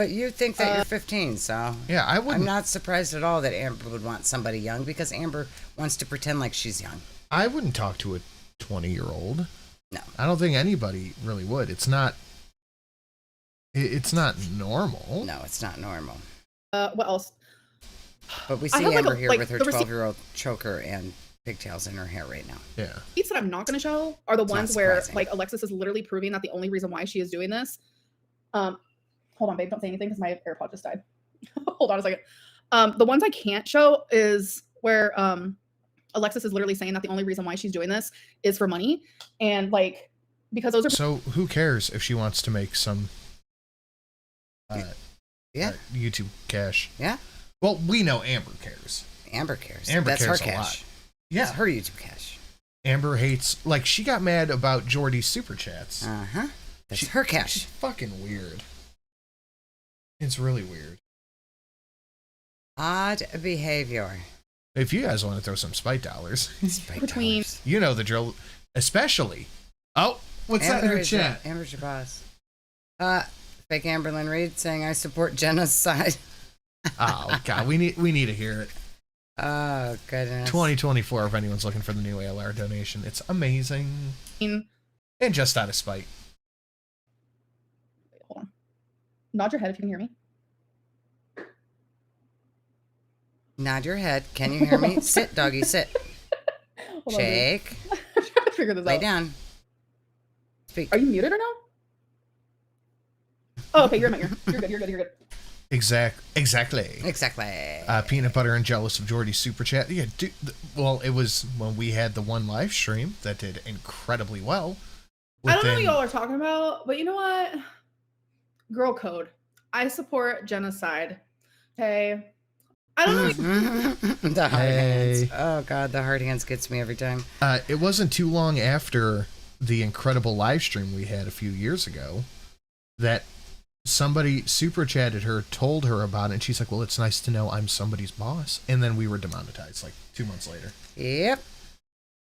you think that you're 15, so yeah, I'm not surprised at all that Amber would want somebody young because Amber wants to pretend like she's young. I wouldn't talk to a 20-year-old. No. I don't think anybody really would. It's not normal. No, it's not normal. What else? But we see Amber here with her 12-year-old choker and pigtails in her hair right now. Yeah. Receipts that I'm not going to show are the It's ones not where surprising. like Alexis is literally proving that the only reason why she is doing this. Hold on, babe. Don't say anything because my AirPod just died. Hold on a second. The ones I can't show is where Alexis is literally saying that the only reason why she's doing this is for money, and like because those are. So who cares if she wants to make some Yeah. YouTube cash. Yeah. Well, we know Amber cares. Amber cares. Amber That's cares her a cash. lot. Yeah. That's her YouTube cash. Amber hates, like, she got mad about Jordy's super chats. Uh-huh. That's her cash. She's fucking weird. It's really weird. Odd behavior. If you guys want to throw some spike dollars, Between you know the drill. Especially, what's that in her chat? Amber's your boss. Fake Amberlynn Reid saying I support Jenna's side. Oh God, we need to hear it. Oh goodness. 2024. If anyone's looking for the new ALR donation, it's amazing. And just out of spite. Hold on. Nod your head if you can hear me. Nod your head. Can you hear me? Sit, doggy, sit. Shake. I'm trying to figure this Lay out. down. Speak. Are you muted or no? Oh, okay, you're in my ear. You're good. You're good. You're good. Exactly. Peanut butter and jealous of Jordy's super chat. Yeah, well, it was when we had the one live stream that did incredibly well. I don't know what y'all are talking about, but you know what? Girl code. I support genocide. Okay. I don't know. The hard hands. Oh God, the hard hands gets me every time. It wasn't too long after the incredible live stream we had a few years ago that somebody super chatted her, told her about it, and she's like, well, it's nice to know I'm somebody's boss. And then we were demonetized like 2 months later. Yep.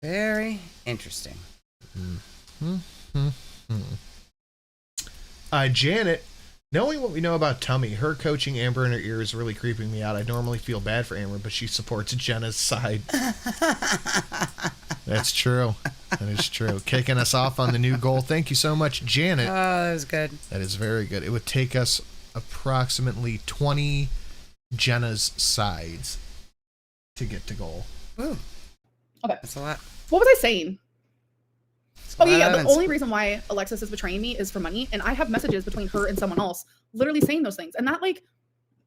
Very interesting. Janet, knowing what we know about Tummy, her coaching Amber in her ear is really creeping me out. I normally feel bad for Amber, but she supports Jenna's side. That's true. That is true. Kicking us off on the new goal. Thank you so much, Janet. Oh, that was good. That is very good. It would take us approximately 20 Jenna's sides to get to goal. Ooh. Okay. That's a lot. What was I saying? Oh yeah, the Violence. only reason why Alexis is betraying me is for money, and I have messages between her and someone else literally saying those things, and that like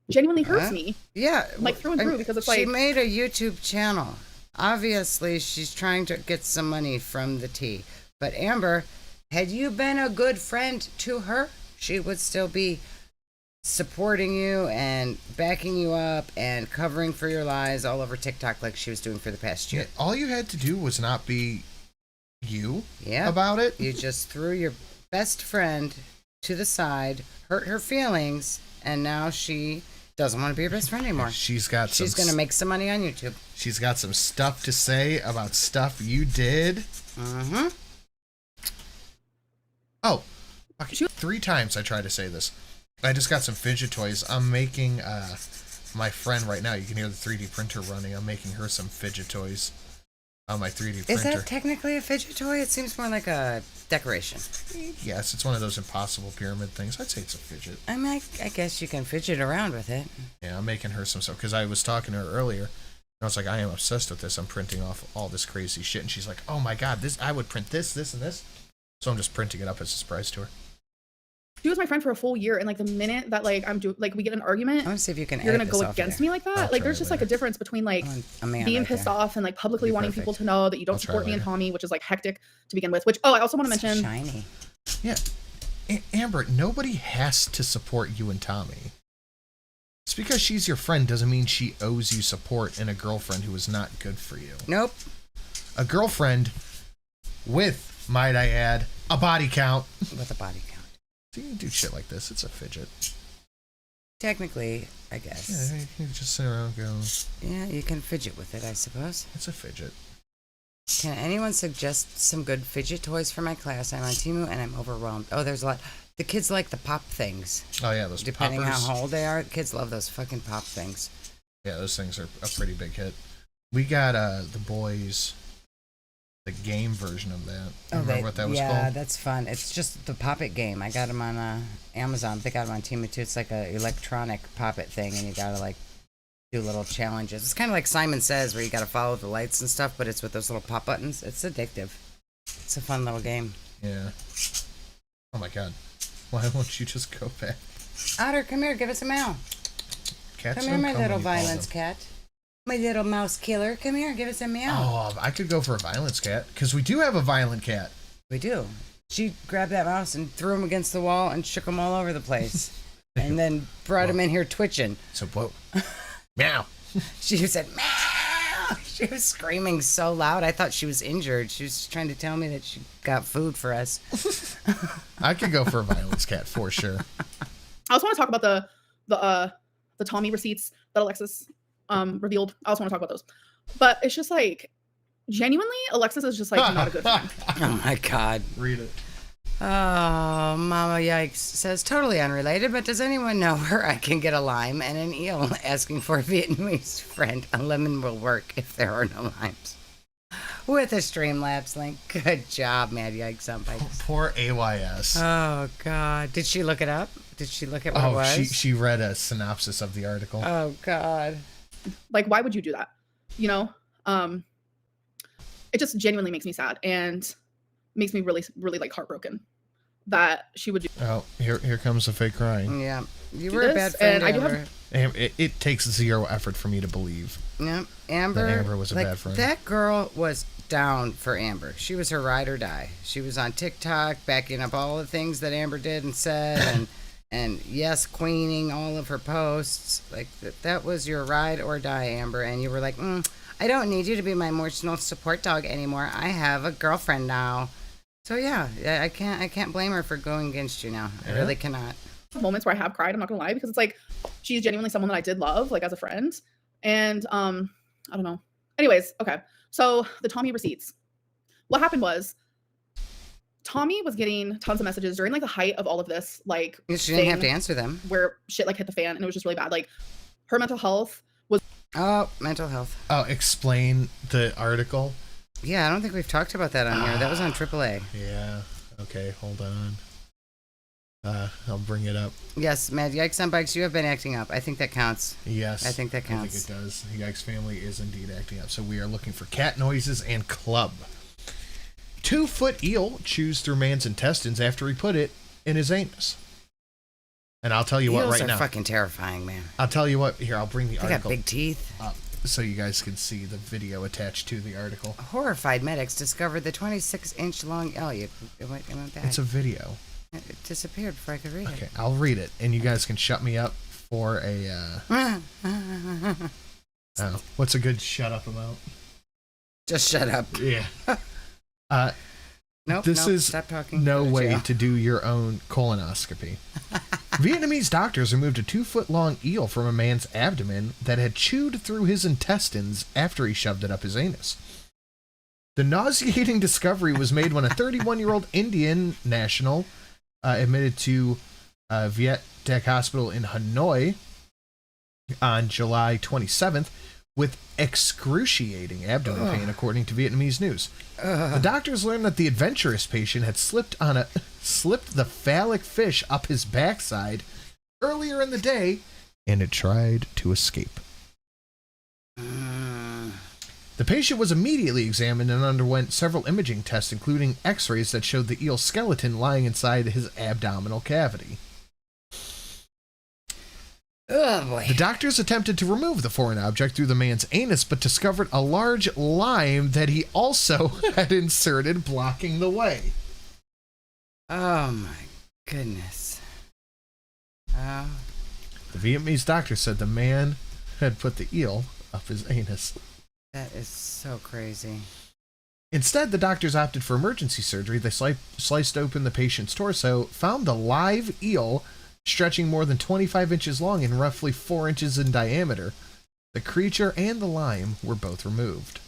genuinely hurts me. Yeah, like through and through, because it's like she made a YouTube channel. Obviously, she's trying to get some money from the tea. But Amber, had you been a good friend to her, she would still be supporting you and backing you up and covering for your lies all over TikTok like she was doing for the past year. Yeah, all you had to do was not be you Yeah. about it. You just threw your best friend to the side, hurt her feelings, and now she doesn't want to be your best friend anymore. She's going to make some money on YouTube. She's got some stuff to say about stuff you did. Mm-hmm. Oh, okay. 3 times I tried to say this. I just got some fidget toys. I'm making my friend right now. You can hear the 3D printer running. I'm making her some fidget toys on my 3D printer. Is that technically a fidget toy? It seems more like a decoration. Yes, it's one of those impossible pyramid things. I'd say it's a fidget. I mean, I guess you can fidget around with it. Yeah, I'm making her some stuff because I was talking to her earlier. And I was like, I am obsessed with this. I'm printing off all this crazy shit. And she's like, oh my God, I would print this, and this. So I'm just printing it up as a surprise to her. she was my friend for a full year, and like the minute that like we get an argument, I want to see if you can. You're gonna edit go this off against there. me like that. Like there's just like a difference between like being pissed off and like publicly wanting people to know that you don't support me and Tommy, which is like hectic to begin with. Which I also want to mention. Shiny. Yeah, Amber, nobody has to support you and Tommy. Just because she's your friend doesn't mean she owes you support in a girlfriend who is not good for you. Nope. A girlfriend with, might I add, a body count. With a body count. So you can do shit like this. It's a fidget. Technically, I guess. Yeah, you can just sit around and go. Yeah, you can fidget with it, I suppose. It's a fidget. Can anyone suggest some good fidget toys for my class? I'm on Temu and I'm overwhelmed. Oh, there's a lot. The kids like the pop things. Oh, yeah, those Depending poppers. how old they are, kids love those fucking pop things. Yeah, those things are a pretty big hit. We got the boys, the game version of that. Remember what that was called? Yeah, that's fun. It's just the Pop It game. I got them on Amazon. They got them on Temu too. It's like a electronic Pop It thing, and you gotta like do little challenges. It's kind of like Simon Says, where you gotta follow the lights and stuff, but it's with those little pop buttons. It's addictive. It's a fun little game. Yeah. Oh my God. Why won't you just go back? Otter, come here. Give us a meow. Cats Come here, don't my come little when you call violence them. cat. My little mouse killer. Come here. Give us a meow. Oh, I could go for a violence cat because we do have a violent cat. We do. She grabbed that mouse and threw him against the wall and shook him all over the place. and then brought him in here twitching. So, whoa. Meow. She said, meow. She was screaming so loud. I thought she was injured. She was trying to tell me that she got food for us. I could go for a violence cat for sure. I also want to talk about the Tommy receipts that Alexis revealed. I also want to talk about those. But it's just like, genuinely, Alexis is just like not a good friend. Oh my God. Read it. Oh, Mama Yikes says, totally unrelated, but does anyone know where I can get a lime and an eel? Asking for a Vietnamese friend. A lemon will work if there are no limes. With a Streamlabs link. Good job, Mad Yikes on bikes. Poor AYS. Oh, God. Did she look it up? Did she look at what it was? She read a synopsis of the article. Oh, God. Like, why would you do that? You know? It just genuinely makes me sad and makes me really, really like heartbroken that she would do. Oh, here comes the fake crying. Yeah. You were a bad friend, and I do Amber. It takes zero effort for me to believe. Yep. Amber. That Amber was a bad friend. That girl was down for Amber. She was her ride or die. She was on TikTok backing up all the things that Amber did and said and yes, queening all of her posts. Like that was your ride or die, Amber. And you were like, I don't need you to be my emotional support dog anymore. I have a girlfriend now. So yeah, I can't blame her for going against you now. I really cannot. Moments where I have cried, I'm not gonna lie, because it's like she's genuinely someone that I did love, like as a friend. And I don't know. Anyways, okay. So the Tommy receipts. What happened was Tommy was getting tons of messages during like the height of all of this, like she didn't have to answer them. Where shit like hit the fan and it was just really bad. Like her mental health was mental health. Oh, explain the article. Yeah, I don't think we've talked about that on here. That was on AAA. Yeah. Okay, hold on. I'll bring it up. Yes, Mad Yikes on Bikes, you have been acting up. I think that counts. Yes. I think that counts. I think it does. The Yikes family is indeed acting up. So we are looking for cat noises and club. 2-foot eel chews through man's intestines after he put it in his anus. And I'll tell you what right now. Eels are fucking terrifying, man. I'll tell you what. Here, I'll bring the article. They got big teeth. Up so you guys can see the video attached to the article. Horrified medics discovered the 26-inch long eel. It went bad. It's a video. It disappeared before I could read it. Okay, I'll read it, and you guys can shut me up for a... Oh, what's a good shut up amount? Just shut up. Yeah. Nope, this is stop talking. no way to do your own colonoscopy. Vietnamese doctors removed a 2-foot-long eel from a man's abdomen that had chewed through his intestines after he shoved it up his anus. The nauseating discovery was made when a 31-year-old Indian national admitted to Viet Dec Hospital in Hanoi on July 27th with excruciating abdomen pain, according to Vietnamese news. The doctors learned that the adventurous patient had slipped the phallic fish up his backside earlier in the day and had tried to escape. The patient was immediately examined and underwent several imaging tests, including x-rays that showed the eel's skeleton lying inside his abdominal cavity. Oh, boy. The doctors attempted to remove the foreign object through the man's anus, but discovered a large lime that he also had inserted, blocking the way. Oh, my goodness. Oh. The Vietnamese doctor said the man had put the eel up his anus. That is so crazy. Instead, the doctors opted for emergency surgery. They sliced open the patient's torso, found the live eel stretching more than 25 inches long and roughly 4 inches in diameter. The creature and the lime were both removed.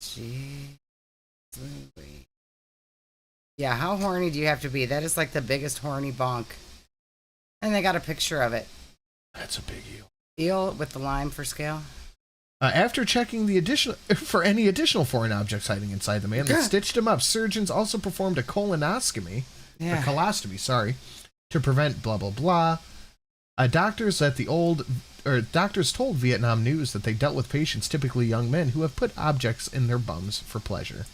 Gee. Yeah, how horny do you have to be? That is like the biggest horny bonk. And they got a picture of it. That's a big eel. Eel with the lime for scale? After checking for any additional foreign objects hiding inside the man, they stitched him up. Surgeons also performed a colostomy, to prevent blah blah blah. Doctors told Vietnam News that they dealt with patients, typically young men, who have put objects in their bums for pleasure.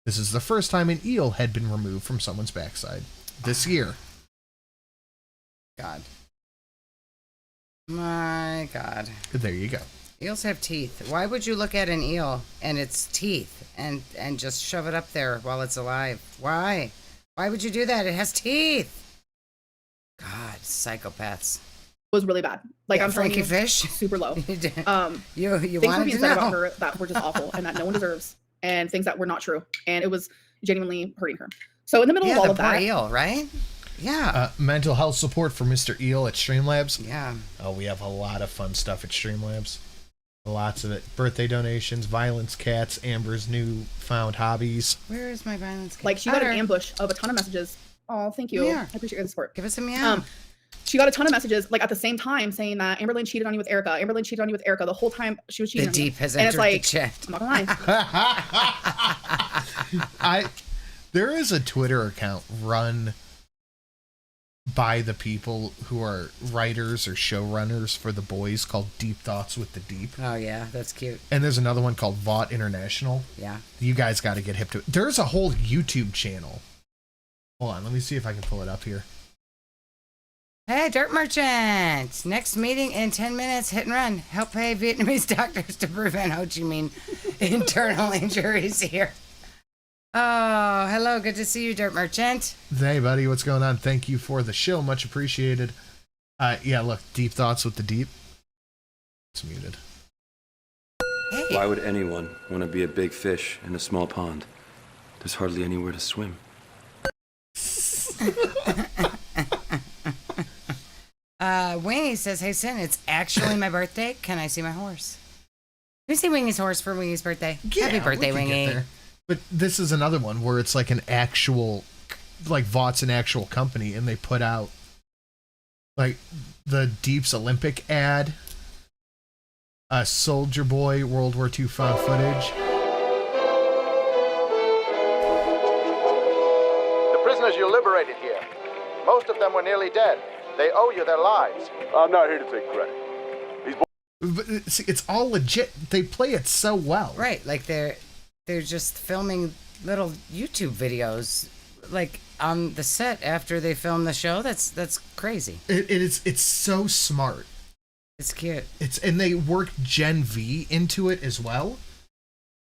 This is the first time an eel had been removed from someone's backside this year. God. My God. There you go. Eels have teeth. Why would you look at an eel and its teeth and just shove it up there while it's alive? Why? Why would you do that? It has teeth. God. Psychopaths. Was really bad. Like, Yeah, I'm telling Frankie you, Fish? super low. You Things wanted were being to said know. about her that were just awful and that no one deserves, and things that were not true, and it was genuinely hurting her. So in the middle of all of that, eel, right? Yeah. Mental health support for Mr. Eel at Streamlabs. Yeah. Oh, we have a lot of fun stuff at Streamlabs. Lots of it. Birthday donations, violence cats, Amber's newfound hobbies. Where is my violence cat? like she got an ambush of a ton of messages. Oh, thank you. Yeah. I appreciate your support. Give us a meow. She got a ton of messages like at the same time saying that Amberlynn cheated on you with Erica. Amberlynn cheated on you with Erica the whole time she was cheating. The on you. deep has And it's entered like, the chat. I'm not gonna lie. There is a Twitter account run by the people who are writers or showrunners for The Boys called Deep Thoughts with the Deep. Oh yeah, that's cute. And there's another one called Vought International. Yeah. You guys got to get hip to it. There's a whole YouTube channel. Hold on, let me see if I can pull it up here. Hey, Dirt Merchant! Next meeting in 10 minutes, hit and run. Help pay Vietnamese doctors to prevent Ho Chi Minh internal injuries here. Oh, hello, good to see you, Dirt Merchant. Hey, buddy, what's going on? Thank you for the show, much appreciated. Yeah, look, Deep Thoughts with the Deep. It's muted. Hey. Why would anyone want to be a big fish in a small pond? There's hardly anywhere to swim. Wingy says, hey, Sin, it's actually my birthday. Can I see my horse? Can we see Wingy's horse for Wingy's birthday? Happy birthday, we could get Wingy. there. But this is another one where it's like an actual, like Vaught's an actual company, and they put out like the Deep's Olympic ad, Soldier Boy World War II found footage. The prisoners you liberated here, most of them were nearly dead. They owe you their lives. I'm not here to take credit. But see, it's all legit. They play it so well. Right, like they're just filming little YouTube videos, like on the set after they film the show. That's crazy. It's so smart. It's cute. And they worked Gen V into it as well.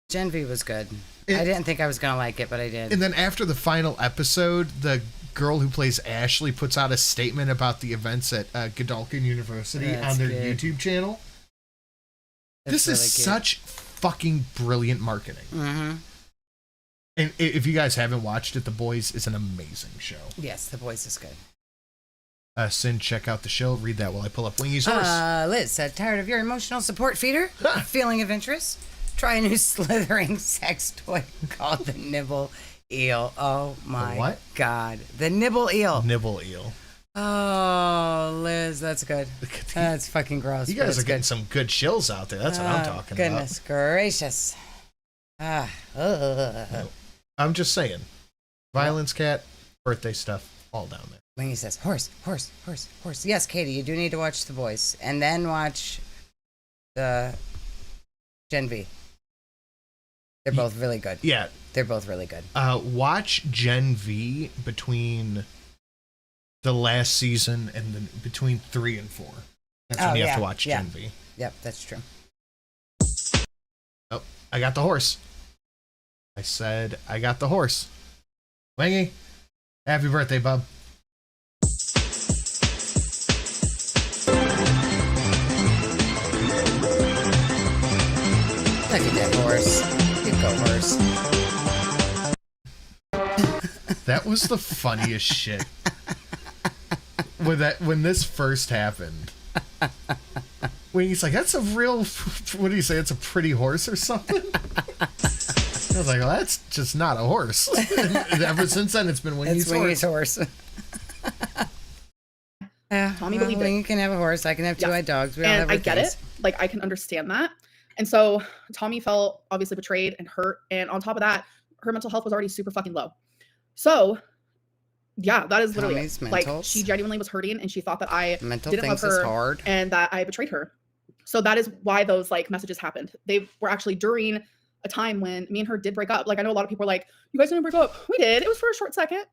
Gen V was good. I didn't think I was gonna like it, but I did. And then after the final episode, the girl who plays Ashley puts out a statement about the events at Godalkin University on their YouTube channel. This is such fucking brilliant marketing. Mm-hmm. And if you guys haven't watched it, The Boys is an amazing show. Yes, The Boys is good. Sin, check out the show. Read that while I pull up Wingy's horse. Liz said, tired of your emotional support feeder? Feeling of interest? Try a new slithering sex toy called the Nibble Eel. Oh my God. The Nibble Eel. Nibble Eel. Oh, Liz, that's good. That's fucking gross. You guys are getting some good chills out there. That's what I'm talking about. Goodness gracious. I'm just saying. Violence cat, birthday stuff, all down there. Wingy says, horse. Yes, Katie, you do need to watch The Boys. And then watch the Gen V. They're both really good. Yeah. They're both really good. Watch Gen V between the last season and then between 3 and 4. That's when you have to watch Gen V. Yep, that's true. Oh, I got the horse. I said I got the horse. Wingy, happy birthday, bub. Look at that horse. You go, horse. That was the funniest shit. When this first happened, when he's like, "That's a real," what do you say? It's a pretty horse or something. I was like, "Well, that's just not a horse." And ever since then, it's been Wingy's horse. Tommy believed You can have a horse. I can have two-eyed dogs. We all have and our I get things. it. Like, I can understand that. And so Tommy felt obviously betrayed and hurt. And on top of that, her mental health was already super fucking low. So yeah, that is literally Tommy's it. Like, mentals. she genuinely was hurting and she thought that I Mental didn't love things is her hard. and that I betrayed her. So that is why those like messages happened. They were actually during a time when me and her did break up. Like, I know a lot of people are like, you guys didn't break up. We did. It was for a short second.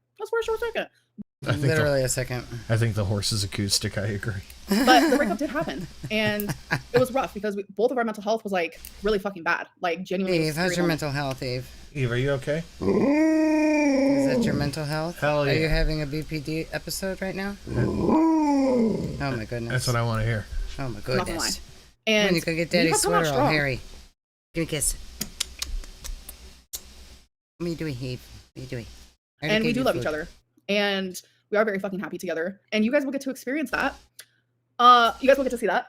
Literally a second. I think the horse is acoustic. I agree. But the breakup did happen, and it was rough because both of our mental health was like really fucking bad. Like, genuinely. Eve, how's your mental health, Eve? Eve, are you okay? Is that your mental health? Hell yeah. Are you having a BPD episode right now? Oh my goodness. That's what I want to hear. Oh my I'm not gonna lie. goodness. And Come on, you can get we Daddy's have come out sweater all strong. hairy. Give me a kiss. What are you doing, Heath? What are you doing? I already And we gave do you love food. each other. And we are very fucking happy together. And you guys will get to experience that. You guys will get to see that.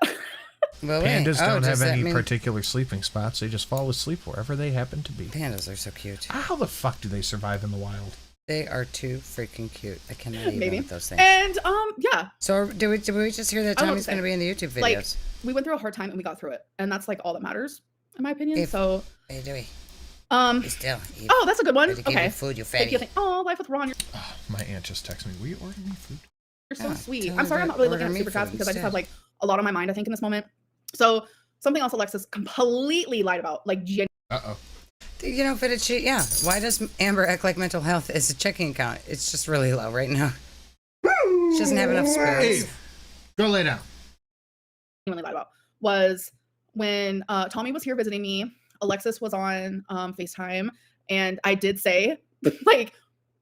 Well, wait. Pandas Oh, don't does have that any mean- particular sleeping spots. They just fall asleep wherever they happen to be. Pandas are so cute. How the fuck do they survive in the wild? They are too freaking cute. I cannot even Maybe. with those things. And yeah. So did we just hear that I don't know Tommy's what to going to be in the YouTube videos? Like, we went through a hard time and we got through it. And that's like all that matters, in my opinion. So Hey, Dewey. Be still. Oh, that's a good one. I had to give you Okay. food, you Thank you. fatty. Oh, Life with Ron, My aunt just texted me. Will you order me food? you're so Yeah, sweet. tell I'm her sorry I'm to not really looking order at me super chats food because I just instead. have like a lot on my mind, I think, in this moment. So something else Alexis completely lied about, like Uh-oh. You know, Fitted, yeah. Why does Amber act like mental health is a checking account? It's just really low right now. She doesn't have enough spirits. Hey, go lay down. genuinely lied about was when Tommy was here visiting me. Alexis was on FaceTime, and I did say, like,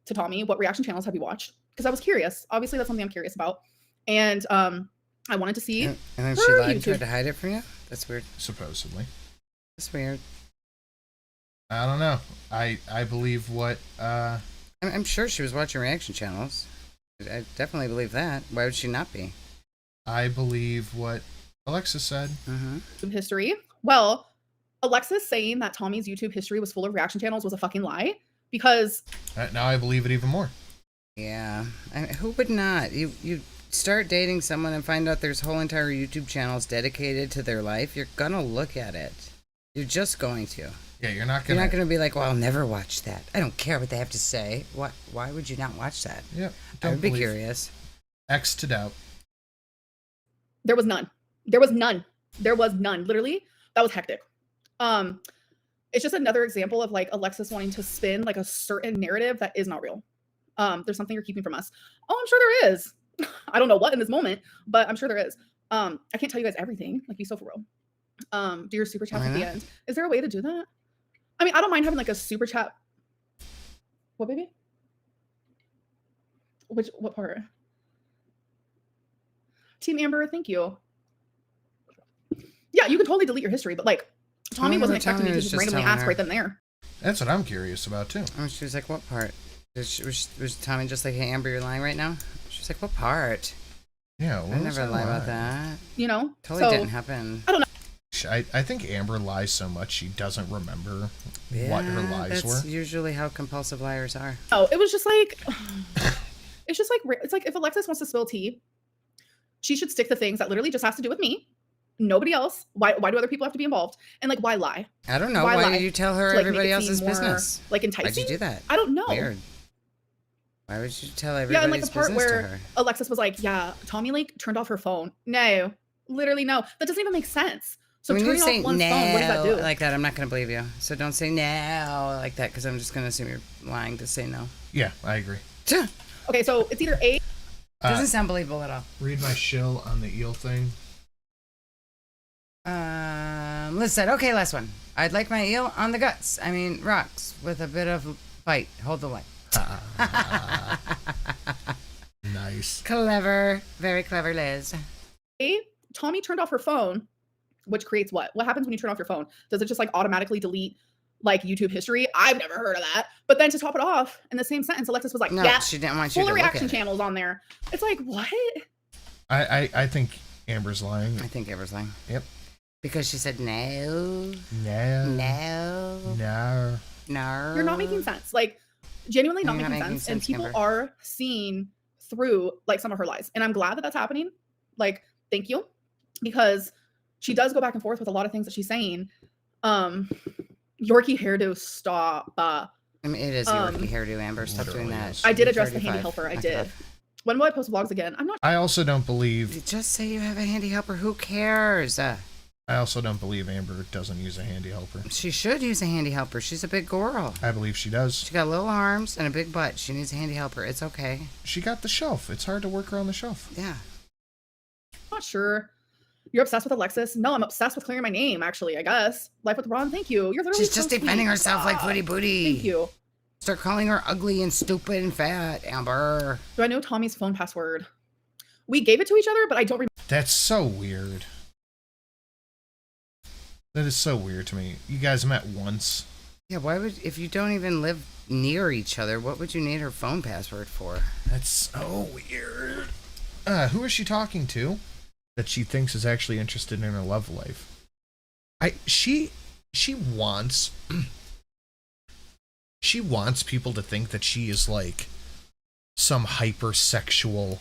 to Tommy, what reaction channels have you watched? Because I was curious. Obviously, that's something I'm curious about, and I wanted to see. And then her she lied and YouTube. tried to hide it from you? That's weird. Supposedly. That's weird. I don't know. I believe what I'm sure she was watching reaction channels. I definitely believe that. Why would she not be? I believe what Alexis said. YouTube history. Well, Alexis saying that Tommy's YouTube history was full of reaction channels was a fucking lie because Now I believe it even more. Yeah. Who would not? You start dating someone and find out there's whole entire YouTube channels dedicated to their life. You're gonna look at it. You're just going to. Yeah, you're not You're gonna. not gonna be like, well, I'll never watch that. I don't care what they have to say. Why would you not watch that? Yeah. I would be believe- curious. X to doubt. there was none. There was none. There was none. Literally, that was hectic. It's just another example of like Alexis wanting to spin like a certain narrative that is not real. There's something you're keeping from us. Oh, I'm sure there is. I don't know what in this moment, but I'm sure there is. I can't tell you guys everything. Like, be so for real. Do your super chat Why at the not? end. Is there a way to do that? I mean, I don't mind having like a super chat. What, baby? What part? Team Amber, thank you. Yeah, you could totally delete your history, but like Tommy wasn't expecting me to just randomly ask right then and there. That's what I'm curious about too. Oh, she was like, what part? Was Tommy just like, hey, Amber, you're lying right now? She's like, what part? Yeah, I never lie about that. You know? Totally So, didn't happen. I don't know. I think Amber lies so much she doesn't remember what her lies that's were. usually how compulsive liars are. Oh, it was just like it's like if Alexis wants to spill tea, she should stick to things that literally just has to do with me. Nobody else. Why do other people have to be involved? And like, why lie? I don't know. Why lie? did you tell her To, like, make everybody it else's seem more, business? Like enticing. Why'd you do that? I don't know. Weird. Why would you tell Yeah, everybody's and like the part business to where her? Alexis was like, "Yeah, Tommy like turned off her phone." No, literally no. That doesn't even make sense. So when you turning say off one's phone, what does that do? like that, I'm not going to believe you. So don't say no like that, because I'm just going to assume you're lying to say no. Yeah, I agree. Okay, so it's either A. Doesn't sound believable at all. Read my shill on the eel thing. Liz said, okay, last one. I'd like my eel on the guts. I mean, rocks with a bit of bite. Hold the line. Nice. Clever. Very clever, Liz. A. Tommy turned off her phone, which creates what? What happens when you turn off your phone? Does it just like automatically delete like YouTube history? I've never heard of that. But then to top it off, in the same sentence, Alexis was like, No, "Yeah, she didn't want you full to of look reaction at it. channels on there." It's like, what? I think Amber's lying. I think Amber's lying. Yep. Because she said no. No. No. No. No. You're not making sense. Like, genuinely not You're making not making sense. And sense, people Amber. are seeing through like some of her lies. And I'm glad that that's happening. Like, thank you. Because she does go back and forth with a lot of things that she's saying. Yorkie hairdo, stop. I mean, it is Yorkie hairdo, Amber. Stop doing that. I did address the 35. handy helper. I Knock it did. off. When will I post vlogs again? I'm not. I also don't believe. Just say you have a handy helper. Who cares? I also don't believe Amber doesn't use a handy helper. She should use a handy helper. She's a big girl. I believe she does. She got little arms and a big butt. She needs a handy helper. It's okay. She got the shelf. It's hard to work around the shelf. Yeah. Not sure. You're obsessed with Alexis? No, I'm obsessed with clearing my name, actually, I guess. Life with Ron, thank you. You're literally She's just so defending sweet. herself like Footy Booty. Thank you. Start calling her ugly and stupid and fat, Amber. Do I know Tommy's phone password? We gave it to each other, but I don't remember. That's so weird. That is so weird to me. You guys met once. Yeah, why would, if you don't even live near each other, what would you need her phone password for? That's so weird. Who is she talking to that she thinks is actually interested in her love life? She wants she wants people to think that she is like some hypersexual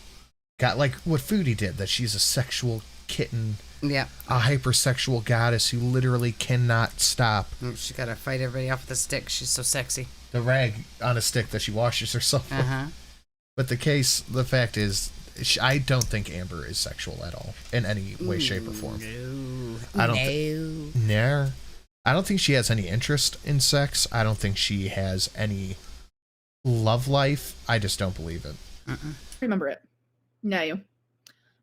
guy, like what Foodie did, that she's a sexual kitten. Yeah. A hypersexual goddess who literally cannot stop. She gotta fight everybody off with a stick. She's so sexy. The rag on a stick that she washes herself with. But the fact is, I don't think Amber is sexual at all in any way, shape, or form. No. I don't. No. I don't think she has any interest in sex. I don't think she has any love life. I just don't believe it. Remember it. No.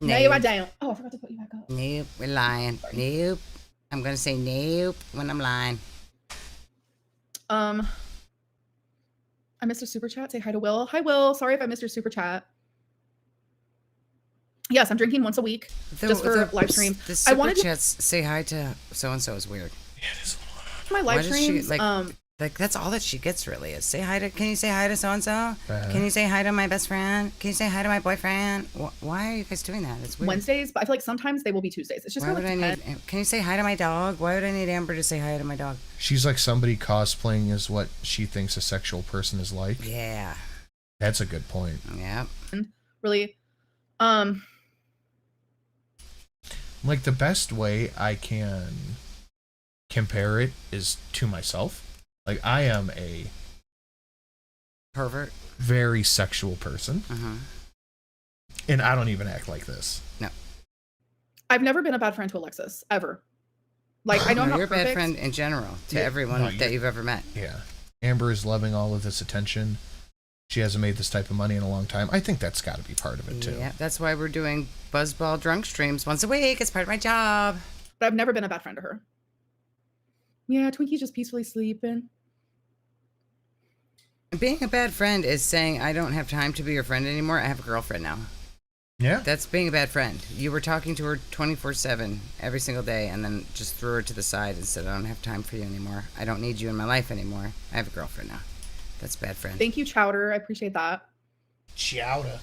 No, I don't. Oh, I forgot to put you back up. Nope, we're lying. Nope. I'm gonna say nope when I'm lying. I missed a super chat. Say hi to Will. Hi, Will. Sorry if I missed your super chat. Yes, I'm drinking once a week just for live stream. The super chats say hi to so and so is weird. Yeah, it is. My live streams. Like that's all that she gets really is say hi to. Can you say hi to so and so? Can you say hi to my best friend? Can you say hi to my boyfriend? Why are you guys doing that? It's weird. Wednesdays, but I feel like sometimes they will be Tuesdays. It's just why would I need? Can you say hi to my dog? Why would I need Amber to say hi to my dog? She's like somebody cosplaying as what she thinks a sexual person is like. Yeah, that's a good point. Yeah, really. Like the best way I can compare it is to myself. Like I am a pervert, very sexual person, and I don't even act like this. No, I've never been a bad friend to Alexis ever. Like I know I'm not you're perfect. a bad friend in general to everyone that you've ever met. Yeah, Amber is loving all of this attention. She hasn't made this type of money in a long time. I think that's got to be part of it too. Yeah, that's why we're doing Buzzball drunk streams once a week. It's part of my job. But I've never been a bad friend to her. Yeah, Twinkie's just peacefully sleeping. Being a bad friend is saying, I don't have time to be your friend anymore. I have a girlfriend now. Yeah. That's being a bad friend. You were talking to her 24/7 every single day and then just threw her to the side and said, I don't have time for you anymore. I don't need you in my life anymore. I have a girlfriend now. That's bad friend. Thank you, Chowder. I appreciate that. Chowder.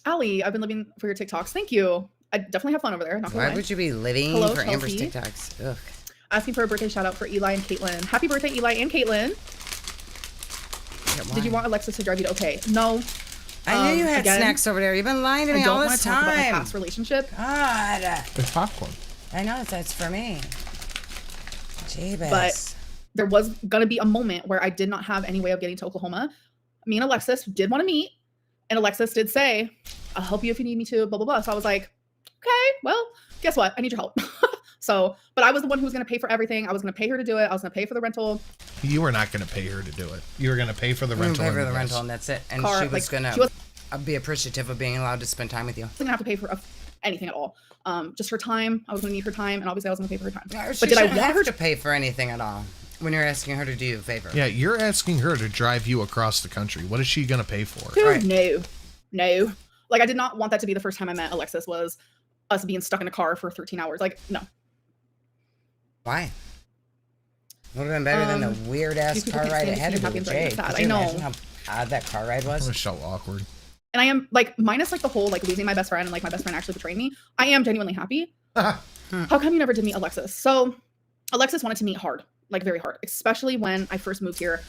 Allie, I've been living for your TikToks. Thank you. I definitely have fun over there. Not gonna Why lie. would you be living Hello, for Amber's Chelsea. TikToks? Ugh. Asking for a birthday shout out for Eli and Caitlin. Happy birthday, Eli and Caitlin. Did you want Alexis to drive you to okay? No. I knew you had snacks over there. You've been lying to me all this time. I don't want to talk about my past relationship. God. It's popcorn. I know that's for me. Jeebus. But there was gonna be a moment where I did not have any way of getting to Oklahoma. Me and Alexis did want to meet, and Alexis did say, "I'll help you if you need me to." Blah blah blah. So I was like, "Okay, well, guess what? I need your help." So, but I was the one who was going to pay for everything. I was going to pay her to do it. I was going to pay for the rental. You were not going to pay her to do it. You were going to pay for the rental. Pay for the rental, and that's it. And Car, she was like, going to be appreciative of being allowed to spend time with you. I wasn't going to have to pay for anything at all. Just her time. I was going to need her time, and obviously I was going to pay for her time. Yeah, but did I want her to pay for anything at all when you're asking her to do you a favor? Yeah, you're asking her to drive you across the country. What is she going to pay for? Dude, no. Like, I did not want that to be the first time I met Alexis, was us being stuck in a car for 13 hours. Like, no. Why? Would have been better than the weird ass car ride it had to be with Jake. I know. How odd that car ride was? It was so awkward. And I am like, minus like the whole like losing my best friend and like my best friend actually betraying me, I am genuinely happy. How come you never did meet Alexis? So Alexis wanted to meet hard, like very hard, especially when I first moved here.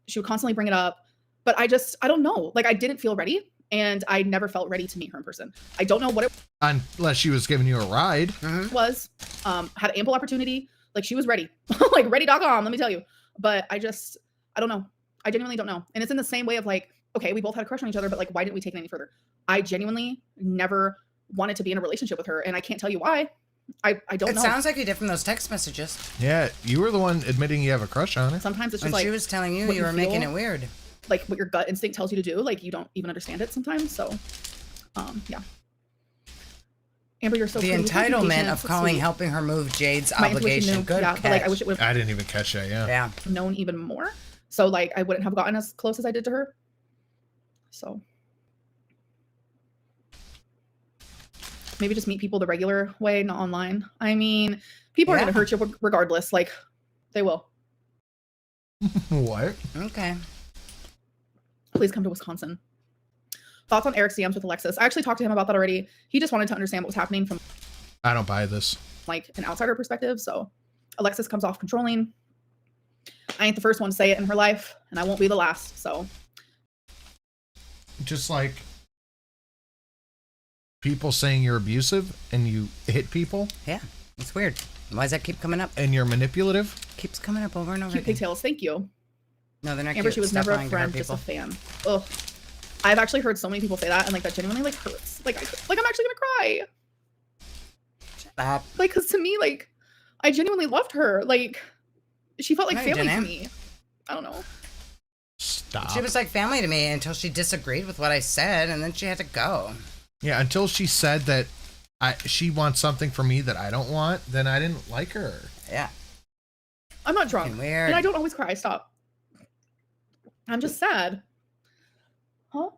She would constantly bring it up, but I don't know. Like I didn't feel ready, and I never felt ready to meet her in person. I don't know what it unless she was giving you a ride. Was. Had ample opportunity. Like she was ready, like ready.com, let me tell you. But I don't know. I genuinely don't know. And it's in the same way of like, okay, we both had a crush on each other, but like, why didn't we take it any further? I genuinely never wanted to be in a relationship with her, and I can't tell you why. I don't know. It sounds like you did from those text messages. Yeah, you were the one admitting you have a crush on her. Sometimes it's just when like she was telling you you were making it weird. Like what your gut instinct tells you to do, like you don't even understand it sometimes. So, yeah. Amber, you're so the pretty. entitlement of calling helping her move Jade's obligation. Good yeah, catch. but like I wish it would. I didn't even catch that. Yeah. Known even more. So like I wouldn't have gotten as close as I did to her. So. maybe just meet people the regular way, not online. I mean, people are gonna hurt you regardless. Like, they will. What? Okay. Please come to Wisconsin. Thoughts on Eric's DMs with Alexis? I actually talked to him about that already. He just wanted to understand what was happening from I don't buy this. like an outsider perspective. So Alexis comes off controlling. I ain't the first one to say it in her life, and I won't be the last. So just like people saying you're abusive and you hit people. Yeah, it's weird. Why does that keep coming up? And you're manipulative. Keeps coming up over and over cute again. pigtails. Thank you. No, they're not Amber, cute. she was Stop never a lying to her, friend, just a people. fan. Ugh. I've actually heard so many people say that, and like that genuinely like hurts. Like I'm actually gonna cry. Shut up. Like, cause to me, like, I genuinely loved her. Like, she felt like No, you family to didn't. me. I don't know. Stop. She was like family to me until she disagreed with what I said, and then she had to go. Yeah, until she said that she wants something from me that I don't want, then I didn't like her. Yeah. I'm not drunk. Weird. And I don't always cry. Stop. I'm just sad. Huh?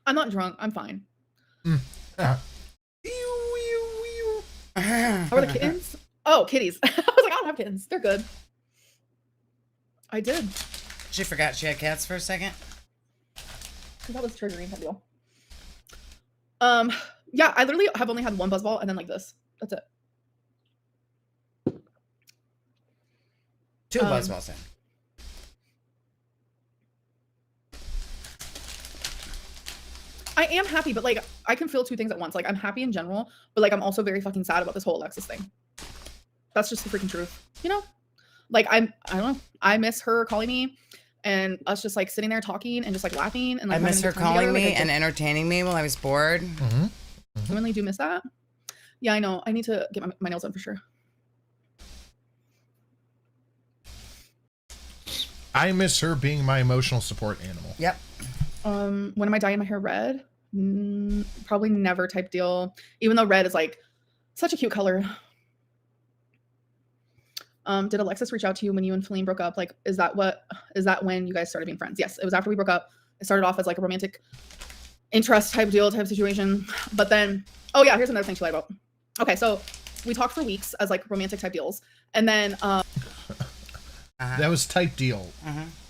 I'm not drunk. I'm fine. How are the kittens? Oh, kitties. I was like, I don't have kittens. They're good. I did. She forgot she had cats for a second. That was triggering that deal. Yeah, I literally have only had one buzzball and then like this. That's it. Two buzzballs in. I am happy, but like I can feel two things at once. Like I'm happy in general, but like I'm also very fucking sad about this whole Alexis thing. That's just the freaking truth, you know? Like I don't know. I miss her calling me and us just like sitting there talking and just like laughing and like I miss her calling me and and entertaining me while I was bored. Mm-hmm. I really do miss that. Yeah, I know. I need to get my nails done for sure. I miss her being my emotional support animal. Yep. When am I dyeing my hair red? Probably never type deal. Even though red is like such a cute color. Did Alexis reach out to you when you and Feline broke up? Like, is that when you guys started being friends? Yes, it was after we broke up. It started off as like a romantic interest type deal type situation. But then, oh yeah, here's another thing she lied about. Okay, so we talked for weeks as like romantic type deals. And then that was type deal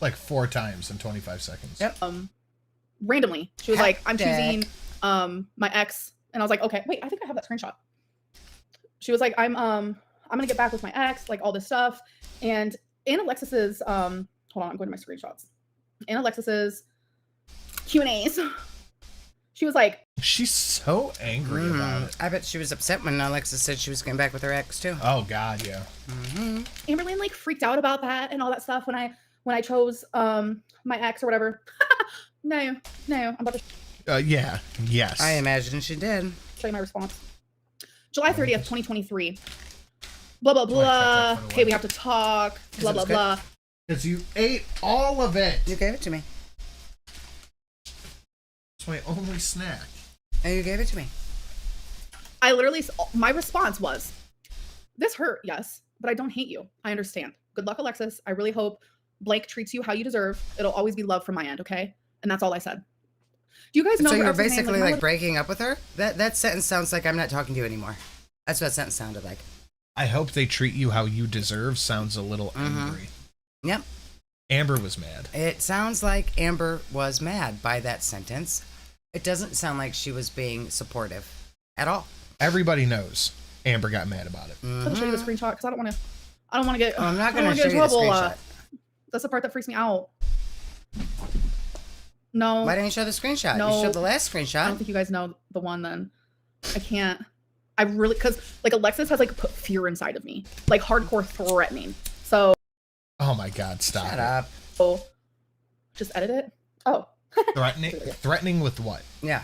like 4 times in 25 seconds. Yep. Randomly, she was like, I'm choosing my ex. And I was like, okay, wait, I think I have that screenshot. She was like, I'm gonna get back with my ex, like all this stuff. And in Alexis's hold on, I'm going to my screenshots. In Alexis's Q&As, she was like, she's so angry about it. I bet she was upset when Alexis said she was going back with her ex too. Oh God, yeah. Amberlynn like freaked out about that and all that stuff when I chose my ex or whatever. No, I'm about to yeah, yes. I imagine she did. show you my response. July 30th, 2023. Blah blah blah. Okay, we have to talk. Blah blah blah. Because you ate all of it. You gave it to me. It's my only snack. And you gave it to me. I literally, my response was, this hurt, yes, but I don't hate you. I understand. Good luck, Alexis. I really hope Blake treats you how you deserve. It'll always be love from my end, okay? And that's all I said. Do you guys know? So her you're ex's name? basically my like breaking up with her? That sentence sounds like I'm not talking to you anymore. That's what that sentence sounded like. I hope they treat you how you deserve sounds a little angry. Yep. Amber was mad. It sounds like Amber was mad by that sentence. It doesn't sound like she was being supportive at all. Everybody knows Amber got mad about it. I'm gonna show you the screenshot because I don't want to get. I'm not I don't going to wanna show get in you the trouble. screenshot. That's the part that freaks me out. No. Why didn't you show the screenshot? No. You showed the last screenshot. I don't think you guys know the one then. I can't. I really, because like Alexis has like put fear inside of me, like hardcore threatening. So. Oh my God! Stop. Shut up. Oh, just edit it. Oh. Threatening with what? Yeah.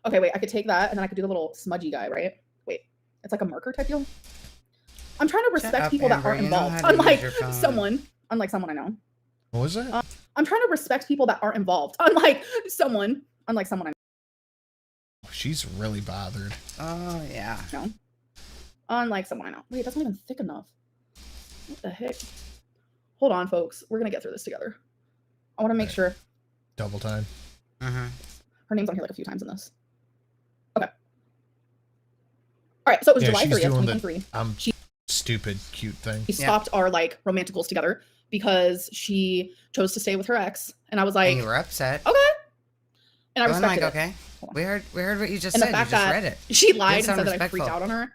Okay, wait. I could take that and then I could do the little smudgy guy, right? Wait, it's like a marker type deal. I'm trying to respect people that aren't involved, unlike someone I know. What was that? I'm trying to respect people that aren't involved, unlike someone I know. She's really bothered. Oh yeah. No. Unlike someone I know. Wait, that's not even thick enough. What the heck? Hold on, folks. We're gonna get through this together. I want to make sure. Double time. Her name's on here like a few times in this. Okay. All right, so it was July 30th, 2023. She stupid cute thing. We stopped our like romanticals together because she chose to stay with her ex, and I was like, and you were upset. Okay. And I respected it. Okay. We heard what you just And said. the fact you just that read it. she lied and said that I respectful. freaked out on her.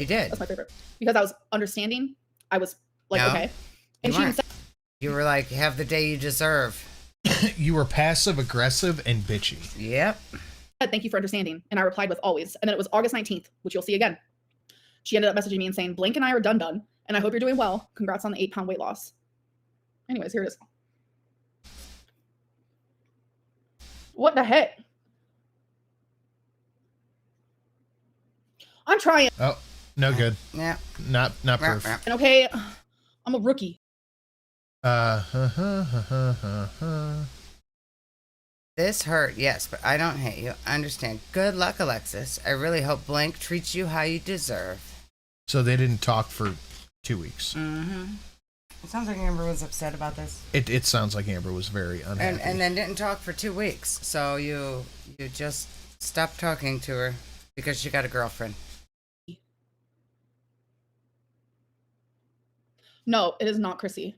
You did. That's my favorite. Because I was understanding. I was like, No, okay. And you she weren't. said, You were like, have the day you deserve. You were passive aggressive and bitchy. Yep. thank you for understanding. And I replied with always. And then it was August 19th, which you'll see again. She ended up messaging me and saying, Blink and I are done. And I hope you're doing well. Congrats on the 8-pound weight loss. Anyways, here it is. What the heck? I'm trying. Oh, no good. Yeah. Not proof. And okay, I'm a rookie. This hurt, yes, but I don't hate you. I understand. Good luck, Alexis. I really hope Blink treats you how you deserve. So they didn't talk for 2 weeks. Mm-hmm. It sounds like Amber was upset about this. It sounds like Amber was very unhappy. And then didn't talk for 2 weeks. So you just stopped talking to her because she got a girlfriend. No, it is not Chrissy.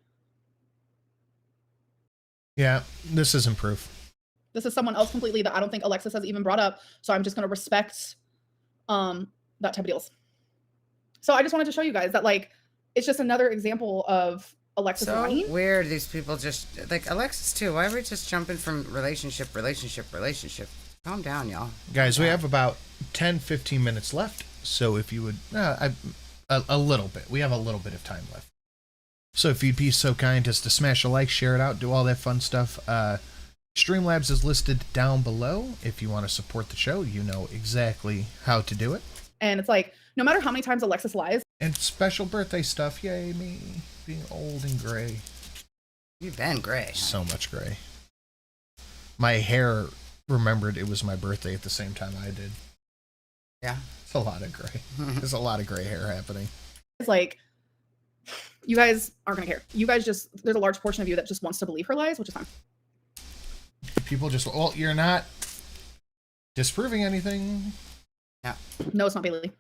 Yeah, this isn't proof. This is someone else completely that I don't think Alexis has even brought up. So I'm just going to respect that type of deals. So I just wanted to show you guys that, like, it's just another example of Alexis lying. So weird, these people just, like, Alexis too. Why are we just jumping from relationship? Calm down, y'all. Guys, we have about 10-15 minutes left. So if you would, a little bit. We have a little bit of time left. So if you'd be so kind as to smash a like, share it out, do all that fun stuff. Streamlabs is listed down below. If you want to support the show, you know exactly how to do it. And it's like, no matter how many times Alexis lies. And special birthday stuff. Yay, me. Being old and gray. You've been gray. So much gray. My hair remembered it was my birthday at the same time I did. Yeah. It's a lot of gray. There's a lot of gray hair happening. It's like, you guys aren't going to care. You guys just, there's a large portion of you that just wants to believe her lies, which is fine. People just, well, you're not disproving anything. Yeah. No, it's not Bailey.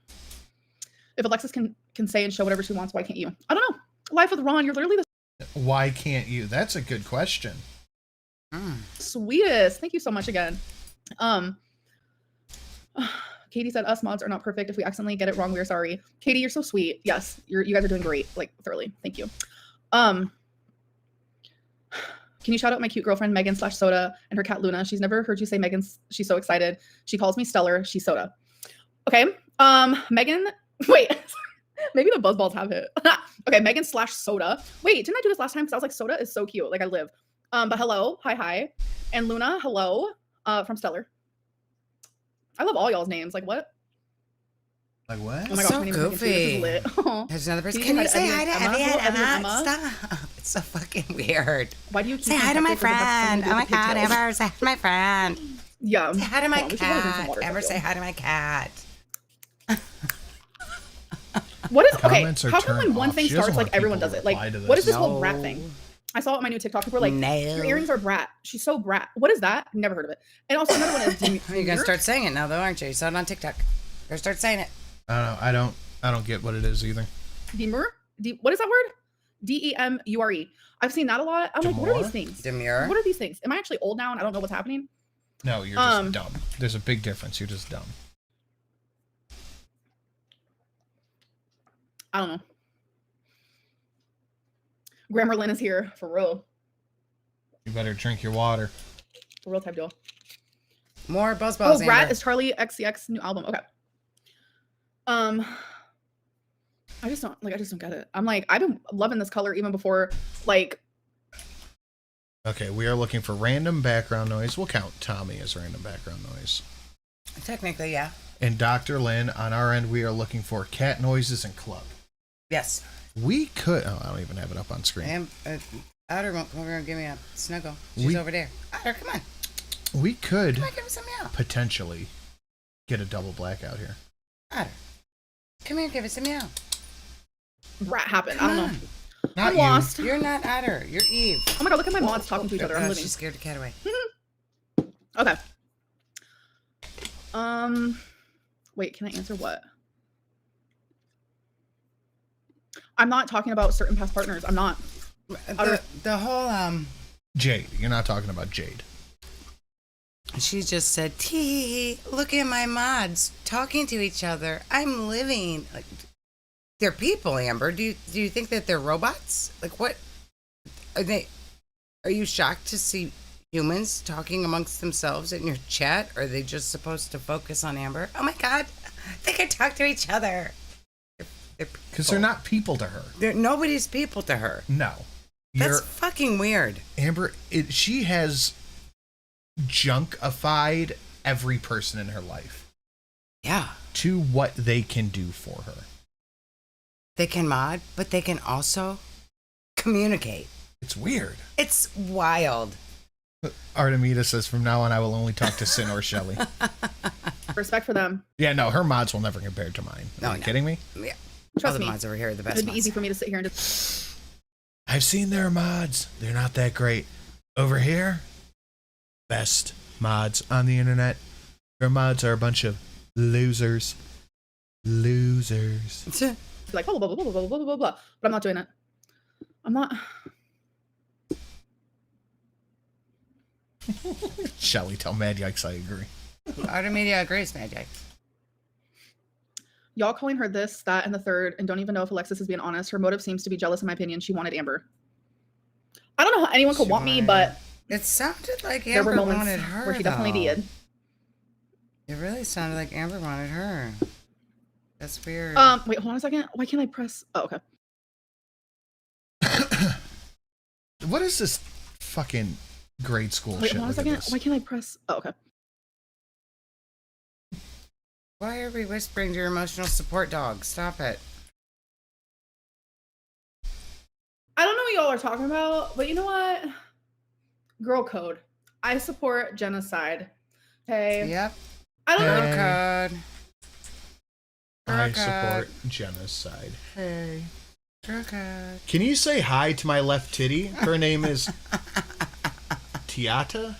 If Alexis can say and show whatever she wants, why can't you? I don't know. Life with Ron, you're literally the Why can't you? That's a good question. sweetest. Thank you so much again. Katie said us mods are not perfect. If we accidentally get it wrong, we're sorry. Katie, you're so sweet. Yes, you guys are doing great, like thoroughly. Thank you. Can you shout out my cute girlfriend Megan /Soda and her cat Luna? She's never heard you say Megan. She's so excited. She calls me Stellar. She's Soda. Okay. Megan. Wait. Maybe the buzzballs have it. Okay. Megan /Soda. Wait, didn't I do this last time? Because I was like, Soda is so cute. Like I live. But hello. Hi. And Luna. Hello. From Stellar. I love all y'all's names. Like what? Like what? Oh my gosh, So my name is Megan, too. This goofy. is lit. Oh. There's another person. Can Can you you say say hi to Emma? Evie Hello, and Evie and Emma? Emma? Stop. It's so fucking weird. Why do you keep Say hi to my contacting friend. for the Oh my best god, friend you do? Ever say hi to my friend. Yeah. Say hi to my Hold on, we should probably drink some cat. water, Ever too. say hi to my cat. What is okay? Comments are How come when turned one off. thing She doesn't starts, want like everyone people does to it? reply Like, to what is this. this whole brat thing? I saw it on my new TikTok. People were like, your earrings are brat. She's so brat. What is that? Never heard of it. And also another one is You're gonna start saying it now, though, aren't you? You saw it on TikTok. You're gonna start saying it. I don't get what it is either. Demure? What is that word? DEMURE. I've seen that a lot. I'm like, what are Demure? these things? Demure. What are these things? Am I actually old now and I don't know what's happening? No, you're just dumb. There's a big difference. You're just dumb. I don't know. Amberlynn is here for real. You better drink your water. For real type deal. More buzzballs. Oh, Rat Amber. is Charlie XCX new album. Okay. I just don't get it. I'm like, I've been loving this color even before, like. Okay, we are looking for random background noise. We'll count Tommy as random background noise. Technically, yeah. And Dr. Lynn, on our end, we are looking for cat noises and club. Yes. We could. Oh, I don't even have it up on screen. And Otter won't come over and give me a snuggle. She's over there. Otter, come on. We could Come on, give us some meow. potentially get a double blackout here. Otter, come here, give us a meow. Rat happened. I don't know. Not I'm you. lost. You're not Otter. You're Eve. Oh my god, look at my mods talking to each other. I'm Oh, living. she scared the cat away. Okay. Wait, can I answer what? I'm not talking about certain past partners. I'm not. The whole Jade. You're not talking about Jade. She just said, "Tee, look at my mods talking to each other. I'm living." Like, they're people, Amber. Do you think that they're robots? Like, what are they? Are you shocked to see humans talking amongst themselves in your chat? Are they just supposed to focus on Amber? Oh my God, they can talk to each other. Because they're not people to her. Nobody's people to her. No. That's fucking weird. Amber, she has junkified every person in her life. Yeah. To what they can do for her. They can mod, but they can also communicate. It's weird. It's wild. Artemida says, from now on, I will only talk to Sin or Shelly. Respect for them. Yeah, no, her mods will never compare to mine. Are you kidding me? Yeah. Trust All the me. mods over here are the best It'd be mods. easy for me to sit here and just... I've seen their mods. They're not that great. Over here, best mods on the internet. Their mods are a bunch of losers. Losers. like, blah, blah, blah, blah, blah, blah, blah, blah. But I'm not doing it. I'm not... Shelly, tell Mad Yikes I agree. Artemida agrees, Mad Yikes. Y'all calling her this, that, and the third, and don't even know if Alexis is being honest. Her motive seems to be jealous, in my opinion. She wanted Amber. I don't know how anyone could want me, but it sounded like there were Amber moments wanted her. where she definitely did. It really sounded like Amber wanted her. That's weird. Wait, hold on a second. Why can't I press? Oh, okay. What is this fucking grade school Wait, shit? hold on a Look at second. this. Why can't I press? Oh, okay. Why are we whispering to your emotional support dog? Stop it. I don't know what y'all are talking about, but you know what? Girl code. I support genocide. Okay. Yep. I don't know. Girl code. I support genocide. Hey. Girl code. Can you say hi to my left titty? Her name is Tatia?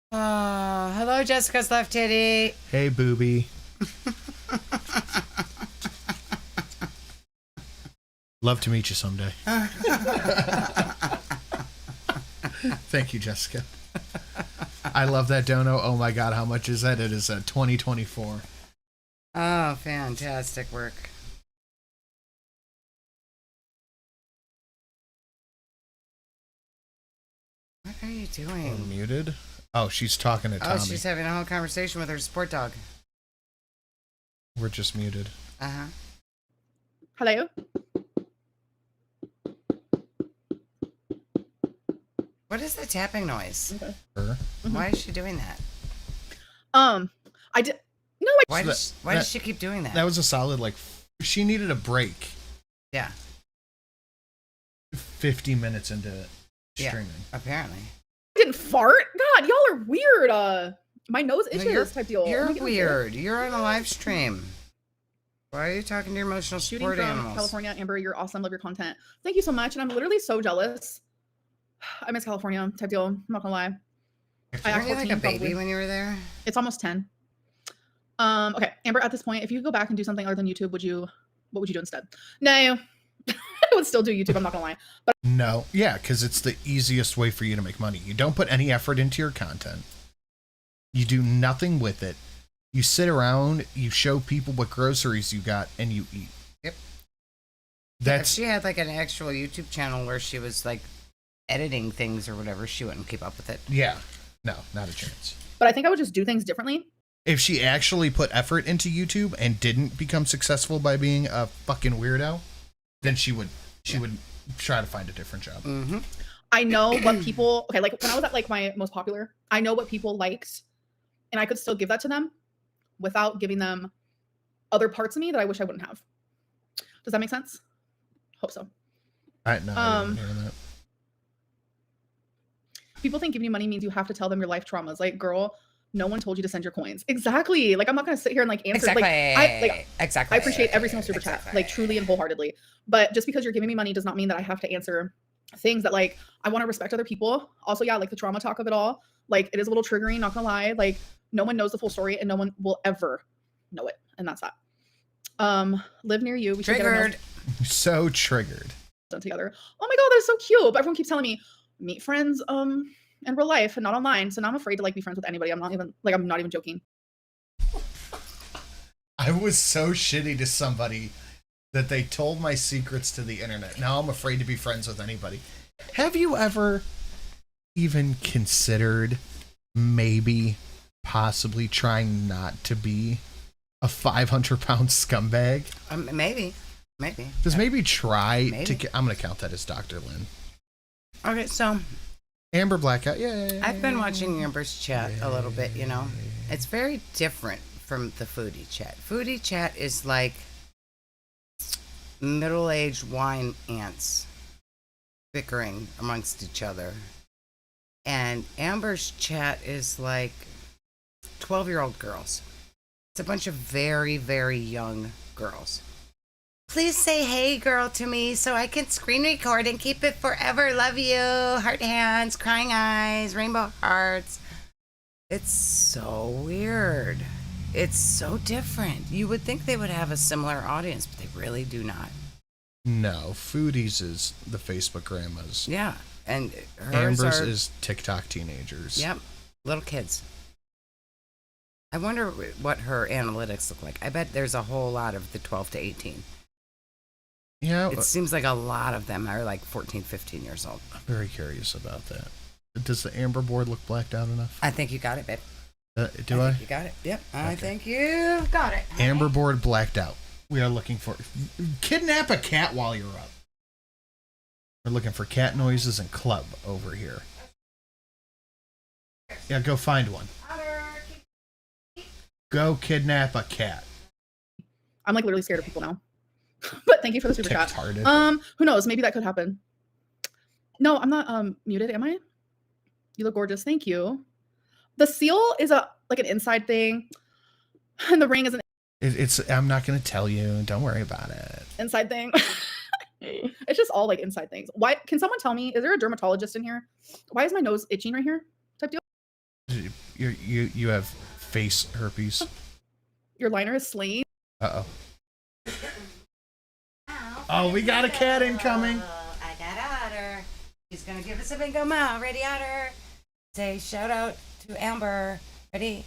Oh, hello, Jessica's left titty. Hey, booby. Love to meet you someday. Thank you, Jessica. I love that dono. Oh my god, how much is that? It is 2024. Oh, fantastic work. What are you doing? Muted? Oh, she's talking to Tommy. Oh, she's having a whole conversation with her support dog. We're just muted. Uh-huh. Hello? What is the tapping noise? Okay. Her? Why is she doing that? I did... No, I... Why does she keep doing that? That was a solid, like, she needed a break. Yeah. 50 minutes into streaming. Apparently. I didn't fart? God, y'all are weird. My nose No, itches type deal. You're Am I getting weird. You're on a live stream. Why are you talking to your emotional Shooting support from animals? California, Amber, you're awesome. Love your content. Thank you so much. And I'm literally so jealous. I miss California type deal. I'm not gonna lie. Were you like a baby when you were there? It's almost 10. Okay, Amber, at this point, if you could go back and do something other than YouTube, what would you do instead? No. I would still do YouTube, I'm not gonna lie. But No. Yeah, because it's the easiest way for you to make money. You don't put any effort into your content. You do nothing with it. You sit around, you show people what groceries you got, and you eat. Yep. That's If she had like an actual YouTube channel where she was like editing things or whatever, she wouldn't keep up with it. yeah. No, not a chance. I think I would just do things differently. If she actually put effort into YouTube and didn't become successful by being a fucking weirdo, then she would try to find a different job. Mm-hmm. I know what people okay, like when I was at like my most popular, I know what people liked, and I could still give that to them without giving them other parts of me that I wish I wouldn't have. Does that make sense? Hope so. I didn't hear that. People think giving you money means you have to tell them your life traumas. Like, girl, no one told you to send your coins. Exactly. Like, I'm not gonna sit here and like answer. Exactly. I appreciate every single super chat, like truly and wholeheartedly. But just because you're giving me money does not mean that I have to answer things that like I want to respect other people. Also, yeah, like the trauma talk of it all. Like, it is a little triggering. Not gonna lie. Like, No one knows the full story, and no one will ever know it. And that's that. Live near you. We should Triggered. So triggered. Done together. Oh my god, that's so cute. But everyone keeps telling me meet friends in real life and not online. So now I'm afraid to like be friends with anybody. I'm not even joking. I was so shitty to somebody that they told my secrets to the internet. Now I'm afraid to be friends with anybody. Have you ever even considered maybe possibly trying not to be a 500-pound scumbag? Maybe. Just maybe try Maybe. to get... I'm going to count that as Dr. Lynn. Okay, so Amber Blackout, yeah. I've been watching Amber's chat a little bit, you know. It's very different from the foodie chat. Foodie chat is like middle-aged wine ants bickering amongst each other. And Amber's chat is like 12-year-old girls. It's a bunch of very, very young girls. Please say hey girl to me so I can screen record and keep it forever. Love you. Heart hands, crying eyes, rainbow hearts. It's so weird. It's so different. You would think they would have a similar audience, but they really do not. No, Foodies is the Facebook grandmas. Yeah. And Amber's is TikTok teenagers. Yep. Little kids. I wonder what her analytics look like. I bet there's a whole lot of the 12 to 18. Yeah. It seems like a lot of them are like 14, 15 years old. I'm very curious about that. Does the Amber board look blacked out enough? I think you got it, babe. Do I? Think you got it. Yep. I think you got it. Amber board blacked out. We are looking for... Kidnap a cat while you're up. We're looking for cat noises and club over here. Yeah, go find one. Go kidnap a cat. I'm like literally scared of people now. But thank you for the super chat. Who knows? Maybe that could happen. No, I'm not muted, am I? You look gorgeous. Thank you. The seal is an inside thing, and the ring is an It's. I'm not going to tell you. Don't worry about it. inside thing. It's just all like inside things. Why? Can someone tell me? Is there a dermatologist in here? Why is my nose itching right here? Type deal. You have face herpes. Your liner is slain. Uh-oh. Oh, we got a cat incoming. I got Otter. He's going to give us a bingo mow. Ready, Otter? Say shout out to Amber. Ready?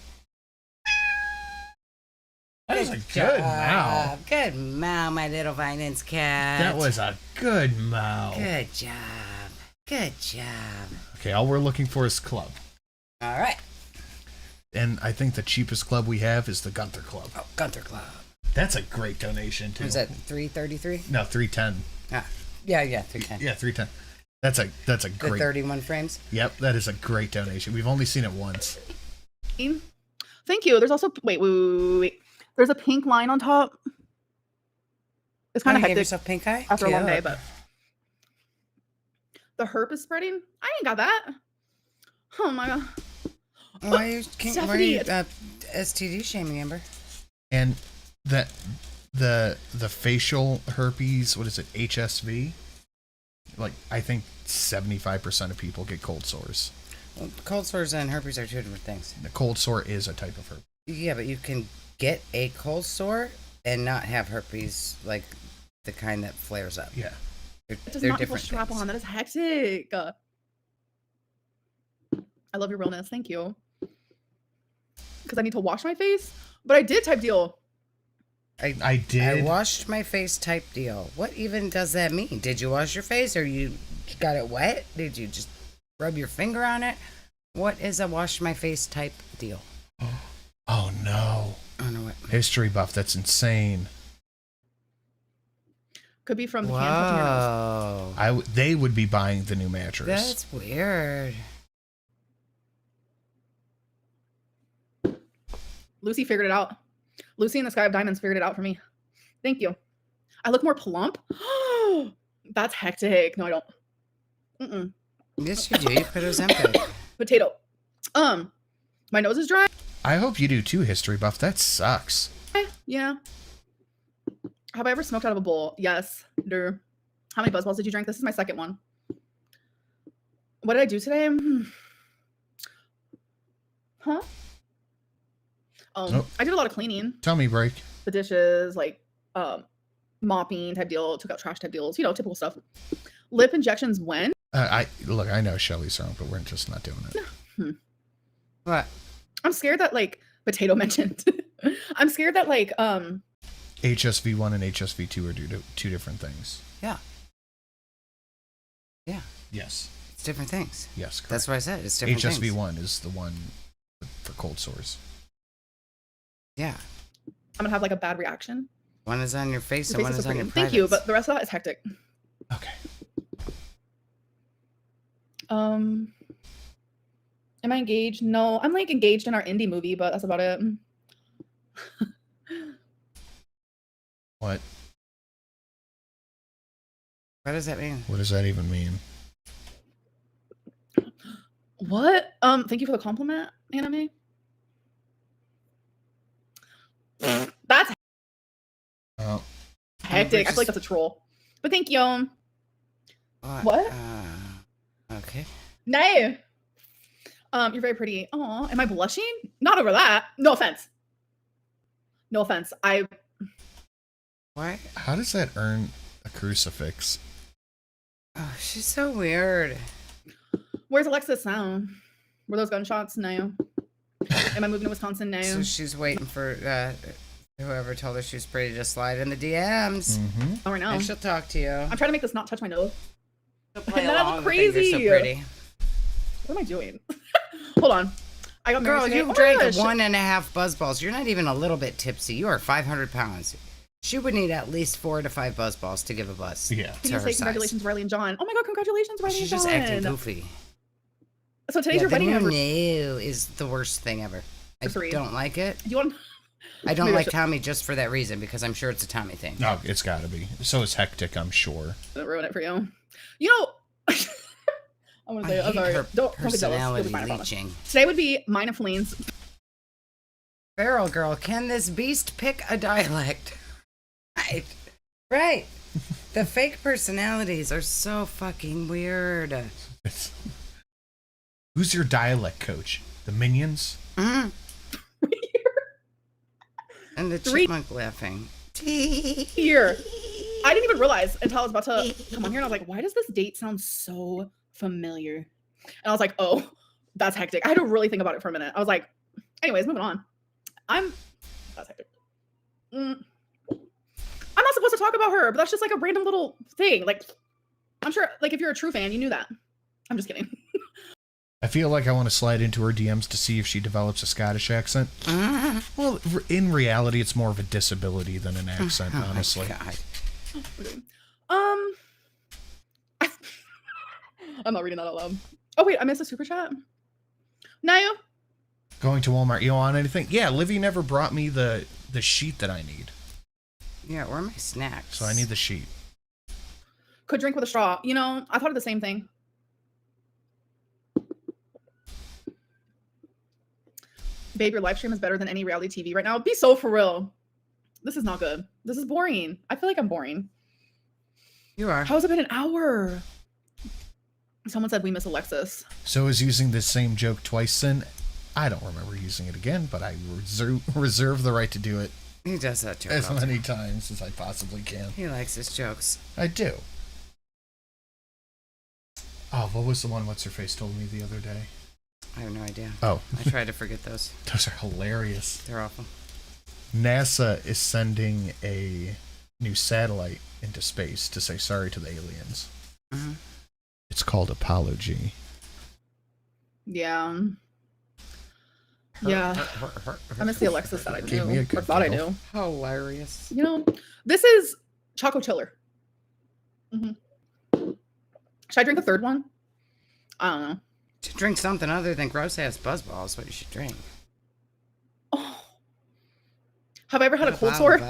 That was a good mow. Good mow, my little Vinance cat. That was a good mow. Good job. Good job. Okay, all we're looking for is club. All right. And I think the cheapest club we have is the Gunther Club. Oh, Gunther Club. That's a great donation, too. Was that $333? No, $310. Ah, yeah, $310. Yeah, $310. That's a great... The 31 frames? Yep, that is a great donation. We've only seen it once. Thank you. There's also... Wait. There's a pink line on top. It's kind of hectic. Gave yourself pink eye? After a long day, but... The herp is spreading? I ain't got that. Oh, my God. Why are you STD shaming, Amber? And that the facial herpes, what is it, HSV? Like, I think 75% of people get cold sores. Well, cold sores and herpes are two different things. The cold sore is a type of herpes. Yeah, but you can get a cold sore and not have herpes, like the kind that flares up. Yeah. It does not equal strap on. That is hectic. I love your realness. Thank you. Because I need to wash my face. But I did type deal. I did. I washed my face type deal. What even does that mean? Did you wash your face or you got it wet? Did you just rub your finger on it? What is a wash my face type deal? Oh no. I don't know what. History buff, that's insane. Could be from the Whoa. They would be buying the new mattress. That's weird. Lucy figured it out. Lucy in the Sky of Diamonds figured it out for me. Thank you. I look more plump. That's hectic. No, I don't. Mm-mm. Yes, you do. You put Ozempic. Potato. My nose is dry. I hope you do too, History buff. That sucks. Yeah. Have I ever smoked out of a bowl? Yes. How many BuzzBalls did you drink? This is my second one. What did I do today? Huh? I did a lot of cleaning. Tell me, break. The dishes, like mopping type deal, took out trash type deals, you know, typical stuff. Lip injections when? I know Shelly's wrong, but we're just not doing it. What? I'm scared that like Potato mentioned. I'm scared that like HSV1 and HSV2 are two different things. Yeah. Yeah. Yes. It's different things. Yes, correct. That's what I said. It's different things. HSV1 is the one for cold sores. Yeah. I'm gonna have like a bad reaction. One is on your face and one is on your privates. Thank you, but the rest of that is hectic. Okay. Am I engaged? No, I'm like engaged in our indie movie, but that's about it. What? What does that mean? What does that even mean? What? Thank you for the compliment, anime. That's hectic. I feel like that's a troll. But thank you. What? Okay. No. You're very pretty. Aw, am I blushing? Not over that. No offense. No offense. What? How does that earn a crucifix? Oh, she's so weird. Where's Alexis now? Were those gunshots? No. Am I moving to Wisconsin now? So she's waiting for whoever told her she was pretty to slide in the DMs. Mm-hmm. Oh, right now. And she'll talk to you. I'm trying to make this not touch my nose. Play That along looks with it. crazy. You're so pretty. What am I doing? Hold on. I got married Girl, today. you Oh my drank gosh. 1.5 buzzballs. You're not even a little bit tipsy. You are 500 pounds. She would need at least 4 to 5 buzzballs to give a buzz. Yeah. Can you say congratulations, Riley and John? Oh my god, congratulations, Riley She's and just John. acting goofy. So today's your wedding anniversary. No is the worst thing ever. I don't like it. Do you want? I don't Maybe I like should- Tommy just for that reason because I'm sure it's a Tommy thing. No, it's got to be. So it's hectic, I'm sure. Don't ruin it for you. You know, I'm gonna say. I'm sorry. Don't be jealous. You'll be fine, I promise. leeching. Today would be mine and Flene's. Feral girl, can this beast pick a dialect? Right. Right. The fake personalities are so fucking weird. Who's your dialect coach? The Minions? And the chipmunk laughing. Here. I didn't even realize until I was about to come on here and I was like, why does this date sound so familiar? And I was like, oh, that's hectic. I had to really think about it for a minute. I was like, anyways, moving on. That's hectic. I'm not supposed to talk about her, but that's just like a random little thing. Like, I'm sure, like, if you're a true fan, you knew that. I'm just kidding. I feel like I want to slide into her DMs to see if she develops a Scottish accent. Well, in reality, it's more of a disability than an accent, honestly. I'm not reading that out loud. Oh wait, I missed a super chat. No. Going to Walmart, you want anything? Yeah, Livy never brought me the sheet that I need. Yeah, where are my snacks? So I need the sheet. Could drink with a straw. You know, I thought of the same thing. Babe, your live stream is better than any reality TV right now. Be so for real. This is not good. This is boring. I feel like I'm boring. You are. How has it been an hour? Someone said we miss Alexis. So is using the same joke twice then? I don't remember using it again, but I reserve the right to do it. He does that joke as many times as I possibly can. He likes his jokes. I do. Oh, what was the one what's her face told me the other day? I have no idea. Oh. I try to forget those. Those are hilarious. They're awful. NASA is sending a new satellite into space to say sorry to the aliens. Mm-hmm. It's called Apology. Yeah. Yeah. I miss the Alexis that I Gave knew. me a Or good thought I giggle. knew. Hilarious. You know, this is Choco Chiller. Should I drink a third one? I don't know. To drink something other than gross ass buzzballs, what you should drink. Have I ever had a cold sore?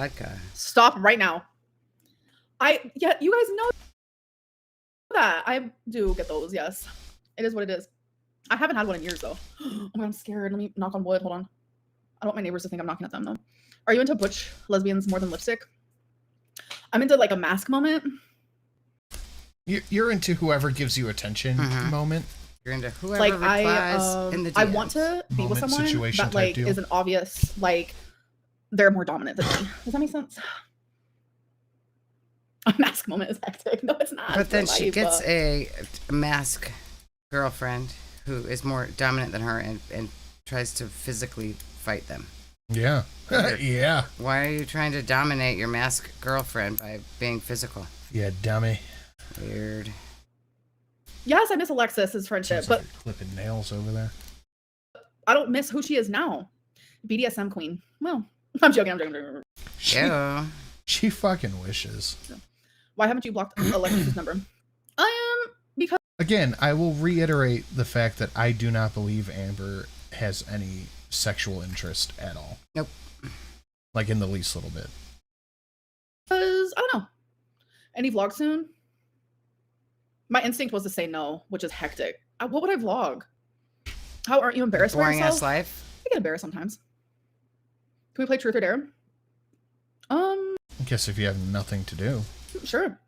Stop right now. Yeah, you guys know that. I do get those, yes. It is what it is. I haven't had one in years though. Oh my God, I'm scared. Let me knock on wood. Hold on. I don't want my neighbors to think I'm knocking at them though. Are you into butch lesbians more than lipstick? I'm into like a mask moment. You're into whoever gives you attention moment. You're into whoever Like replies in the I DMs. want to be with Moment, someone situation that type like deal. is an obvious like they're more dominant than me. Does that make sense? A mask moment is hectic. No, it's not. But then It's she life, gets a mask girlfriend who is more dominant than her and tries to physically fight them. Yeah. Yeah. Why are you trying to dominate your mask girlfriend by being physical? Yeah, dummy. Weird. Yes, I miss Alexis's friendship, but Clipping nails over there. I don't miss who she is now. BDSM queen. Well, I'm joking. I'm joking. Yeah. She fucking wishes. Why haven't you blocked Alexis's number? Because Again, I will reiterate the fact that I do not believe Amber has any sexual interest at all. Nope. Like in the least little bit. I don't know. Any vlog soon? My instinct was to say no, which is hectic. What would I vlog? How aren't you embarrassed by Boring yourself? ass life. I get embarrassed sometimes. Can we play Truth or Dare? I guess if you have nothing to do. Sure.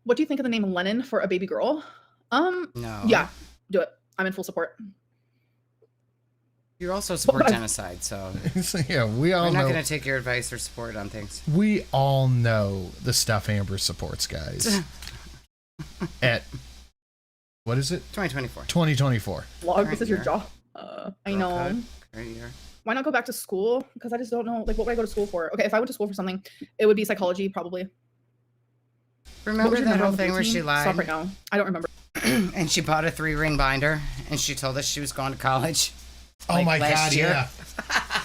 What do you think of the name Lennon for a baby girl? No. Yeah, do it. I'm in full support. You also support genocide, so Yeah, we all we're not know. going to take your advice or support on things. We all know the stuff Amber supports, guys. At what is it? 2024. 2024. Vlog, this is your job. I know. Right here. Why not go back to school? Because I just don't know. Like, what would I go to school for? Okay, if I went to school for something, it would be psychology, probably. What Remember was your that major whole on the thing blue where she team? lied? Stop right now. I don't remember. And she bought a 3-ring binder, and she told us she was going to college. Oh like, my last god, year. yeah.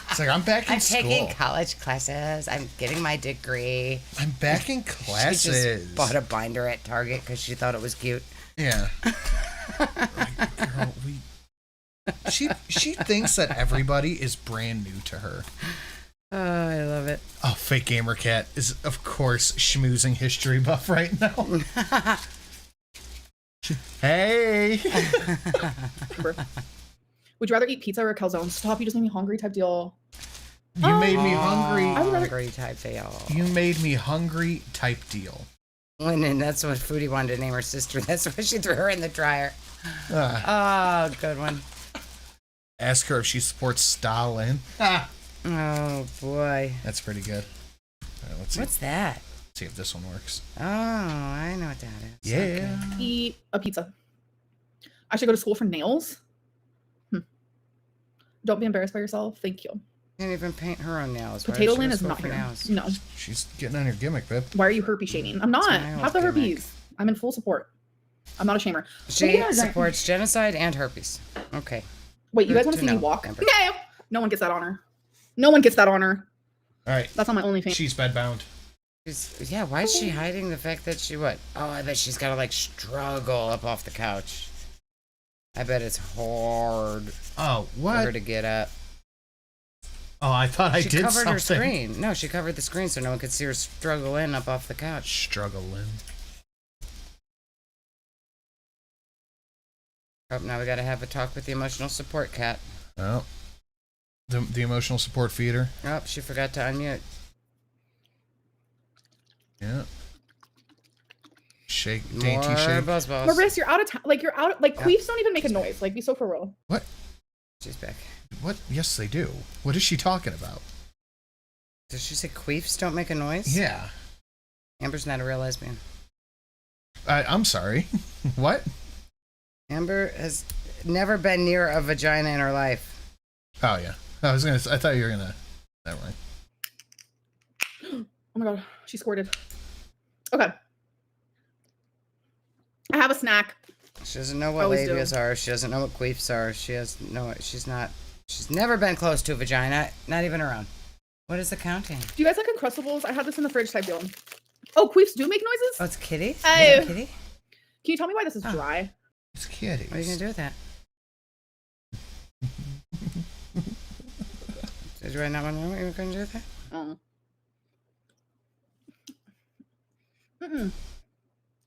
It's like I'm back in I'm school. taking college classes. I'm getting my degree. I'm back in She classes. just bought a binder at Target because she thought it was cute. Yeah. Like, girl, she thinks that everybody is brand new to her. Oh, I love it. Oh, fake gamer cat is of course schmoozing history buff right now. Hey. Would you rather eat pizza or a calzone? Stop, you just made me hungry type deal. You made me hungry. I would rather... Hungry type deal. You made me hungry type deal. And that's what Foodie wanted to name her sister. That's why she threw her in the dryer. Oh, good one. Ask her if she supports Stalin. Oh, boy. That's pretty good. All right, let's see. What's that? Let's see if this one works. Oh, I know what that is. Yeah. Okay. Eat a pizza. I should go to school for nails? Don't be embarrassed by yourself. Thank you. Can't even paint her own nails. Why Potato does she Lynn go is school not for here. nails? No. She's getting on your gimmick, babe. Why are you herpes shaming? I'm not. my Have the old gimmick. herpes. I'm in full support. I'm not a shamer. She supports genocide and herpes. Okay. Wait, you guys Good want to to see me know, walk? Amber. No. No one gets that honor. No one gets that honor. All right. That's on my OnlyFans. She's bedbound. Yeah, why is she hiding the fact that she what? Oh, I bet she's got to like struggle up off the couch. I bet it's hard Oh, for what? her to get up. Oh, I thought I She did covered something. her screen. No, she covered the screen so no one could see her struggle in up off the couch. Struggling. Oh, now we got to have a talk with the emotional support cat. Oh. The emotional support feeder. Oh, she forgot to unmute. Yeah. Shake, dainty More shake. buzz balls. Maris, you're out of time. Like, you're out. Like, Yeah. queefs don't even make a noise. Like, be so for real. What? She's back. What? Yes, they do. What is she talking about? Did she say queefs don't make a noise? Yeah. Amber's not a real lesbian. I'm sorry. What? Amber has never been near a vagina in her life. Oh yeah. I thought you were gonna. Never mind. Oh my god, she squirted. Okay. I have a snack. She doesn't know what Always do. labias are. She doesn't know what queefs are. She's never been close to a vagina, not even her own. What is the counting? Do you guys like Uncrustables? I had this in the fridge type deal. Oh, queefs do make noises? Oh, it's kitty? Hey. Is it kitty? Can you tell me why this is dry? It's kitties. What are you going to do with that? Did I not want to know what you were going to do with that? Oh. Mm-mm.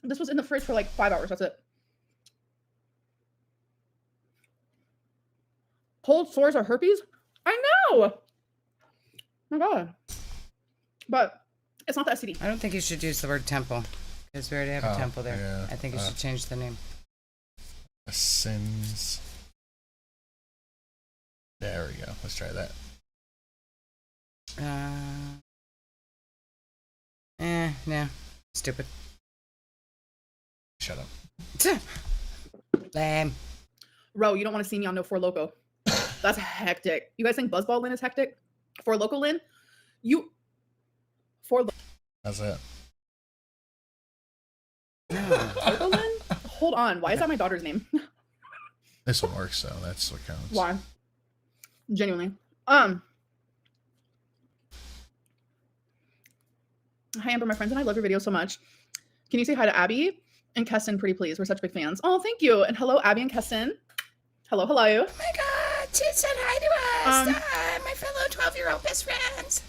This was in the fridge for like 5 hours. That's it. Cold sores are herpes? I know! Oh my god. But it's not the STD. I don't think you should use the word temple. Because we already have a Oh, temple there. yeah. I think you should change the name. The sins. There we go. Let's try that. No. Stupid. Shut up. Lame. Ro, you don't want to see me on no Four Loco. That's hectic. You guys think Buzzball Lynn is hectic? Four Loco Lynn? How's that? Loco Lynn? Hold on. Why is that my daughter's name? This one works, though. That's what counts. Why? Genuinely. Hi, Amber, my friends and I love your video so much. Can you say hi to Abby and Keston, pretty please? We're such big fans. Oh, thank you. And hello, Abby and Keston. Hello, hello. Oh my God, she said hi to us. My fellow 12-year-old best friends.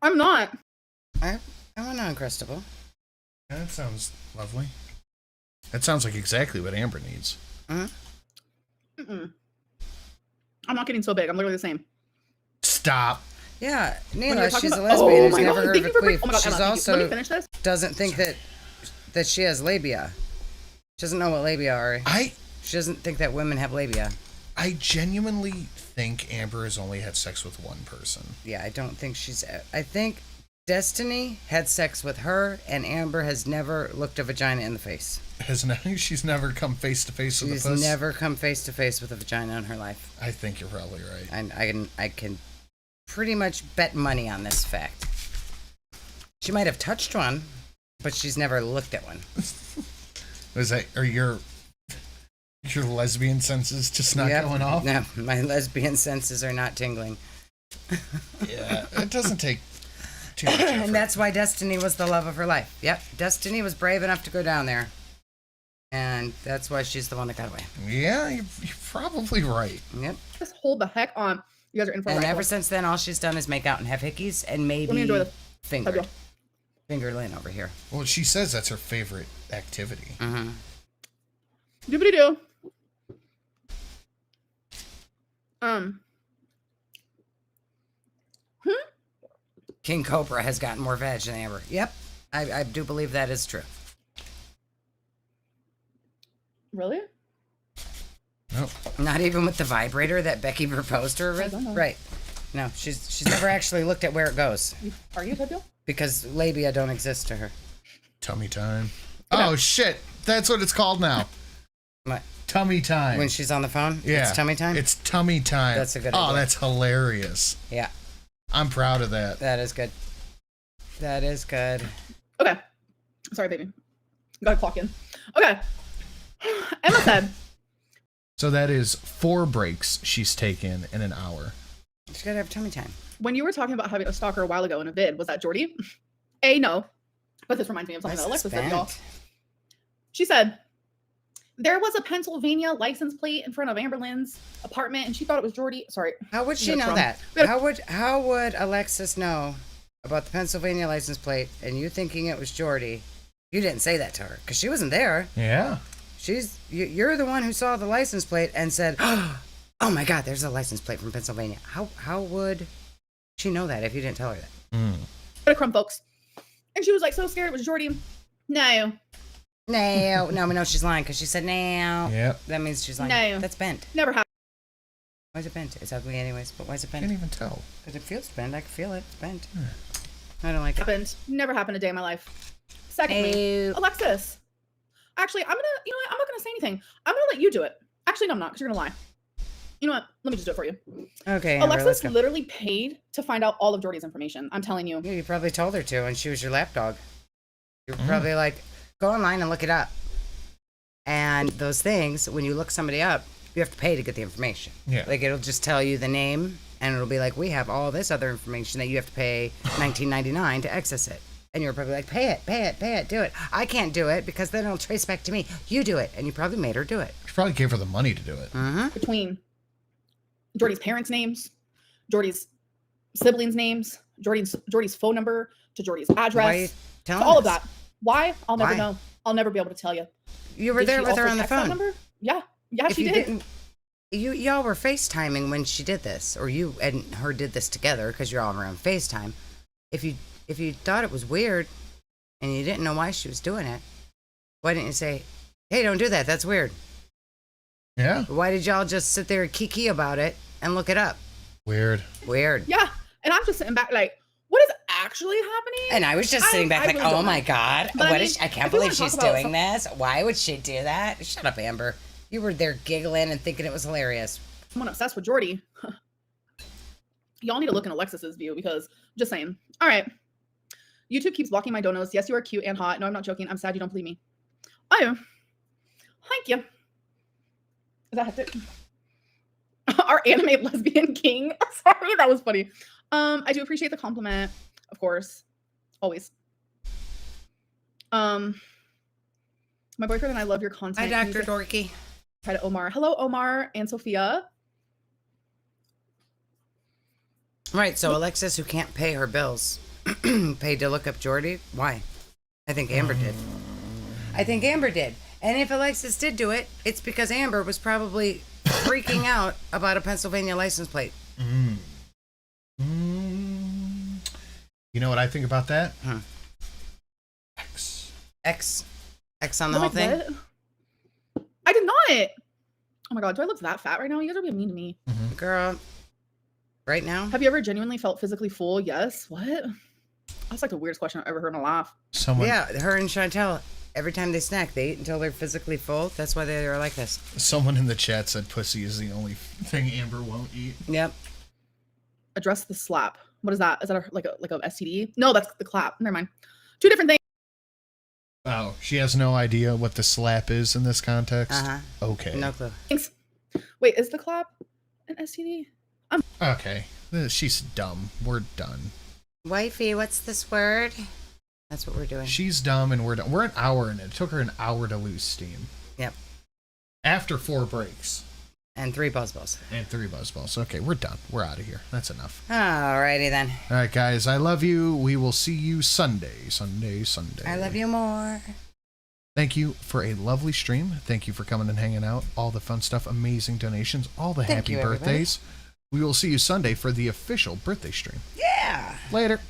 I'm not. I'm uncrustable. That sounds lovely. That sounds like exactly what Amber needs. Mm-mm. I'm not getting so big. I'm literally the same. Stop. Yeah, When you're Neela, talking she's a about- lesbian Oh who's my never God, heard thank of a you for queef. oh my God, She's Emma, thank you. Let me finish this. doesn't think that she has labia. She doesn't know what labia are. She doesn't think that women have labia. I genuinely think Amber has only had sex with one person. Yeah, I don't think she's... I think Destiny had sex with her, and Amber has never looked a vagina in the face. She's never come face to face with a puss? She's never come face to face with a vagina in her life. I think you're probably right. I can pretty much bet money on this fact. She might have touched one, but she's never looked at one. Was that... Are your lesbian senses just not going off? No, my lesbian senses are not tingling. Yeah, it doesn't take too much effort. And that's why Destiny was the love of her life. Yep, Destiny was brave enough to go down there. And that's why she's the one that got away. Yeah, you're probably right. Yep. Just hold the heck on. You guys are in for a And ride. ever since then, all she's done is make out and have hickeys and maybe Let me enjoy this. fingered. Finger Lynn over here. Well, she says that's her favorite activity. Mm-hmm. Doobity-doo. King Cobra has gotten more veg than Amber. Yep, I do believe that is true. Really? No. Not even with the vibrator that Becky proposed to her with? Right. No, she's never actually looked at where it goes. Are you, Pepio? Because labia don't exist to her. Tummy time. Oh, shit. That's what it's called now. What? Tummy time. When she's on the phone? Yeah. It's tummy time? It's tummy time. That's a good Oh, idea. that's hilarious. Yeah. I'm proud of that. That is good. That is good. Okay. Sorry, baby. Gotta clock in. Okay. Emma said. So that is 4 breaks she's taken in an hour. She's gotta have tummy time. When you were talking about having a stalker a while ago in a vid, was that Jordy? A, no. But this reminds me of something that Alexis said, y'all. She said, there was a Pennsylvania license plate in front of Amberlynn's apartment, and she thought it was Jordy. Sorry. How would she know that? How would Alexis know about the Pennsylvania license plate and you thinking it was Jordy? You didn't say that to her because she wasn't there. Yeah. You're the one who saw the license plate and said, "Oh my God, there's a license plate from Pennsylvania." How would she know that if you didn't tell her that? Go to Crumb folks, and she was like so scared it was Jordy. No. No, she's lying because she said no. Yep. That means she's lying. No. That's bent. Never happened. Why is it bent? It's ugly anyways, but why is it bent? I can't even tell. Because it feels bent. I can feel it. It's bent. I don't like it. Happened. Never happened a day in my life. Secondly, Alexis. Actually, I'm gonna. You know what? I'm not gonna say anything. I'm gonna let you do it. Actually, no, I'm not, because you're gonna lie. You know what? Let me just do it for you. Okay. Amber, let's Alexis go. literally paid to find out all of Jordy's information. I'm telling you. Yeah, you probably told her to, and she was your lapdog. You were probably like, go online and look it up. And those things, when you look somebody up, you have to pay to get the information. Yeah. Like it'll just tell you the name, and it'll be like, we have all this other information that you have to pay $19.99 to access it. And you're probably like, pay it, do it. I can't do it because then it'll trace back to me. You do it, and you probably made her do it. You probably gave her the money to do it. Between Jordy's parents' names, Jordy's siblings' names, Jordy's phone number, to Jordy's address, to all of that. Why? I'll never know. I'll never be able to tell you. You were there with her on the phone. Yeah, she did. Y'all were FaceTiming when she did this, or you and her did this together because you're all around FaceTime. if you thought it was weird and you didn't know why she was doing it, why didn't you say, hey, don't do that, that's weird? Yeah. Why did y'all just sit there and kiki about it and look it up? Weird. Yeah, and I'm just sitting back like, what is actually happening? And I was just sitting back like, really oh don't my know. God, But what is? I can't if you wanna believe she's talk about doing this. Why would she do that? Shut up, Amber. You were there giggling and thinking it was hilarious. Someone obsessed with Jordy. Y'all need to look in Alexis's view because just saying. All right. YouTube keeps blocking my donos. Yes, you are cute and hot. No, I'm not joking. I'm sad you don't believe me. Oh, thank you. Is that it? Our anime lesbian king. Sorry, that was funny. I do appreciate the compliment, of course. Always. My boyfriend and I love your content. Hi, Dr. Dorky. Hi to Omar. Hello, Omar and Sophia. Right, so Alexis, who can't pay her bills, paid to look up Jordy. Why? I think Amber did. I think Amber did. And if Alexis did do it, it's because Amber was probably freaking out about a Pennsylvania license plate. You know what I think about that? X on the whole thing? What? I did not. Oh my God, do I look that fat right now? You guys are being mean to me. Girl, right now? Have you ever genuinely felt physically full? Yes. What? That's like the weirdest question I've ever heard in a laugh. Yeah, her and Chantel, every time they snack, they eat until they're physically full. That's why they're like this. Someone in the chat said pussy is the only thing Amber won't eat. Yep. Address the slap. What is that? Is that like a STD? No, that's the clap. Never mind. Two different things. Oh, she has no idea what the slap is in this context? Okay. No clue. Thanks. Wait, is the clap an STD? Okay. She's dumb. We're done. Wifey, what's this word? That's what we're doing. She's dumb and we're done. We're an hour in it. It took her an hour to lose steam. Yep. After 4 breaks. And 3 buzzballs. And 3 buzzballs. Okay, we're done. We're out of here. That's enough. Alrighty then. All right, guys. I love you. We will see you Sunday. Sunday. I love you more. Thank you for a lovely stream. Thank you for coming and hanging out. All the fun stuff, amazing donations, all the happy birthdays. We will see you Sunday for the official birthday stream. Yeah. Later. Bye.